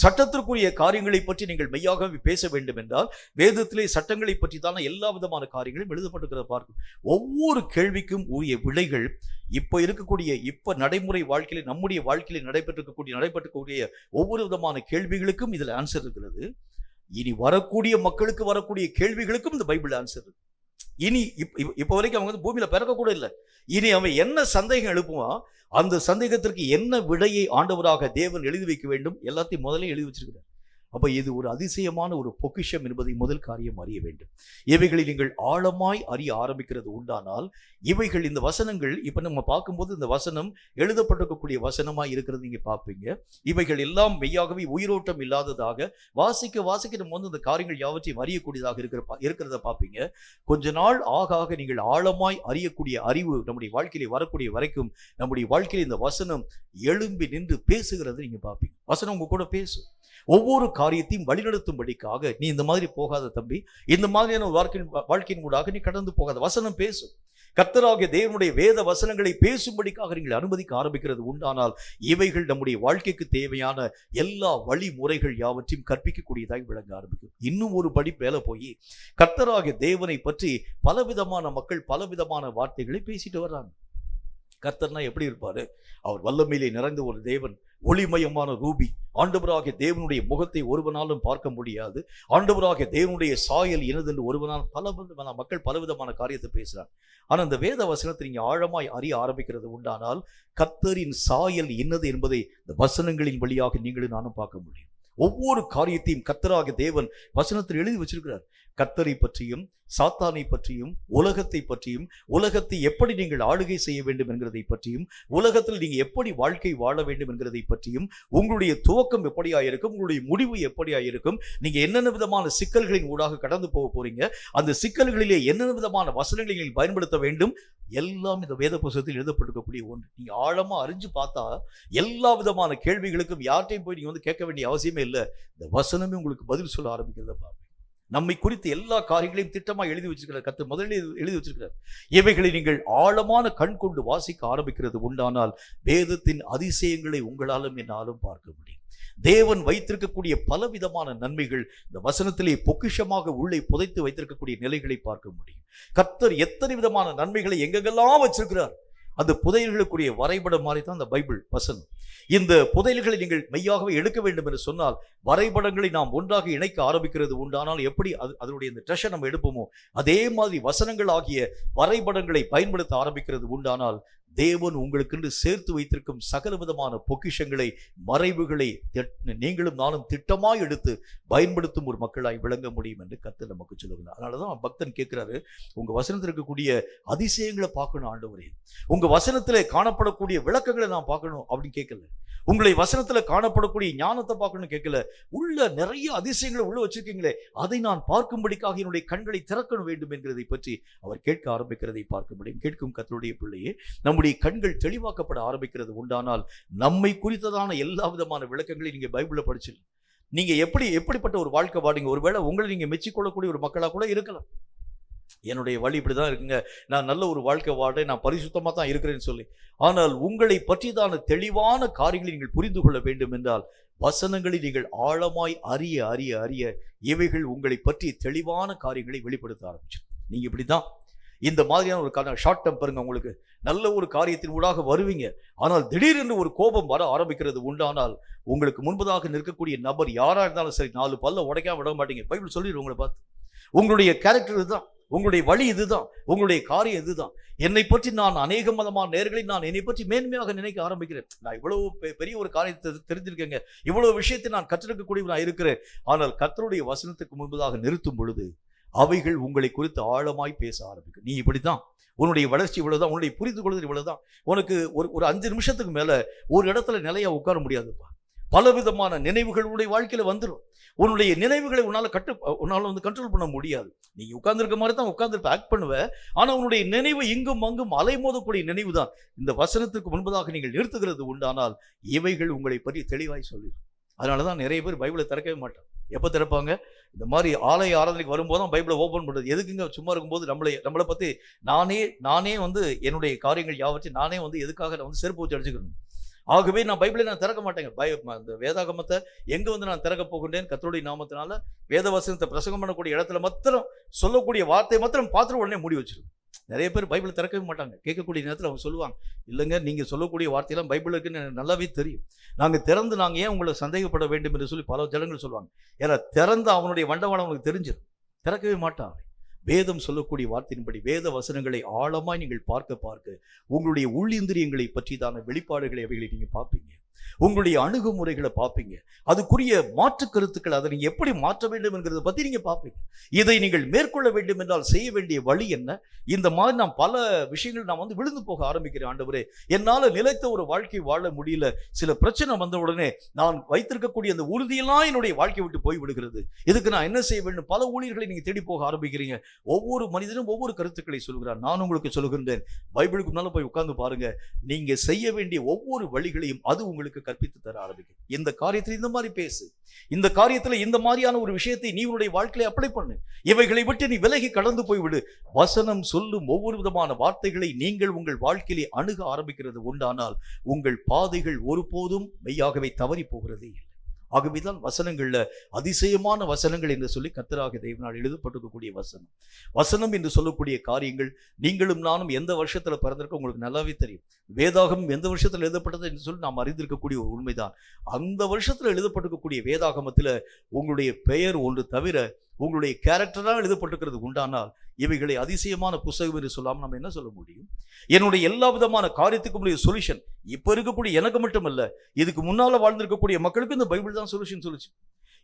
சட்டத்திற்குரிய காரியங்களை பற்றி நீங்கள் மெய்யாகவே பேச வேண்டும் என்றால் வேதத்திலே சட்டங்களை பற்றி தான எல்லா விதமான காரியங்களும் எழுதப்பட்டிருக்கிறத பார்க்கும். ஒவ்வொரு கேள்விக்கும் உரிய விடைகள் இப்ப நடைமுறை வாழ்க்கையில நம்முடைய வாழ்க்கையில நடைபெற்றிருக்கக்கூடிய ஒவ்வொரு விதமான கேள்விகளுக்கும் இதுல ஆன்சர் இருக்கிறது. இனி வரக்கூடிய மக்களுக்கு வரக்கூடிய கேள்விகளுக்கும் இந்த பைபிள் ஆன்சர் இருக்கு. இனி இப்ப வரைக்கும் அவங்க பூமியில பிறக்க கூட இல்லை. இனி அவன் என்ன சந்தேகம் எழுப்புவான், அந்த சந்தேகத்திற்கு என்ன விடையை ஆண்டவராக தேவன் எழுதி வைக்க வேண்டும் எல்லாத்தையும் முதலே எழுதி வச்சிருக்கிறார். அப்ப இது ஒரு அதிசயமான ஒரு பொக்கிஷம் என்பதை முதல் காரியம் அறிய வேண்டும். இவைகளை நீங்கள் ஆழமாய் அறிய ஆரம்பிக்கிறது உண்டானால் இவைகள் இந்த வசனங்கள் இப்ப நம்ம பார்க்கும்போது இந்த வசனம் எழுதப்பட்டிருக்கக்கூடிய வசனமாய் இருக்கிறது நீங்க பார்ப்பீங்க. இவைகள் எல்லாம் மெய்யாகவே உயிரோட்டம் இல்லாததாக வாசிக்க நம்ம இந்த காரியங்கள் யாவற்றையும் அறியக்கூடியதாக இருக்கிறத பார்ப்பீங்க. கொஞ்ச நாள் ஆக நீங்கள் ஆழமாய் அறியக்கூடிய அறிவு நம்முடைய வாழ்க்கையில வரக்கூடிய வரைக்கும் நம்முடைய வாழ்க்கையில இந்த வசனம் எழும்பி நின்று பேசுகிறது நீங்க பார்ப்பீங்க. வசனம் உங்க கூட பேசும். ஒவ்வொரு காரியத்தையும் வழிநடத்தும்படிக்காக நீ இந்த மாதிரி போகாத தம்பி, இந்த மாதிரியான வாழ்க்கையின் ஊடாக நீ கடந்து போகாத, வசனம் பேசும். கர்த்தராகிய தேவனுடைய வேத வசனங்களை பேசும்படிக்காக நீங்கள் அனுமதிக்க ஆரம்பிக்கிறது உண்டானால் இவைகள் நம்முடைய வாழ்க்கைக்கு தேவையான எல்லா வழிமுறைகள் யாவற்றையும் கற்பிக்கக்கூடியதாய் விளங்க ஆரம்பிக்கும். இன்னும் ஒரு படி மேல போய் கர்த்தராகிய தேவனை பற்றி பலவிதமான மக்கள் பலவிதமான வார்த்தைகளை பேசிட்டு வர்றாங்க. கர்த்தர்னா எப்படி இருப்பாரு? அவர் வல்லமையிலே நிறைந்த ஒரு தேவன், ஒளிமயமான ரூபி, ஆண்டவராகிய தேவனுடைய முகத்தை ஒருவனாலும் பார்க்க முடியாது, ஆண்டவராகிய தேவனுடைய சாயல் இனதென்று ஒருவனால் பலவிதமான மக்கள் பலவிதமான காரியத்தை பேசுறாங்க. ஆனா இந்த வேத வசனத்தை நீங்க ஆழமாய் அறிய ஆரம்பிக்கிறது உண்டானால் கர்த்தரின் சாயல் என்னது என்பதை இந்த வசனங்களின் வழியாக நீங்களும் நானும் பார்க்க முடியும். ஒவ்வொரு காரியத்தையும் கர்த்தராகிய தேவன் வசனத்தில் எழுதி வச்சிருக்கிறார். கர்த்தரை பற்றியும் சாத்தானை பற்றியும் உலகத்தை பற்றியும் உலகத்தை எப்படி நீங்கள் ஆளுகை செய்ய வேண்டும் என்கிறதை பற்றியும் உலகத்தில் நீங்க எப்படி வாழ்க்கை வாழ வேண்டும் என்கிறதை பற்றியும் உங்களுடைய துவக்கம் எப்படியாயிருக்கும், உங்களுடைய முடிவு எப்படியாயிருக்கும், நீங்க என்னென்ன விதமான சிக்கல்களின் ஊடாக கடந்து போக போறீங்க, அந்த சிக்கல்களிலே என்னென்ன விதமான வசனங்களை நீங்கள் பயன்படுத்த வேண்டும், எல்லாம் இந்த வேத புத்தகத்தில் எழுதப்பட்டிருக்கக்கூடிய ஒன்று. நீங்க ஆழமா அறிஞ்சு பார்த்தா எல்லா விதமான கேள்விகளுக்கும் யார்ட்டையும் போய் நீங்க கேட்க வேண்டிய அவசியமே இல்லை. இந்த வசனமே உங்களுக்கு பதில் சொல்ல ஆரம்பிக்கிறத பாருங்க. நம்மை குறித்து எல்லா காரியங்களையும் திட்டமாக எழுதி வச்சிருக்கிறார் கர்த்தர், முதலில் எழுதி வச்சிருக்கிறார். இவைகளை நீங்கள் ஆழமான கண் கொண்டு வாசிக்க ஆரம்பிக்கிறது உண்டானால் வேதத்தின் அதிசயங்களை உங்களாலும் என்னாலும் பார்க்க முடியும். தேவன் வைத்திருக்கக்கூடிய பலவிதமான நன்மைகள் இந்த வசனத்திலே பொக்கிஷமாக உள்ளே புதைத்து வைத்திருக்கக்கூடிய நிலைகளை பார்க்க முடியும். கர்த்தர் எத்தனை விதமான நன்மைகளை எங்கெங்கெல்லாம் வச்சிருக்கிறார். அந்த புதையல்களுக்குரிய வரைபடம் மாதிரி தான் அந்த பைபிள் வசனம். இந்த புதையல்களை நீங்கள் மெய்யாகவே எடுக்க வேண்டும் என்று சொன்னால் வரைபடங்களை நாம் ஒன்றாக இணைக்க ஆரம்பிக்கிறது உண்டானால் எப்படி அதனுடைய இந்த ட்ரெஷர் நம்ம எடுப்போமோ அதே மாதிரி வசனங்கள் ஆகிய வரைபடங்களை பயன்படுத்த ஆரம்பிக்கிறது உண்டானால் தேவன் உங்களுக்கு சேர்த்து வைத்திருக்கும் சகல விதமான பொக்கிஷங்களை மறைவுகளை நீங்களும் நானும் திட்டமாய் எடுத்து பயன்படுத்தும் ஒரு மக்களாய் விளங்க முடியும் என்று கர்த்தர் நமக்கு சொல்லுகிறார். அதனாலதான் பக்தன் கேட்கிறாரு, உங்க வசனத்தில் இருக்கக்கூடிய அதிசயங்களை பார்க்கணும் ஆண்டவரே, உங்க வசனத்துல காணப்படக்கூடிய விளக்கங்களை நான் பார்க்கணும் அப்படின்னு கேட்கல, உங்களை வசனத்துல காணப்படக்கூடிய ஞானத்தை பார்க்கணும் கேட்கல, உள்ள நிறைய அதிசயங்களை உள்ள வச்சிருக்கீங்களே அதை நான் பார்க்கும்படிக்காக என்னுடைய கண்களை திறக்கணும் வேண்டும் என்கிறதை பற்றி அவர் கேட்க ஆரம்பிக்கிறதை பார்க்க முடியும். கேட்கும் கர்த்தருடைய பிள்ளையே, நம்முடைய கண்கள் தெளிவாக்கப்பட ஆரம்பிக்கிறது உண்டானால் நம்மை குறித்ததான எல்லா விதமான விளக்கங்களையும் நீங்க பைபிள்ல படிச்சிடலாம். நீங்க எப்படிப்பட்ட ஒரு வாழ்க்கை வாடுங்க, ஒருவேளை உங்களை நீங்க மெச்சிக்கொள்ளக்கூடிய ஒரு மக்களா கூட இருக்கலாம். என்னுடைய வழி இப்படிதான் இருக்குங்க, நான் நல்ல ஒரு வாழ்க்கை வாடுறேன், நான் பரிசுத்தமா தான் இருக்கிறேன்னு சொல்லி. ஆனால் உங்களை பற்றிதான தெளிவான காரியங்களை நீங்கள் புரிந்து கொள்ள வேண்டும் என்றால் வசனங்களை நீங்கள் ஆழமாய் அறிய அறிய அறிய இவைகள் உங்களை பற்றி தெளிவான காரியங்களை வெளிப்படுத்த ஆரம்பிச்சு. நீங்க இப்படிதான் இந்த மாதிரியான ஒரு ஷார்ட் டெம்பருங்க, உங்களுக்கு நல்ல ஒரு காரியத்தின் ஊடாக வருவீங்க, ஆனால் திடீரென்று ஒரு கோபம் வர ஆரம்பிக்கிறது உண்டானால் உங்களுக்கு முன்பதாக நிற்கக்கூடிய நபர் யாரா இருந்தாலும் சரி 4 பல்ல உடைக்காம விட மாட்டீங்க. பைபிள் சொல்லிடு உங்களை பார்த்து, உங்களுடைய கேரக்டர் இதுதான், உங்களுடைய வழி இதுதான், உங்களுடைய காரியம் இதுதான். என்னை பற்றி நான் அநேக விதமான நேரங்களில் நான் என்னை பற்றி மேன்மையாக நினைக்க ஆரம்பிக்கிறேன். நான் இவ்வளவு பெரிய ஒரு காரியத்தை தெரிஞ்சிருக்கேங்க, இவ்வளவு விஷயத்தை நான் கற்றெடுக்கக்கூடிய நான் இருக்கிறேன். ஆனால் கர்த்தருடைய வசனத்துக்கு முன்பதாக நிறுத்தும் பொழுது அவைகள் உங்களை குறித்து ஆழமாய் பேச ஆரம்பிக்கும். நீ இப்படித்தான், உன்னுடைய வளர்ச்சி இவ்வளவுதான், உன்னுடைய புரிந்து கொள்வது இவ்வளவுதான். உனக்கு ஒரு 5 நிமிஷத்துக்கு மேல ஒரு இடத்துல நிலையா உட்கார முடியாதுப்பா. பலவிதமான நினைவுகள் உன்னுடைய வாழ்க்கையில வந்துடும். உன்னுடைய நினைவுகளை உன்னால வந்து கண்ட்ரோல் பண்ண முடியாது. நீங்க உட்கார்ந்துருக்க மாதிரி தான் உட்கார்ந்து ஆக்ட் பண்ணுவ, ஆனா உன்னுடைய நினைவு இங்கும் அங்கும் அலைமோதக்கூடிய நினைவு தான். இந்த வசனத்துக்கு முன்பதாக நீங்கள் நிறுத்துகிறது உண்டானால் இவைகள் உங்களை பற்றி தெளிவாய் சொல்லிடும். அதனாலதான் நிறைய பேர் பைபிளை திறக்கவே மாட்டாங்க. எப்போ திறப்பாங்க? இந்த மாதிரி ஆலய ஆராதனைக்கு வரும்போது தான் பைபிளை ஓப்பன் பண்ணுறது. எதுக்குங்க சும்மா இருக்கும்போது நம்மளை பற்றி நானே வந்து என்னுடைய காரியங்கள் யாவற்றையும் நானே வந்து எதுக்காக நான் வந்து செருப்பு வச்சு அடிச்சுக்கணும். ஆகவே நான் பைபிளை நான் திறக்க மாட்டேங்க. அந்த வேதாகமத்தை எங்கே வந்து நான் திறக்க போகின்றேன்? கர்த்தருடைய நாமத்தினால வேதவசனத்தை பிரசங்கம் பண்ணக்கூடிய இடத்துல மாத்திரம் சொல்லக்கூடிய வார்த்தை மாத்திரம் பார்த்துட்டு உடனே மூடி வச்சிருக்கோம். நிறைய பேர் பைபிளை திறக்கவே மாட்டாங்க. கேட்கக்கூடிய நேரத்தில் அவங்க சொல்லுவாங்க, இல்லைங்க நீங்கள் சொல்லக்கூடிய வார்த்தையெல்லாம் பைபிள் இருக்குன்னு எனக்கு நல்லாவே தெரியும், நாங்கள் ஏன் உங்களை சந்தேகப்பட வேண்டும் என்று சொல்லி பல ஜனங்கள் சொல்லுவாங்க. ஏன்னா திறந்து அவனுடைய வண்டவாளம் அவங்களுக்கு தெரிஞ்சிடும். திறக்கவே மாட்டாங்க. வேதம் சொல்லக்கூடிய வார்த்தையின்படி வேத வசனங்களை ஆழமாய் நீங்கள் பார்க்க உங்களுடைய உள்ளிந்திரியங்களை பற்றிதான வெளிப்பாடுகளை அவைகளை நீங்கள் பார்ப்பீங்க. உங்களுடைய அணுகுமுறைகளை பார்ப்பீங்க. அதுக்குரிய மாற்று கருத்துக்கள், அதை நீங்க எப்படி மாற்ற வேண்டும் என்கிறத பத்தி நீங்க பார்ப்பீங்க. இதை நீங்கள் மேற்கொள்ள வேண்டும் என்றால் செய்ய வேண்டிய வழி என்ன? இந்த மாதிரி நான் பல விஷயங்கள் நான் வந்து விழுந்து போக ஆரம்பிக்கிறேன். ஆண்டவரே, என்னால நிலைத்த ஒரு வாழ்க்கை வாழ முடியல. சில பிரச்சனை வந்த உடனே நான் வைத்திருக்கக்கூடிய அந்த உறுதியெல்லாம் என்னுடைய வாழ்க்கை விட்டு போய் விடுகிறது. இதுக்கு நான் என்ன செய்ய வேண்டும்? பல ஊழியர்களை நீங்க தேடி போக ஆரம்பிக்கிறீங்க. ஒவ்வொரு மனிதனும் ஒவ்வொரு கருத்துக்களை சொல்கிறார். நான் உங்களுக்கு சொல்லுகின்றேன், பைபிளுக்கு முன்னால போய் உட்கார்ந்து பாருங்க. நீங்க செய்ய வேண்டிய ஒவ்வொரு வழிகளையும் அது உங்களுக்கு பிள்ளைகளுக்கு கற்பித்து தர ஆரம்பிக்கும். இந்த காரியத்தில் இந்த மாதிரி பேசு, இந்த காரியத்தில் இந்த மாதிரியான ஒரு விஷயத்தை நீ உன்னுடைய வாழ்க்கையில அப்ளை பண்ணு, இவைகளை விட்டு நீ விலகி கடந்து போய்விடு. வசனம் சொல்லும் ஒவ்வொரு விதமான வார்த்தைகளை நீங்கள் உங்கள் வாழ்க்கையிலே அணுக ஆரம்பிக்கிறது உண்டானால் உங்கள் பாதைகள் ஒருபோதும் மெய்யாகவே தவறி போகிறதே இல்லை. ஆகவேதான் வசனங்கள்ல அதிசயமான வசனங்கள் என்று சொல்லி கர்த்தராகிய தேவனால் எழுதப்பட்டிருக்கக்கூடிய வசனம் என்று சொல்லக்கூடிய காரியங்கள் நீங்களும் நானும் எந்த வருஷத்துல பிறந்திருக்க உங்களுக்கு நல்லாவே தெரியும். வேதாகமம் எந்த வருஷத்துல எழுதப்பட்டது என்று சொல்லி நாம் அறிந்திருக்கக்கூடிய ஒரு உண்மைதான். அந்த வருஷத்துல எழுதப்பட்டிருக்கக்கூடிய வேதாகமத்துல உங்களுடைய பெயர் ஒன்று தவிர உங்களுடைய கேரக்டராக எழுதப்பட்டிருக்கிறது உண்டானால் இவைகளை அதிசயமான புஸ்தகம் என்று சொல்லாமல் நம்ம என்ன சொல்ல முடியும்? என்னுடைய எல்லா விதமான காரியத்துக்கும் உடைய சொல்யூஷன் இப்ப இருக்கக்கூடிய எனக்கு மட்டுமல்ல, இதுக்கு முன்னால வாழ்ந்திருக்கக்கூடிய மக்களுக்கு இந்த பைபிள் தான் சொல்யூஷன் சொல்லுச்சு.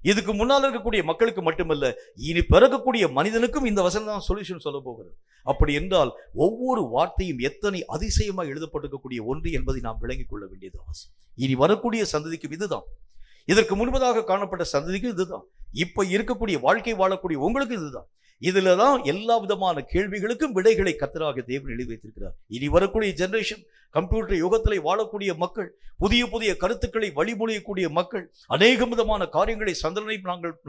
இதுக்கு முன்னால் இருக்கக்கூடிய மக்களுக்கு மட்டுமல்ல, இனி பிறக்கக்கூடிய மனிதனுக்கும் இந்த வசனம் தான் சொல்யூஷன் சொல்ல போகிறது. அப்படி என்றால் ஒவ்வொரு வார்த்தையும் எத்தனை அதிசயமாக எழுதப்பட்டிருக்கக்கூடிய ஒன்று என்பதை நாம் விளங்கிக் கொள்ள வேண்டியது அவசியம். இனி வரக்கூடிய சந்ததிக்கும் இதுதான், இதற்கு முன்பதாக காணப்பட்ட சந்ததிக்கும் இதுதான், இப்ப இருக்கக்கூடிய வாழ்க்கை வாழக்கூடிய உங்களுக்கு இதுதான். இதுலதான் எல்லா விதமான கேள்விகளுக்கும் விடைகளை கர்த்தராகிய தேவன் எழுதி வைத்திருக்கிறார். இனி வரக்கூடிய ஜெனரேஷன், கம்ப்யூட்டர் யுகத்திலே வாழக்கூடிய மக்கள், புதிய புதிய கருத்துக்களை வழிமொழியக்கூடிய மக்கள், அநேக விதமான காரியங்களை சந்திரனை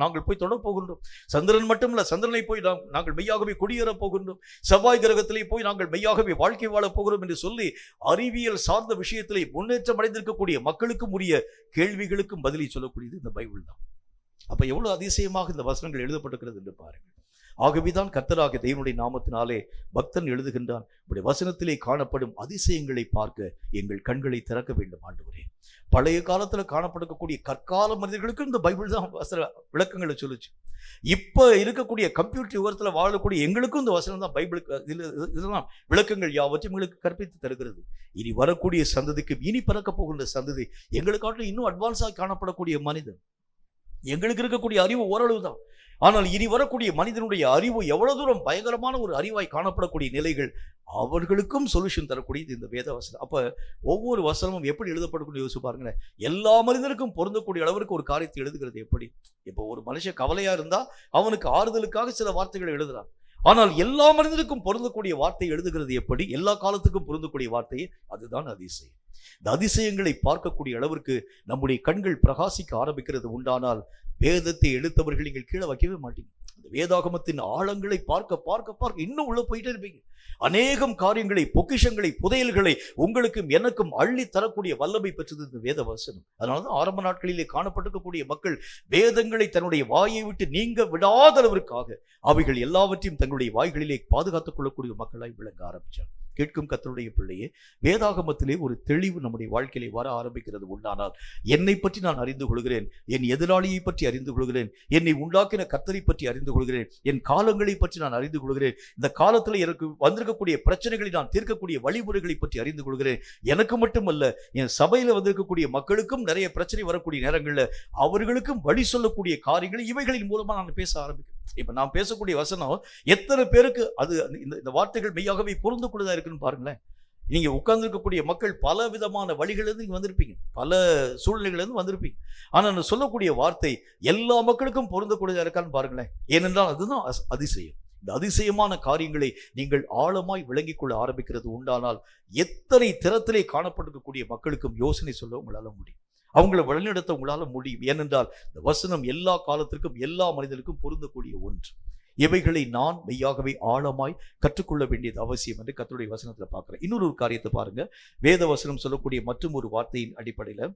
நாங்கள் போய் தொட போகின்றோம். சந்திரன் மட்டுமல்ல, சந்திரனை போய் நாங்கள் மெய்யாகவே குடியேற போகின்றோம். செவ்வாய் கிரகத்திலே போய் நாங்கள் மெய்யாகவே வாழ்க்கை வாழ போகிறோம் என்று சொல்லி அறிவியல் சார்ந்த விஷயத்திலே முன்னேற்றம் அடைந்திருக்கக்கூடிய மக்களுக்கும் உரிய கேள்விகளுக்கும் பதிலை சொல்லக்கூடியது இந்த பைபிள் தான். அப்ப எவ்வளவு அதிசயமாக இந்த வசனங்கள் எழுதப்பட்டிருக்கிறது என்று பாருங்கள். ஆகவேதான் கர்த்தராகிய தேவனுடைய நாமத்தினாலே பக்தன் எழுதுகின்றான், இப்படி வசனத்திலே காணப்படும் அதிசயங்களை பார்க்க எங்கள் கண்களை திறக்க வேண்டும் ஆண்டவரே. பழைய காலத்துல காணப்படக்கூடிய கற்கால மனிதர்களுக்கும் இந்த பைபிள் தான் விளக்கங்களை சொல்லுச்சு. இப்ப இருக்கக்கூடிய கம்ப்யூட்டர் யுகத்துல வாழக்கூடிய எங்களுக்கும் இந்த வசனம் தான் பைபிளுக்கு இதெல்லாம் விளக்கங்கள் யாவற்றையும் எங்களுக்கு கற்பித்து தருகிறது. இனி வரக்கூடிய சந்ததிக்கு, இனி பிறக்க போகின்ற சந்ததி எங்களுக்காட்டிலும் இன்னும் அட்வான்ஸாக காணப்படக்கூடிய மனிதன். எங்களுக்கு இருக்கக்கூடிய அறிவு ஓரளவு தான், ஆனால் இனி வரக்கூடிய மனிதனுடைய அறிவு எவ்வளவு தூரம் பயங்கரமான ஒரு அறிவாய் காணப்படக்கூடிய நிலைகள், அவர்களுக்கும் சொல்யூஷன் தரக்கூடியது இந்த வேத வசனம். அப்ப ஒவ்வொரு வசனமும் எப்படி எழுதப்படக்கூடிய யோசிச்சு பாருங்களேன். எல்லா மனிதனுக்கும் பொருந்தக்கூடிய அளவிற்கு ஒரு காரியத்தை எழுதுகிறது எப்படி? இப்போ ஒரு மனுஷன் கவலையா இருந்தா அவனுக்கு ஆறுதலுக்காக சில வார்த்தைகளை எழுதுறான். ஆனால் எல்லா மனிதனுக்கும் பொருந்தக்கூடிய வார்த்தை எழுதுகிறது எப்படி? எல்லா காலத்துக்கும் பொருந்தக்கூடிய வார்த்தையை, அதுதான் அதிசயம். இந்த அதிசயங்களை பார்க்கக்கூடிய அளவிற்கு நம்முடைய கண்கள் பிரகாசிக்க ஆரம்பிக்கிறது உண்டானால் வேதத்தை எழுத்தவர்கள் நீங்கள் கீழே வைக்கவே மாட்டீங்க. இந்த வேதாகமத்தின் ஆழங்களை பார்க்க பார்க்க பார்க்க இன்னும் உள்ள போயிட்டே இருப்பீங்க. அநேகம் காரியங்களை, பொக்கிஷங்களை, புதையல்களை உங்களுக்கும் எனக்கும் அள்ளி தரக்கூடிய வல்லமை பெற்றது இந்த வேத வசனம். அதனாலதான் ஆரம்ப நாட்களிலே காணப்பட்டிருக்கக்கூடிய மக்கள் வேதங்களை தன்னுடைய வாயை விட்டு நீங்க விடாத அளவிற்காக அவைகள் எல்லாவற்றையும் தங்களுடைய வாய்களிலே பாதுகாத்துக் கொள்ளக்கூடிய மக்களாய் விளங்க ஆரம்பிச்சார். கேட்கும் கர்த்தருடைய பிள்ளையே, வேதாகமத்திலே ஒரு தெளிவு நம்முடைய வாழ்க்கையிலே வர ஆரம்பிக்கிறது உண்டானால், என்னை பற்றி நான் அறிந்து கொள்கிறேன், என் எதிராளியை பற்றி அறிந்து கொள்கிறேன், என்னை உண்டாக்கின கர்த்தரை பற்றி அறிந்து கொள்கிறேன், என் காலங்களை பற்றி நான் அறிந்து கொள்கிறேன், இந்த காலத்தில் எனக்கு வந்திருக்கக்கூடிய பிரச்சனைகளை நான் தீர்க்கக்கூடிய வழிமுறைகளை பற்றி அறிந்து கொள்கிறேன். எனக்கு மட்டுமல்ல, என் சபையில் வந்திருக்கக்கூடிய மக்களுக்கும் நிறைய பிரச்சனை வரக்கூடிய நேரங்களில் அவர்களுக்கும் வழி சொல்லக்கூடிய காரியங்களை இவைகளின் மூலமா நான் பேச ஆரம்பிக்கிறேன். இப்ப நான் பேசக்கூடிய வசனம் எத்தனை பேருக்கு அது இந்த வார்த்தைகள் மெய்யாகவே பொருந்து கொள்ளதா இருக்குன்னு பாருங்களேன். நீங்க உட்கார்ந்து இருக்கக்கூடிய மக்கள் பல விதமான வழிகளிலிருந்து இங்க வந்திருப்பீங்க, பல சூழ்நிலைகளிலிருந்து வந்திருப்பீங்க. ஆனா நான் சொல்லக்கூடிய வார்த்தை எல்லா மக்களுக்கும் பொருந்தக்கூடியதா இருக்கான்னு பாருங்களேன். ஏனென்றால் அதுதான் அதிசயம். இந்த அதிசயமான காரியங்களை நீங்கள் ஆழமாய் விளங்கிக் கொள்ள ஆரம்பிக்கிறது உண்டானால் எத்தனை திறத்திலே காணப்பட்டிருக்கக்கூடிய மக்களுக்கும் யோசனை சொல்ல உங்களால முடியும், அவங்களை வழிநடத்த உங்களால முடியும். ஏனென்றால் இந்த வசனம் எல்லா காலத்திற்கும் எல்லா மனிதனுக்கும் பொருந்தக்கூடிய ஒன்று. இவைகளை நான் மெய்யாகவே ஆழமாய் கற்றுக்கொள்ள வேண்டியது அவசியம் என்று கர்த்தருடைய வசனத்துல பார்க்கிறேன். இன்னொரு காரியத்தை பாருங்க, வேத வசனம் சொல்லக்கூடிய மற்றும் ஒரு வார்த்தையின் அடிப்படையில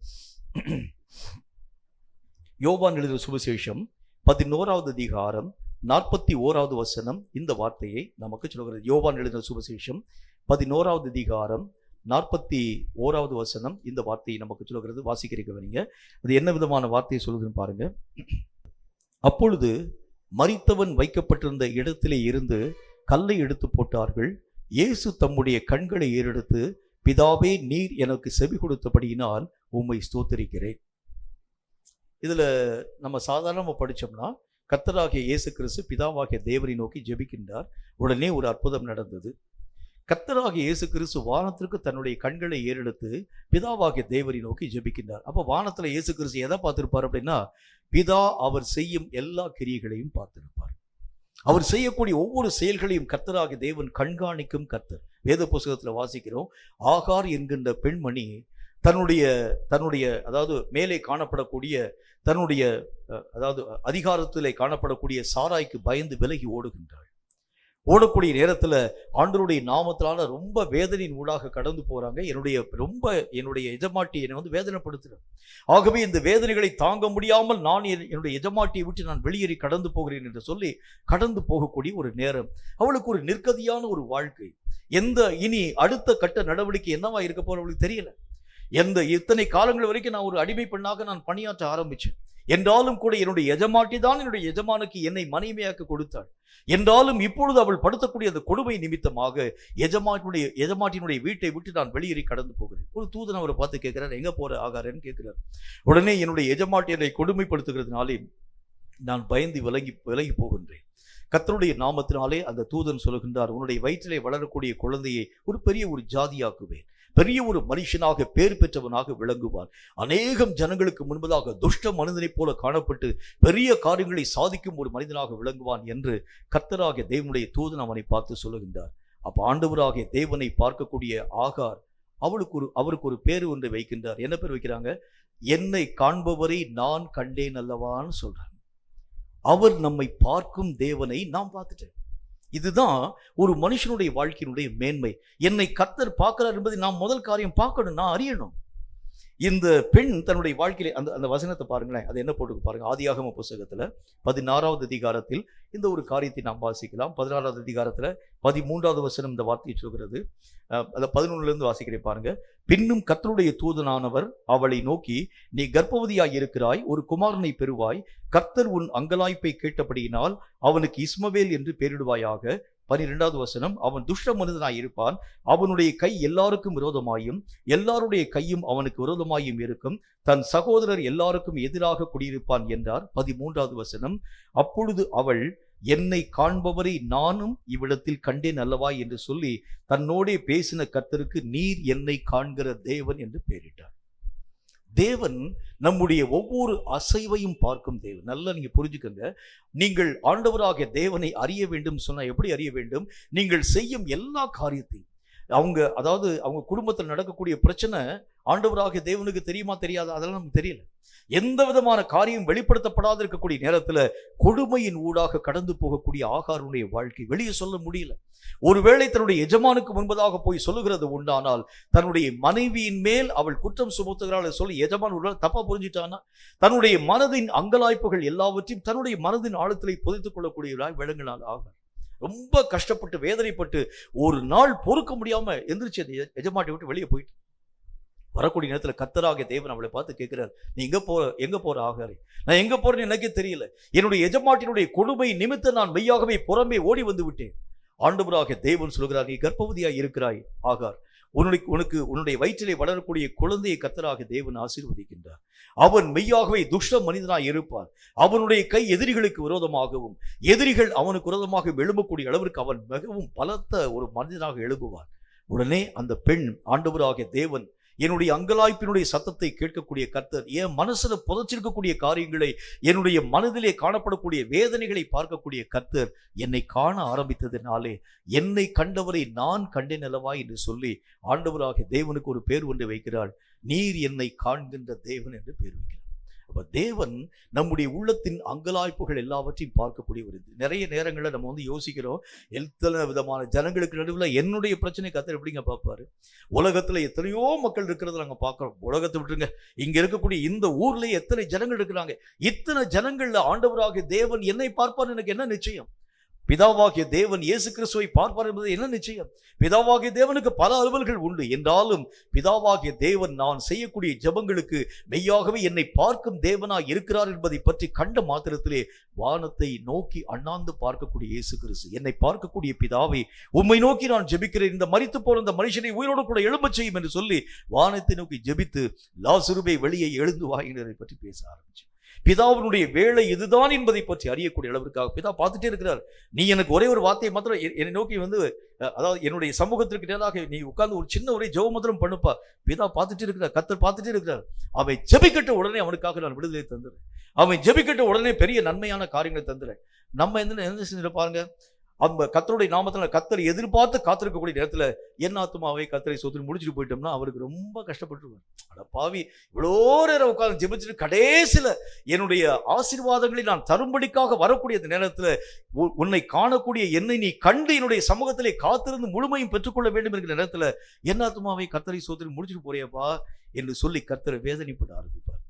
யோவான் எழுதின சுவிசேஷம் 11வது அதிகாரம் 41வது வசனம் இந்த வார்த்தையை நமக்கு சொல்கிறது. யோவான் எழுதின சுவிசேஷம் 11வது அதிகாரம் 41வது வசனம் இந்த வார்த்தையை நமக்கு சொல்கிறது. வாசிக்கிறீங்க, அது என்ன விதமான வார்த்தையை சொல்லுதுன்னு பாருங்க. அப்பொழுது மரித்தவன் வைக்கப்பட்டிருந்த இடத்திலே இருந்து கல்லை எடுத்து போட்டார்கள். இயேசு தம்முடைய கண்களை ஏறெடுத்து, பிதாவே, நீர் எனக்கு செவி கொடுத்தபடியினால் உம்மை ஸ்தோத்திரிக்கிறேன். இதுல நம்ம சாதாரணமா படிச்சோம்னா கர்த்தராகிய இயேசு கிறிஸ்து பிதாவாகிய தேவனை நோக்கி ஜெபிக்கின்றார். உடனே ஒரு அற்புதம் நடந்தது. கர்த்தராகிய இயேசு கிறிஸ்து வானத்திற்கு தன்னுடைய கண்களை ஏறெடுத்து பிதாவாகிய தேவனை நோக்கி ஜெபிக்கின்றார். அப்ப வானத்துல இயேசு கிறிஸ்து எதை பார்த்திருப்பார் அப்படின்னா, பிதா அவர் செய்யும் எல்லா கிரியைகளையும் பார்த்திருப்பார். அவர் செய்யக்கூடிய ஒவ்வொரு செயல்களையும் கர்த்தராகிய தேவன் கண்காணிக்கும் கர்த்தர். வேத புஸ்தகத்துல வாசிக்கிறோம், ஆகார் என்கின்ற பெண்மணி தன்னுடைய தன்னுடைய அதாவது மேலே காணப்படக்கூடிய தன்னுடைய அதாவது அதிகாரத்திலே காணப்படக்கூடிய சாராய்க்கு பயந்து விலகி ஓடுகின்றாள். ஓடக்கூடிய நேரத்துல ஆண்டவருடைய நாமத்தினால ரொம்ப வேதனையின் ஊடாக கடந்து போறாங்க. என்னுடைய எஜமாட்டி என்னை வந்து வேதனைப்படுத்துறேன். ஆகவே இந்த வேதனைகளை தாங்க முடியாமல் நான் என்னுடைய எஜமாட்டியை விட்டு நான் வெளியேறி கடந்து போகிறேன் என்று சொல்லி கடந்து போகக்கூடிய ஒரு நேரம். அவளுக்கு ஒரு நிர்கதியான ஒரு வாழ்க்கை. இனி அடுத்த கட்ட நடவடிக்கை என்னவா இருக்க போற அவளுக்கு தெரியல. இத்தனை காலங்கள் வரைக்கும் நான் ஒரு அடிமை பெண்ணாக நான் பணியாற்ற ஆரம்பிச்சேன். என்றாலும் கூட என்னுடைய எஜமாட்டி தான் என்னுடைய எஜமானுக்கு என்னை மனைவியாக்க கொடுத்தாள். என்றாலும் இப்பொழுது அவள் படுத்தக்கூடிய அந்த கொடுமை நிமித்தமாக எஜமாட்டினுடைய வீட்டை விட்டு நான் வெளியேறி கடந்து போகிறேன். ஒரு தூதன் அவரை பார்த்து கேட்கிறார், எங்க போற ஆகாரன்னு கேட்கிறார். உடனே என்னுடைய எஜமாட்டி என்னை கொடுமைப்படுத்துகிறதுனாலே நான் பயந்து விலகி போகின்றேன். கர்த்தருடைய நாமத்தினாலே அந்த தூதன் சொல்லுகின்றார், உன்னுடைய வயிற்றிலே வளரக்கூடிய குழந்தையை ஒரு பெரிய ஒரு ஜாதியாக்குவேன், பெரிய ஒரு மனுஷனாக பேர் பெற்றவனாக விளங்குவான், அநேகம் ஜனங்களுக்கு முன்பதாக துஷ்ட மனிதனை போல காணப்பட்டு பெரிய காரியங்களை சாதிக்கும் ஒரு மனிதனாக விளங்குவான் என்று கர்த்தராகிய தேவனுடைய தூதன் அவனை பார்த்து சொல்லுகின்றார். அப்ப ஆண்டவராகிய தேவனை பார்க்கக்கூடிய ஆகார் அவருக்கு ஒரு பேரு ஒன்றை வைக்கின்றார். என்ன பேர் வைக்கிறாங்க? என்னை காண்பவரை நான் கண்டேன் அல்லவான்னு சொல்றாங்க. அவர் நம்மை பார்க்கும் தேவனை நாம் பார்த்துட்டேன். இதுதான் ஒரு மனுஷனுடைய வாழ்க்கையினுடைய மேன்மை. என்னை கர்த்தர் பார்க்கிறார் என்பதை நாம் முதல் காரியம் பார்க்கணும், நான் அறியணும். இந்த பெண் தன்னுடைய வாழ்க்கையில அந்த வசனத்தை பாருங்களேன், அது என்ன போட்டு பாருங்க. ஆதியாகம புத்தகத்துல 16வது அதிகாரத்தில் இந்த ஒரு காரியத்தை நாம் வாசிக்கலாம். 16வது அதிகாரத்துல 13வது வசனம் இந்த வார்த்தையை சொல்கிறது. அதை 11லிருந்து வாசிக்கிறேன் பாருங்க. பின்னும் கர்த்தருடைய தூதனானவர் அவளை நோக்கி, நீ கர்ப்பவதியாய் இருக்கிறாய், ஒரு குமாரனை பெறுவாய், கர்த்தர் உன் அங்கலாய்ப்பை கேட்டபடியினால் அவனுக்கு இஸ்மவேல் என்று பெயரிடுவாயாக. 12வது வசனம், அவன் துஷ்ட மனிதனாய் இருப்பான், அவனுடைய கை எல்லாருக்கும் விரோதமாயும் எல்லாருடைய கையும் அவனுக்கு விரோதமாயும் இருக்கும், தன் சகோதரர் எல்லாருக்கும் எதிராக குடியிருப்பான் என்றார். 13வது வசனம், அப்பொழுது அவள், என்னை காண்பவரை நானும் இவ்விடத்தில் கண்டேன் அல்லவா என்று சொல்லி தன்னோடே பேசின கர்த்தருக்கு நீர் என்னை காண்கிற தேவன் என்று பெயரிட்டார். தேவன் நம்முடைய ஒவ்வொரு அசைவையும் பார்க்கும் தேவன். நல்லா நீங்க புரிஞ்சுக்கங்க. நீங்கள் ஆண்டவராகிய தேவனை அறிய வேண்டும் சொன்னா எப்படி அறிய வேண்டும்? நீங்கள் செய்யும் எல்லா காரியத்தையும் அவங்க குடும்பத்தில் நடக்கக்கூடிய பிரச்சனை ஆண்டவராகிய தேவனுக்கு தெரியுமா தெரியாதா? அதெல்லாம் நமக்கு தெரியல. எந்த விதமான காரியம் வெளிப்படுத்தப்படாத இருக்கக்கூடிய நேரத்துல கொடுமையின் ஊடாக கடந்து போகக்கூடிய ஆகாருடைய வாழ்க்கை வெளியே சொல்ல முடியல. ஒருவேளை தன்னுடைய எஜமானுக்கு முன்பதாக போய் சொல்லுகிறது உண்டானால் தன்னுடைய மனைவியின் மேல் அவள் குற்றம் சுமத்துகிறாள் சொல்லி எஜமான் ஒரு தப்பா புரிஞ்சிட்டானா தன்னுடைய மனதின் அங்கலாய்ப்புகள் எல்லாவற்றையும் தன்னுடைய மனதின் ஆழத்திலே புதைத்துக் கொள்ளக்கூடியவராய் விளங்கினால் ஆகார் ரொம்ப கஷ்டப்பட்டு வேதனைப்பட்டு ஒரு நாள் பொறுக்க முடியாம எந்திரிச்சு எஜமாட்டை விட்டு வெளியே போயிட்டு வரக்கூடிய நேரத்துல கர்த்தராகிய தேவன் அவளை பார்த்து கேட்கிறார், நீ எங்க போற ஆகாரே? நான் எங்க போறேன்னு எனக்கே தெரியல. என்னுடைய எஜமாட்டினுடைய கொடுமை நிமித்தம் நான் மெய்யாகவே புறம்பே ஓடி வந்து விட்டேன். ஆண்டவராகிய தேவன் சொல்கிறார், நீ கர்ப்பவதியாய் இருக்கிறாய் ஆகார், உன்னுடைய வயிற்றிலே வளரக்கூடிய குழந்தையை கர்த்தராகிய தேவன் ஆசீர்வதிக்கின்றார். அவன் மெய்யாகவே துஷ்ட மனிதனாய் இருப்பான். அவனுடைய கை எதிரிகளுக்கு விரோதமாகவும் எதிரிகள் அவனுக்கு விரோதமாக எழும்பக்கூடிய அளவிற்கு அவன் மிகவும் பலத்த ஒரு மனிதனாக எழும்புவான். உடனே அந்த பெண், ஆண்டவராகிய தேவன் என்னுடைய அங்கலாய்ப்பினுடைய சத்தத்தை கேட்கக்கூடிய கர்த்தர், என் மனசுல புதைச்சிருக்கக்கூடிய காரியங்களை, என்னுடைய மனதிலே காணப்படக்கூடிய வேதனைகளை பார்க்கக்கூடிய கர்த்தர் என்னை காண ஆரம்பித்ததினாலே என்னை கண்டவரை நான் கண்டேன் அல்லவா என்று சொல்லி ஆண்டவராகிய தேவனுக்கு ஒரு பேர் ஒன்று வைக்கிறாள். நீர் என்னை காண்கின்ற தேவன் என்று பேர் வைக்கிறார். அப்ப தேவன் நம்முடைய உள்ளத்தின் அங்கலாய்ப்புகள் எல்லாவற்றையும் பார்க்கக்கூடிய ஒரு நிறைய நேரங்களில் நம்ம யோசிக்கிறோம், எத்தனை விதமான ஜனங்களுக்கு நடுவில் என்னுடைய பிரச்சனை கர்த்தர் எப்படிங்க பார்ப்பாரு? உலகத்துல எத்தனையோ மக்கள் இருக்கிறத நாங்க பார்க்கிறோம். உலகத்தை விட்டுருங்க, இங்க இருக்கக்கூடிய இந்த ஊர்ல எத்தனை ஜனங்கள் இருக்கிறாங்க. இத்தனை ஜனங்கள்ல ஆண்டவராகிய தேவன் என்னை பார்ப்பார் எனக்கு என்ன நிச்சயம்? பிதாவாகிய தேவன் இயேசு கிறிஸ்துவை பார்ப்பார் என்பது என்ன நிச்சயம்? பிதாவாகிய தேவனுக்கு பல அலுவல்கள் உண்டு என்றாலும் பிதாவாகிய தேவன் நான் செய்யக்கூடிய ஜெபங்களுக்கு மெய்யாகவே என்னை பார்க்கும் தேவனாய் இருக்கிறார் என்பதை பற்றி கண்ட மாத்திரத்திலே வானத்தை நோக்கி அண்ணாந்து பார்க்கக்கூடிய இயேசு கிறிஸ்து, என்னை பார்க்கக்கூடிய பிதாவை, உம்மை நோக்கி நான் ஜெபிக்கிறேன், இந்த மரித்து போற இந்த மனுஷனை உயிரோடு கூட எழும்பச் செய்யும் என்று சொல்லி வானத்தை நோக்கி ஜெபித்து லாசருவை வெளியே எழுந்து வாங்கினதை பற்றி பேச ஆரம்பிச்சு. பிதாவினுடைய வேலை இதுதான் என்பதை பற்றி அறியக்கூடிய அளவிற்காக பிதா பார்த்துட்டே இருக்கிறார். நீ எனக்கு ஒரே ஒரு வார்த்தையை மாத்திரம் என்னை நோக்கி அதாவது என்னுடைய சமூகத்திற்கு நேராக நீ உட்கார்ந்து ஒரு சின்ன ஒரே ஜெப மாத்திரம் பண்ணுப்பா. பிதா பார்த்துட்டே இருக்கிறார், கர்த்தர் பார்த்துட்டே இருக்கிறார். அவன் ஜெபிக்கட்ட உடனே அவனுக்காக நான் விடுதலை தந்துடுறேன். அவன் ஜெபிக்கட்ட உடனே பெரிய நன்மையான காரியங்களை தந்துடுறேன். நம்ம என்ன செஞ்சுட்டு பாருங்க, அந்த கர்த்தருடைய நாமத்துல கர்த்தரை எதிர்பார்த்து காத்திருக்கக்கூடிய நேரத்துல என் ஆத்துமாவை கர்த்தரை சோத்திரம் முடிச்சுட்டு போயிட்டோம்னா அவருக்கு ரொம்ப கஷ்டப்பட்டுருவார். அட பாவி, இவ்வளோ நேரம் உட்கார்ந்து ஜெபிச்சுட்டு கடைசியில என்னுடைய ஆசீர்வாதங்களை நான் தரும்படிக்காக வரக்கூடிய அந்த நேரத்துல உன்னை காணக்கூடிய என்னை நீ கண்டு என்னுடைய சமூகத்திலே காத்திருந்து முழுமையும் பெற்றுக்கொள்ள வேண்டும் என்கிற நேரத்துல என் ஆத்துமாவை கர்த்தரை சோத்திரம் முடிச்சுட்டு போறியப்பா என்று சொல்லி கர்த்தரை வேதனைப்பட ஆரம்பிப்பார்.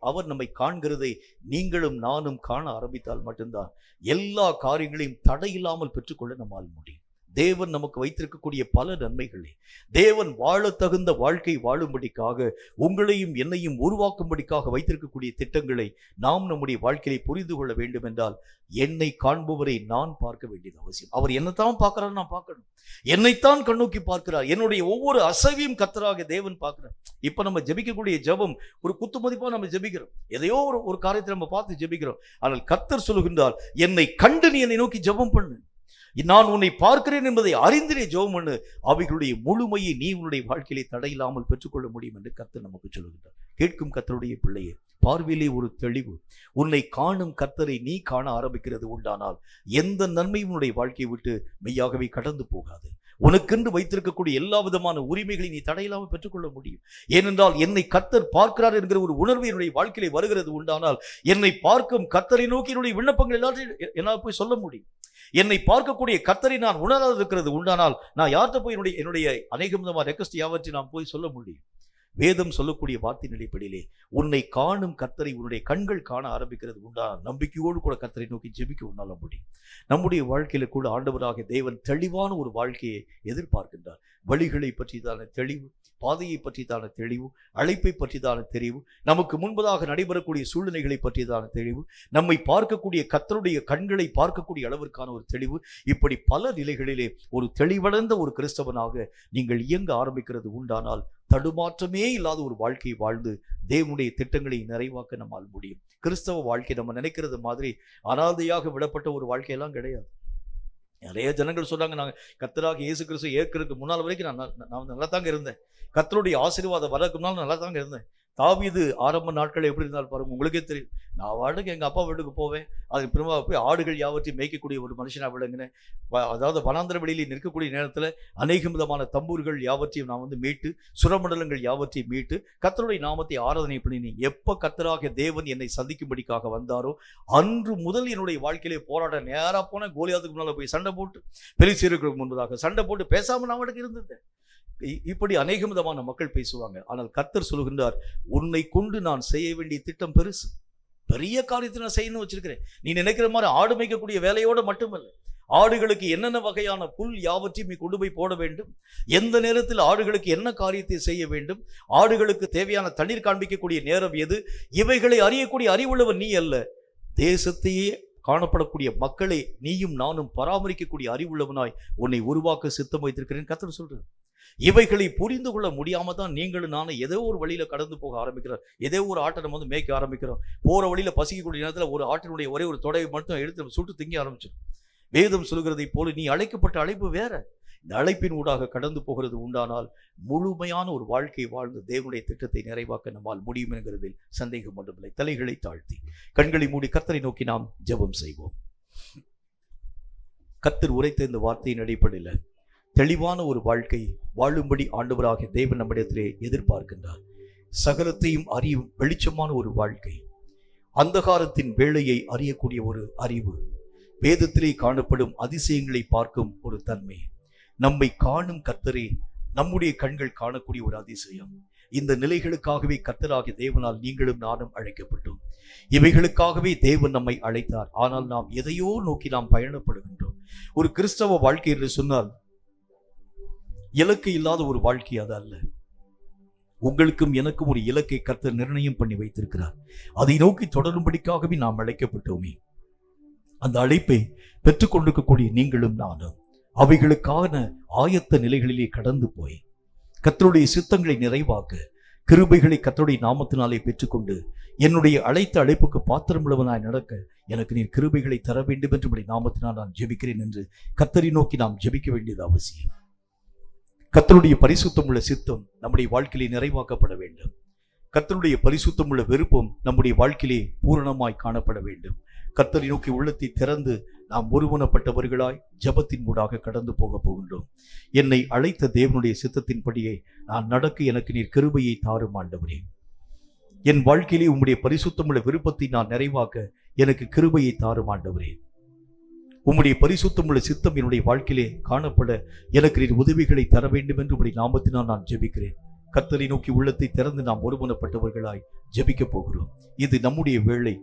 அவர் நம்மை காண்கிறதை நீங்களும் நானும் காண ஆரம்பித்தால் மட்டும்தான் எல்லா காரியங்களையும் தடையில்லாமல் பெற்றுக்கொள்ள நம்மால் முடியும். தேவன் நமக்கு வைத்திருக்கக்கூடிய பல நன்மைகளை, தேவன் வாழ தகுந்த வாழ்க்கை வாழும்படிக்காக உங்களையும் என்னையும் உருவாக்கும்படிக்காக வைத்திருக்கக்கூடிய திட்டங்களை நாம் நம்முடைய வாழ்க்கையை புரிந்து கொள்ள வேண்டும் என்றால் என்னை காண்பவரை நான் பார்க்க வேண்டியது அவசியம். அவர் என்னத்தான் பார்க்கிறார், நான் பார்க்கணும். என்னைத்தான் கண்ணோக்கி பார்க்கிறார். என்னுடைய ஒவ்வொரு அசைவையும் கர்த்தராக தேவன் பார்க்கிறார். இப்ப நம்ம ஜெபிக்கக்கூடிய ஜெபம் ஒரு குத்து மதிப்பா நம்ம ஜெபிக்கிறோம், எதையோ ஒரு காரியத்தை நம்ம பார்த்து ஜெபிக்கிறோம். ஆனால் கர்த்தர் சொல்லுகின்றார், என்னை கண்டு நீ என்னை நோக்கி ஜெபம் பண்ணு, நான் உன்னை பார்க்கிறேன் என்பதை அறிந்திரே ஜெபம் பண்ணு, அவைகளுடைய முழுமையை நீ உன்னுடைய வாழ்க்கையிலே தடையில்லாமல் பெற்றுக்கொள்ள முடியும் என்று கர்த்தர் நமக்கு சொல்லுகின்றார். கேட்கும் கர்த்தருடைய பிள்ளையே, பார்வையிலே ஒரு தெளிவு, உன்னை காணும் கர்த்தரை நீ காண ஆரம்பிக்கிறது உண்டானால் எந்த நன்மையும் உன்னுடைய வாழ்க்கையை விட்டு மெய்யாகவே கடந்து போகாது. உனக்கென்று வைத்திருக்கக்கூடிய எல்லா விதமான உரிமைகளை நீ தடையில்லாமல் பெற்றுக்கொள்ள முடியும். ஏனென்றால் என்னை கர்த்தர் பார்க்கிறார் என்கிற ஒரு உணர்வு என்னுடைய வாழ்க்கையிலே வருகிறது உண்டானால் என்னை பார்க்கும் கர்த்தரை நோக்கி என்னுடைய விண்ணப்பங்கள் எல்லாத்தையும் என்னால் போய் சொல்ல முடியும். என்னை பார்க்கக்கூடிய கர்த்தரை நான் உணராது இருக்கிறது உண்டானால் நான் யார்கிட்ட போய் என்னுடைய அநேகம் விதமான ரெக்வஸ்ட் யாவற்றை நான் போய் சொல்ல முடியும். வேதம் சொல்லக்கூடிய வார்த்தையின் அடிப்படையிலே உன்னை காணும் கர்த்தரை உன்னுடைய கண்கள் காண ஆரம்பிக்கிறது உண்டானால் நம்பிக்கையோடு கூட கர்த்தரை நோக்கி ஜெபிக்க உன்னால முடியும். நம்முடைய வாழ்க்கையில கூட ஆண்டவராக தேவன் தெளிவான ஒரு வாழ்க்கையை எதிர்பார்க்கின்றார். வழிகளை பற்றிதான தெளிவு, பாதையை பற்றிதான தெளிவு, அழைப்பை பற்றிதான தெளிவு, நமக்கு முன்பதாக நடைபெறக்கூடிய சூழ்நிலைகளை பற்றியதான தெளிவு, நம்மை பார்க்கக்கூடிய கர்த்தருடைய கண்களை பார்க்கக்கூடிய அளவிற்கான ஒரு தெளிவு, இப்படி பல நிலைகளிலே ஒரு தெளிவடைந்த ஒரு கிறிஸ்தவனாக நீங்கள் இயங்க ஆரம்பிக்கிறது உண்டானால் தடுமாற்றமே இல்லாத ஒரு வாழ்க்கையை வாழ்ந்து தேவனுடைய திட்டங்களை நிறைவாக்க நம்மால் முடியும். கிறிஸ்தவ வாழ்க்கை நம்ம நினைக்கிறது மாதிரி அனாதையாக விடப்பட்ட ஒரு வாழ்க்கையெல்லாம் கிடையாது. நிறைய ஜனங்கள் சொல்றாங்க, நாங்கள் கர்த்தராக இயேசு கிறிஸ்து ஏற்கிறதுக்கு முன்னால் வரைக்கும் நான் நல்லா தாங்க இருந்தேன், கர்த்தருடைய ஆசீர்வாதம் வரதுக்கு முன்னால் நல்லா தாங்க இருந்தேன். தாவீது ஆரம்ப நாட்கள் எப்படி இருந்தாலும் பாருங்க, உங்களுக்கே தெரியும். நான் வாடகை எங்கள் அப்பா வீட்டுக்கு போவேன், அதுக்கு பிறகு போய் ஆடுகள் யாவற்றையும் மேய்க்கக்கூடிய ஒரு மனுஷனாக விளங்கினேன். அதாவது வனாந்திர வெளியில் நிற்கக்கூடிய நேரத்தில் அநேக விதமான தம்பூர்கள் யாவற்றையும் நான் மீட்டு, சுரமண்டலங்கள் யாவற்றையும் மீட்டு கர்த்தருடைய நாமத்தை ஆராதனை பண்ணினேன். எப்போ கர்த்தராக தேவன் என்னை சந்திக்கும்படிக்காக வந்தாரோ அன்று முதல் என்னுடைய வாழ்க்கையிலே போராட நேராக போனேன். கோலியாத்துக்கு முன்னால் போய் சண்டை போட்டு, பெலிஸ்தருக்கு முன்பதாக சண்டை போட்டு பேசாமல் நான் அவனுக்கு இருந்திருந்தேன். இப்படி அநேக விதமான மக்கள் பேசுவாங்க. ஆனால் கர்த்தர் சொல்கின்றார், உன்னை கொண்டு நான் செய்ய வேண்டிய திட்டம் பெருசு, பெரிய காரியத்தை நான் செய்யணும்னு வச்சிருக்கிறேன். நீ நினைக்கிற மாதிரி ஆடு மேய்க்கக்கூடிய வேலையோடு மட்டுமல்ல, ஆடுகளுக்கு என்னென்ன வகையான புல் யாவற்றையும் நீ கொண்டு போய் போட வேண்டும், எந்த நேரத்தில் ஆடுகளுக்கு என்ன காரியத்தை செய்ய வேண்டும், ஆடுகளுக்கு தேவையான தண்ணீர் காண்பிக்கக்கூடிய நேரம் எது, இவைகளை அறியக்கூடிய அறிவுள்ளவன் நீ அல்ல, தேசத்தையே காணப்படக்கூடிய மக்களை நீயும் நானும் பராமரிக்கக்கூடிய அறிவுள்ளவனாய் உன்னை உருவாக்க சித்தம் வைத்திருக்கிறேன் கர்த்தர் சொல்றார். இவைகளை புரிந்து கொள்ள முடியாம தான் நீங்களும் நானும் ஏதோ ஒரு வழியில கடந்து போக ஆரம்பிக்கிறோம். ஏதோ ஒரு ஆட்டை நம்ம மேய்க்க ஆரம்பிக்கிறோம். போற வழியில பசிக்கக்கூடிய நேரத்தில் ஒரு ஆட்டினுடைய ஒரே ஒரு தொடையை மட்டும் எடுத்து சுட்டு திங்க ஆரம்பிச்சிடும். வேதம் சொல்கிறதை போல நீ அழைக்கப்பட்ட அழைப்பு வேற. இந்த அழைப்பின் ஊடாக கடந்து போகிறது உண்டானால் முழுமையான ஒரு வாழ்க்கை வாழ்ந்து தேவனுடைய திட்டத்தை நிறைவாக்க நம்மால் முடியும் என்கிறதில் சந்தேகம் ஒன்றுமில்லை. தலைகளை தாழ்த்தி கண்களை மூடி கர்த்தரை நோக்கி நாம் ஜெபம் செய்வோம். கர்த்தர் உரைத்த இந்த வார்த்தையின் அடிப்படையில் தெளிவான ஒரு வாழ்க்கை வாழும்படி ஆண்டவராக தேவன் நம்மிடத்திலே எதிர்பார்க்கின்றார். சகலத்தையும் அறியும் வெளிச்சமான ஒரு வாழ்க்கை, அந்தகாரத்தின் வேளையை அறியக்கூடிய ஒரு அறிவு, வேதத்திலே காணப்படும் அதிசயங்களை பார்க்கும் ஒரு தன்மை, நம்மை காணும் கர்த்தரை நம்முடைய கண்கள் காணக்கூடிய ஒரு அதிசயம். இந்த நிலைகளுக்காகவே கர்த்தராகிய தேவனால் நீங்களும் நானும் அழைக்கப்பட்டோம். இவைகளுக்காகவே தேவன் நம்மை அழைத்தார். ஆனால் நாம் எதையோ நோக்கி நாம் பயணப்படுகின்றோம். ஒரு கிறிஸ்தவ வாழ்க்கை என்று சொன்னால் இலக்கு இல்லாத ஒரு வாழ்க்கை அது அல்ல. உங்களுக்கும் எனக்கும் ஒரு இலக்கை கர்த்தர் நிர்ணயம் பண்ணி வைத்திருக்கிறார். அதை நோக்கி தொடரும்படிக்காகவே நாம் அழைக்கப்பட்டோமே. அந்த அழைப்பை பெற்றுக் கொண்டிருக்கக்கூடிய நீங்களும் நானும் அவைகளுக்கான ஆயத்த நிலைகளிலே கடந்து போய் கர்த்தருடைய சித்தங்களை நிறைவாக்க கிருபைகளை கர்த்தருடைய நாமத்தினாலே பெற்றுக்கொண்டு என்னுடைய அழைத்த அழைப்புக்கு பாத்திரமுள்ளவனாய் நடக்க எனக்கு நீர் கிருபைகளை தர வேண்டும் என்று நாமத்தினால் நான் ஜெபிக்கிறேன் என்று கர்த்தரை நோக்கி நாம் ஜெபிக்க வேண்டியது அவசியம். கர்த்தருடைய பரிசுத்தம் உள்ள சித்தம் நம்முடைய வாழ்க்கையிலே நிறைவாக்கப்பட வேண்டும். கர்த்தருடைய பரிசுத்தம் உள்ள விருப்பம் நம்முடைய வாழ்க்கையிலே பூரணமாய் காணப்பட வேண்டும். கர்த்தரை நோக்கி உள்ளத்தை திறந்து நாம் ஒருமனப்பட்டவர்களாய் ஜெபத்தின் ஊடாக கடந்து போக போகின்றோம். என்னை அழைத்த தேவனுடைய சித்தத்தின்படியே நான் நடக்க எனக்கு நீர் கிருபையை தாரும் ஆண்டவரே. என் வாழ்க்கையிலே உம்முடைய பரிசுத்தமுள்ள விருப்பத்தை நான் நிறைவாக்க எனக்கு கிருபையை தாரும் ஆண்டவரே. உம்முடைய பரிசுத்தமுள்ள சித்தம் என்னுடைய வாழ்க்கையிலே காணப்பட எனக்கு நீர் உதவிகளை தர வேண்டும் என்று உம்முடைய நாமத்தினால் நான் ஜெபிக்கிறேன். கர்த்தரை நோக்கி உள்ளத்தை திறந்து நாம் ஒருமனப்பட்டவர்களாய் ஜெபிக்க போகிறோம். இது நம்முடைய வேளை.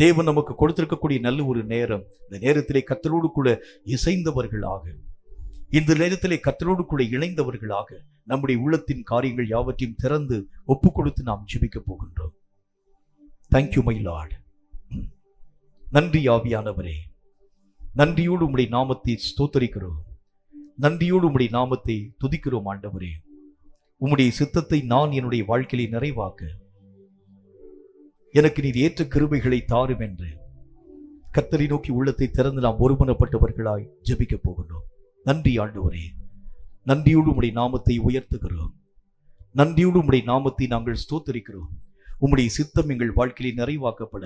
தேவன் நமக்கு கொடுத்திருக்கக்கூடிய நல்ல ஒரு நேரம். இந்த நேரத்திலே கர்த்தரோடு கூட இசைந்தவர்களாக, இந்த நேரத்திலே கர்த்தரோடு கூட இணைந்தவர்களாக நம்முடைய உள்ளத்தின் காரியங்கள் யாவற்றையும் திறந்து ஒப்பு கொடுத்து நாம் ஜெபிக்க போகின்றோம். Thank you my Lord. நன்றி ஆவியானவரே. நன்றியோடு உம்முடைய நாமத்தை ஸ்தோத்தரிக்கிறோம். நன்றியோடு உம்முடைய நாமத்தை துதிக்கிறோம் ஆண்டவரே. உம்முடைய சித்தத்தை நான் என்னுடைய வாழ்க்கையை நிறைவாக்க எனக்கு நீர் ஏற்ற கிருபைகளை தாரும் என்று கர்த்தரை நோக்கி உள்ளத்தை திறந்து நாம் ஒருமனப்பட்டவர்களாய் ஜெபிக்க போகின்றோம். நன்றி ஆண்டவரே. நன்றியோடு உம்முடைய நாமத்தை உயர்த்துகிறோம். நன்றியோடு உம்முடைய நாமத்தை நாங்கள் ஸ்தோத்தரிக்கிறோம். உம்முடைய சித்தம் எங்கள் வாழ்க்கையை நிறைவாக்கப்பட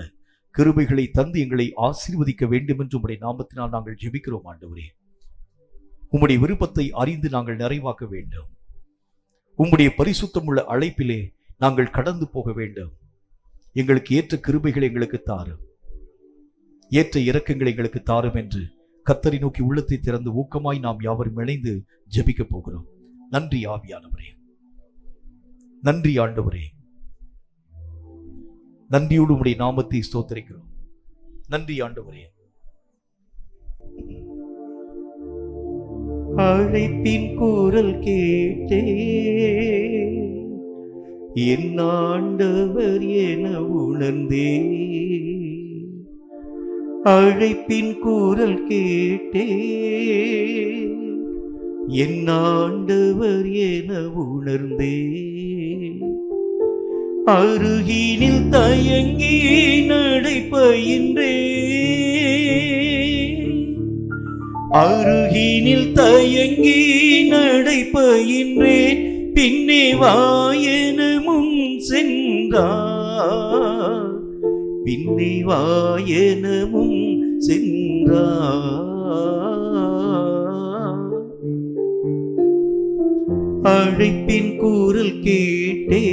கிருபைகளை தந்து எங்களை ஆசீர்வதிக்க வேண்டும் என்று உம்முடைய நாமத்தினால் நாங்கள் ஜெபிக்கிறோம் ஆண்டவரே. உம்முடைய விருப்பத்தை அறிந்து நாங்கள் நிறைவாக்க வேண்டும். உம்முடைய பரிசுத்தமுள்ள அழைப்பிலே நாங்கள் கடந்து போக வேண்டும். எங்களுக்கு ஏற்ற கிருபைகளை எங்களுக்கு தாரும், ஏற்ற இரக்கங்களை எங்களுக்கு தாரும் என்று கர்த்தரை நோக்கி உள்ளத்தை திறந்து ஊக்கமாய் நாம் யாவரும் இணைந்து ஜெபிக்க போகிறோம். நன்றி ஆவியானவரே. நன்றி ஆண்டவரே. நன்றியோடு உம்முடைய நாமத்தை ஸ்தோத்தரிக்கிறோம். நன்றி ஆண்டவரே. அழைப்பின் குரல் கேட்டே என் ஆண்டவர் என உணர்ந்தே. அழைப்பின் குரல் கேட்டே என் ஆண்டவர் என உணர்ந்தே. அருகினில் தயங்கி நடைபயின்றே. அருகினில் தயங்கி நடைபயின்றேன். பின்னே வாயென முன் சென்றார். பின்னே வாயென முன் சென்றார். அழைப்பின் குரல் கேட்டே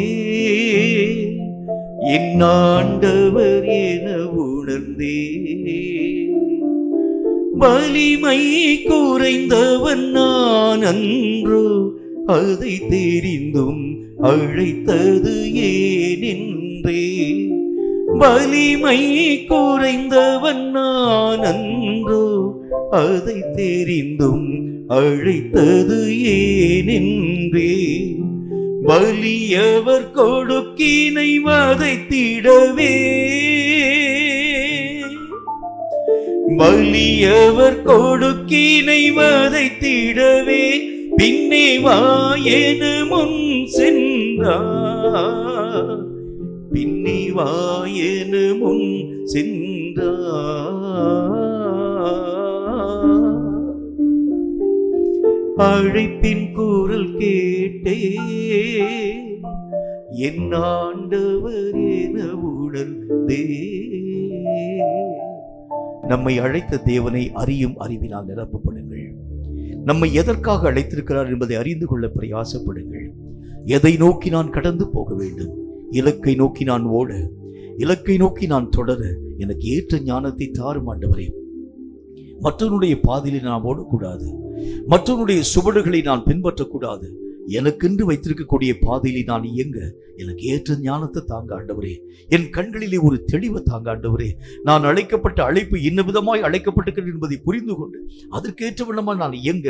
என் ஆண்டவர் என உணர்ந்தே. வலிமை குறைந்தவன் நான் அன்றோ, அதை தெரிந்தும் அழைத்தது ஏனென்றே. வலிமை குறைந்தவன் நான் அன்றோ, அதை தெரிந்தும் அழைத்தது ஏனென்றே. வலியவர் கொடுக்கினை வதைத்திடவே. வலியவர் கொடுக்கினை வதைத்திடவே. பின்னே வாயென முன் சென்றார். பின்னே வாயென முன் சென்றார். அழைப்பின் குரல் கேட்டே என் ஆண்டவர் என உணர்ந்தே. நம்மை அழைத்த தேவனை அறியும் அறிவினால் நிரப்பப்படுங்கள். நம்மை எதற்காக அழைத்திருக்கிறார் என்பதை அறிந்து கொள்ள பிரயாசப்படுங்கள். எதை நோக்கி நான் கடந்து போக வேண்டும்? இலக்கை நோக்கி நான் ஓட, இலக்கை நோக்கி நான் தொடர எனக்கு ஏற்ற ஞானத்தை தாரும் ஆண்டவரே. மற்றவனுடைய பாதையிலே நான் ஓடக்கூடாது. மற்றவனுடைய சுவடுகளை நான் பின்பற்றக்கூடாது. எனக்கென்று வைத்திருக்கக்கூடிய பாதையிலே நான் இயங்க எனக்கு ஏற்ற ஞானத்தை தாங்க ஆண்டவரே. என் கண்களிலே ஒரு தெளிவை தாங்க ஆண்டவரே. நான் அழைக்கப்பட்ட அழைப்பு இன்ன விதமாய் அழைக்கப்பட்டிருக்கிறது என்பதை புரிந்து கொண்டு அதற்கேற்ற விதமாக நான் இயங்க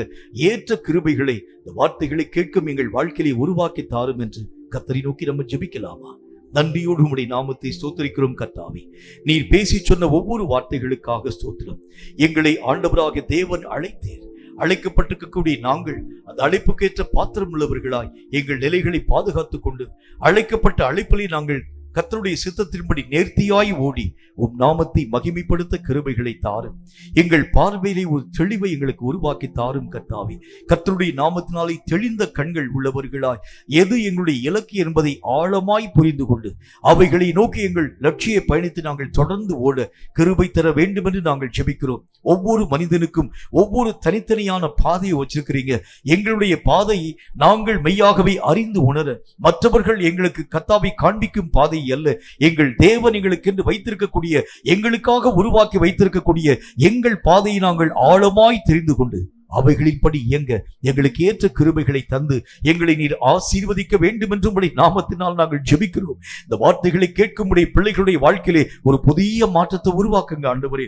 ஏற்ற கிருபைகளை, இந்த வார்த்தைகளை கேட்கும் எங்கள் வாழ்க்கையை உருவாக்கி தாரும் என்று கர்த்தரை நோக்கி நம்ம ஜெபிக்கலாமா? நன்றியோடு உம்முடைய நாமத்தை ஸ்தோத்திரிக்கிறோம் கர்த்தாவே. நீர் பேசி சொன்ன ஒவ்வொரு வார்த்தைகளுக்காக ஸ்தோத்திரம். எங்களை ஆண்டவராக தேவன் அழைத்தீர். அழைக்கப்பட்டிருக்கக்கூடிய நாங்கள் அந்த அழைப்புக்கேற்ற பாத்திரம் உள்ளவர்களாய் எங்கள் நிலைகளை பாதுகாத்துக் கொண்டு அழைக்கப்பட்ட அழைப்பிலே நாங்கள் கர்த்தருடைய சித்தத்தின்படி நேர்த்தியாய் ஓடி உம் நாமத்தை மகிமைப்படுத்த கிருபைகளை தாரும். எங்கள் பார்வையிலே ஒரு தெளிவை எங்களுக்கு உருவாக்கி தாரும் கர்த்தாவே. கர்த்தருடைய நாமத்தினாலே தெளிந்த கண்கள் உள்ளவர்களாய் எது எங்களுடைய இலக்கு என்பதை ஆழமாய் புரிந்து கொண்டு அவைகளை நோக்கி எங்கள் லட்சிய பயணித்து நாங்கள் தொடர்ந்து ஓட கிருபை தர வேண்டும் என்று நாங்கள் ஜெபிக்கிறோம். ஒவ்வொரு மனிதனுக்கும் ஒவ்வொரு தனித்தனியான பாதையை வச்சிருக்கிறீங்க. எங்களுடைய பாதையை நாங்கள் மெய்யாகவே அறிந்து உணர, மற்றவர்கள் எங்களுக்கு கர்த்தாவை காண்பிக்கும் பாதை அல்ல, எங்கள் தேவன் எங்களுக்கு என்று வைத்திருக்கக்கூடிய, எங்களுக்காக உருவாக்கி வைத்திருக்கக்கூடிய எங்கள் பாதையை நாங்கள் ஆழமாய் தெரிந்து கொண்டு அவைகளின்படி இயங்க எங்களுக்கு ஏற்ற கிருபைகளை தந்து எங்களை நீர் ஆசீர்வதிக்க வேண்டும் என்று உம்முடைய நாமத்தினால் நாங்கள் ஜெபிக்கிறோம். இந்த வார்த்தைகளை கேட்கும் பிள்ளைகளுடைய வாழ்க்கையிலே ஒரு புதிய மாற்றத்தை உருவாக்குங்க ஆண்டவரே.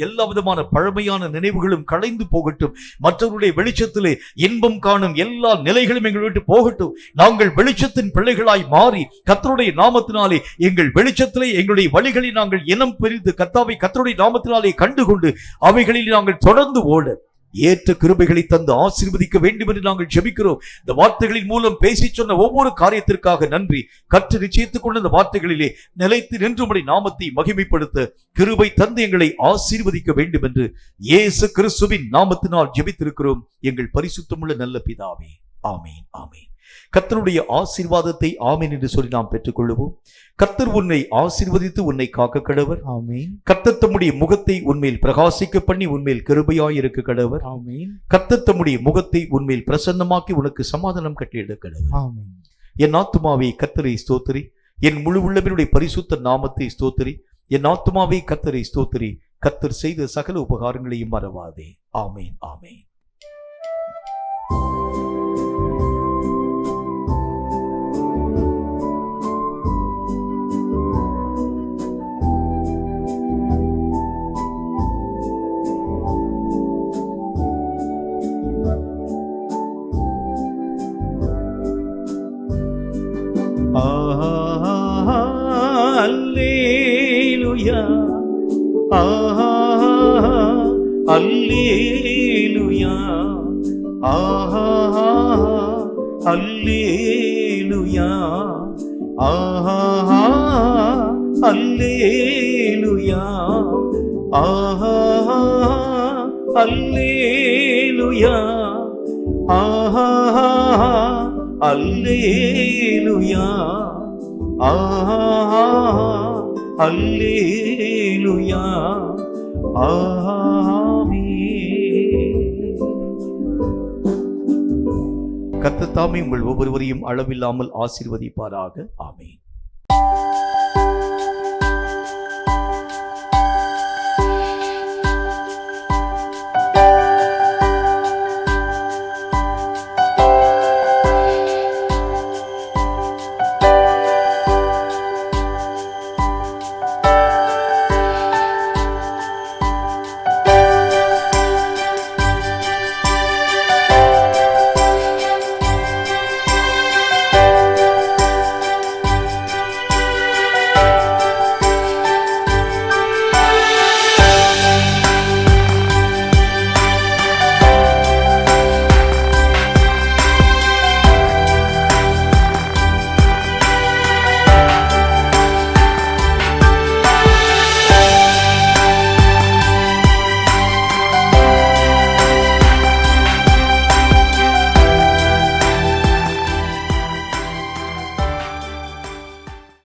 எல்லா விதமான பழமையான நினைவுகளும் களைந்து போகட்டும். மற்றவருடைய வெளிச்சத்திலே இன்பம் காணும் எல்லா நிலைகளும் எங்களை விட்டு போகட்டும். நாங்கள் வெளிச்சத்தின் பிள்ளைகளாய் மாறி கர்த்தருடைய நாமத்தினாலே எங்கள் வெளிச்சத்திலே எங்களுடைய வழிகளை நாங்கள் இனம் பிரித்து கர்த்தாவை கர்த்தருடைய நாமத்தினாலே கண்டுகொண்டு அவைகளில் நாங்கள் தொடர்ந்து ஓட ஏற்ற கிருபைகளை தந்து ஆசீர்வதிக்க வேண்டும் என்று நாங்கள் ஜெபிக்கிறோம். இந்த வார்த்தைகளின் மூலம் பேசி சொன்ன ஒவ்வொரு காரியத்திற்காக நன்றி. கற்று நிச்சயித்துக் கொண்ட இந்த வார்த்தைகளிலே நிலைத்து நின்று உம்முடைய நாமத்தை மகிமைப்படுத்த கிருபை தந்து எங்களை ஆசீர்வதிக்க வேண்டும் என்று இயேசு கிறிஸ்துவின் நாமத்தினால் ஜெபித்திருக்கிறோம் எங்கள் பரிசுத்தமுள்ள நல்ல பிதாவே. ஆமீன், ஆமீன். கர்த்தருடைய ஆசீர்வாதத்தை ஆமீன் என்று சொல்லி நாம் பெற்றுக்கொள்வோம். கர்த்தர் உன்னை ஆசீர்வதித்து உன்னை காக்க கடவர். ஆமீன். கர்த்தர் தம்முடைய முகத்தை உன்மேல் பிரகாசிக்க பண்ணி உன்மேல் கிருபையாய் இருக்க கடவர். ஆமீன். கர்த்தர் தம்முடைய முகத்தை உன்மேல் பிரசன்னமாக்கி உனக்கு சமாதானம் கட்டளையிட கடவர். ஆமீன். என் ஆத்துமாவே கர்த்தரை ஸ்தோத்திரி, என் முழு உள்ளவனுடைய பரிசுத்த நாமத்தை ஸ்தோத்திரி. என் ஆத்துமாவே கர்த்தரை ஸ்தோத்திரி, கர்த்தர் செய்த சகல உபகாரங்களையும் மறவாதே. ஆமீன், ஆமீன். அல்லேலூயா, அல்லேலூயா, அல்லேலூயா, அல்லேலூயா, அல்லேலூயா, அல்லேலூயா, அல்லேலூயா, கர்த்தர் தாமே உங்கள் ஒவ்வொருவரையும் அளவில்லாமல் ஆசீர்வதிப்பாராக. ஆமென்.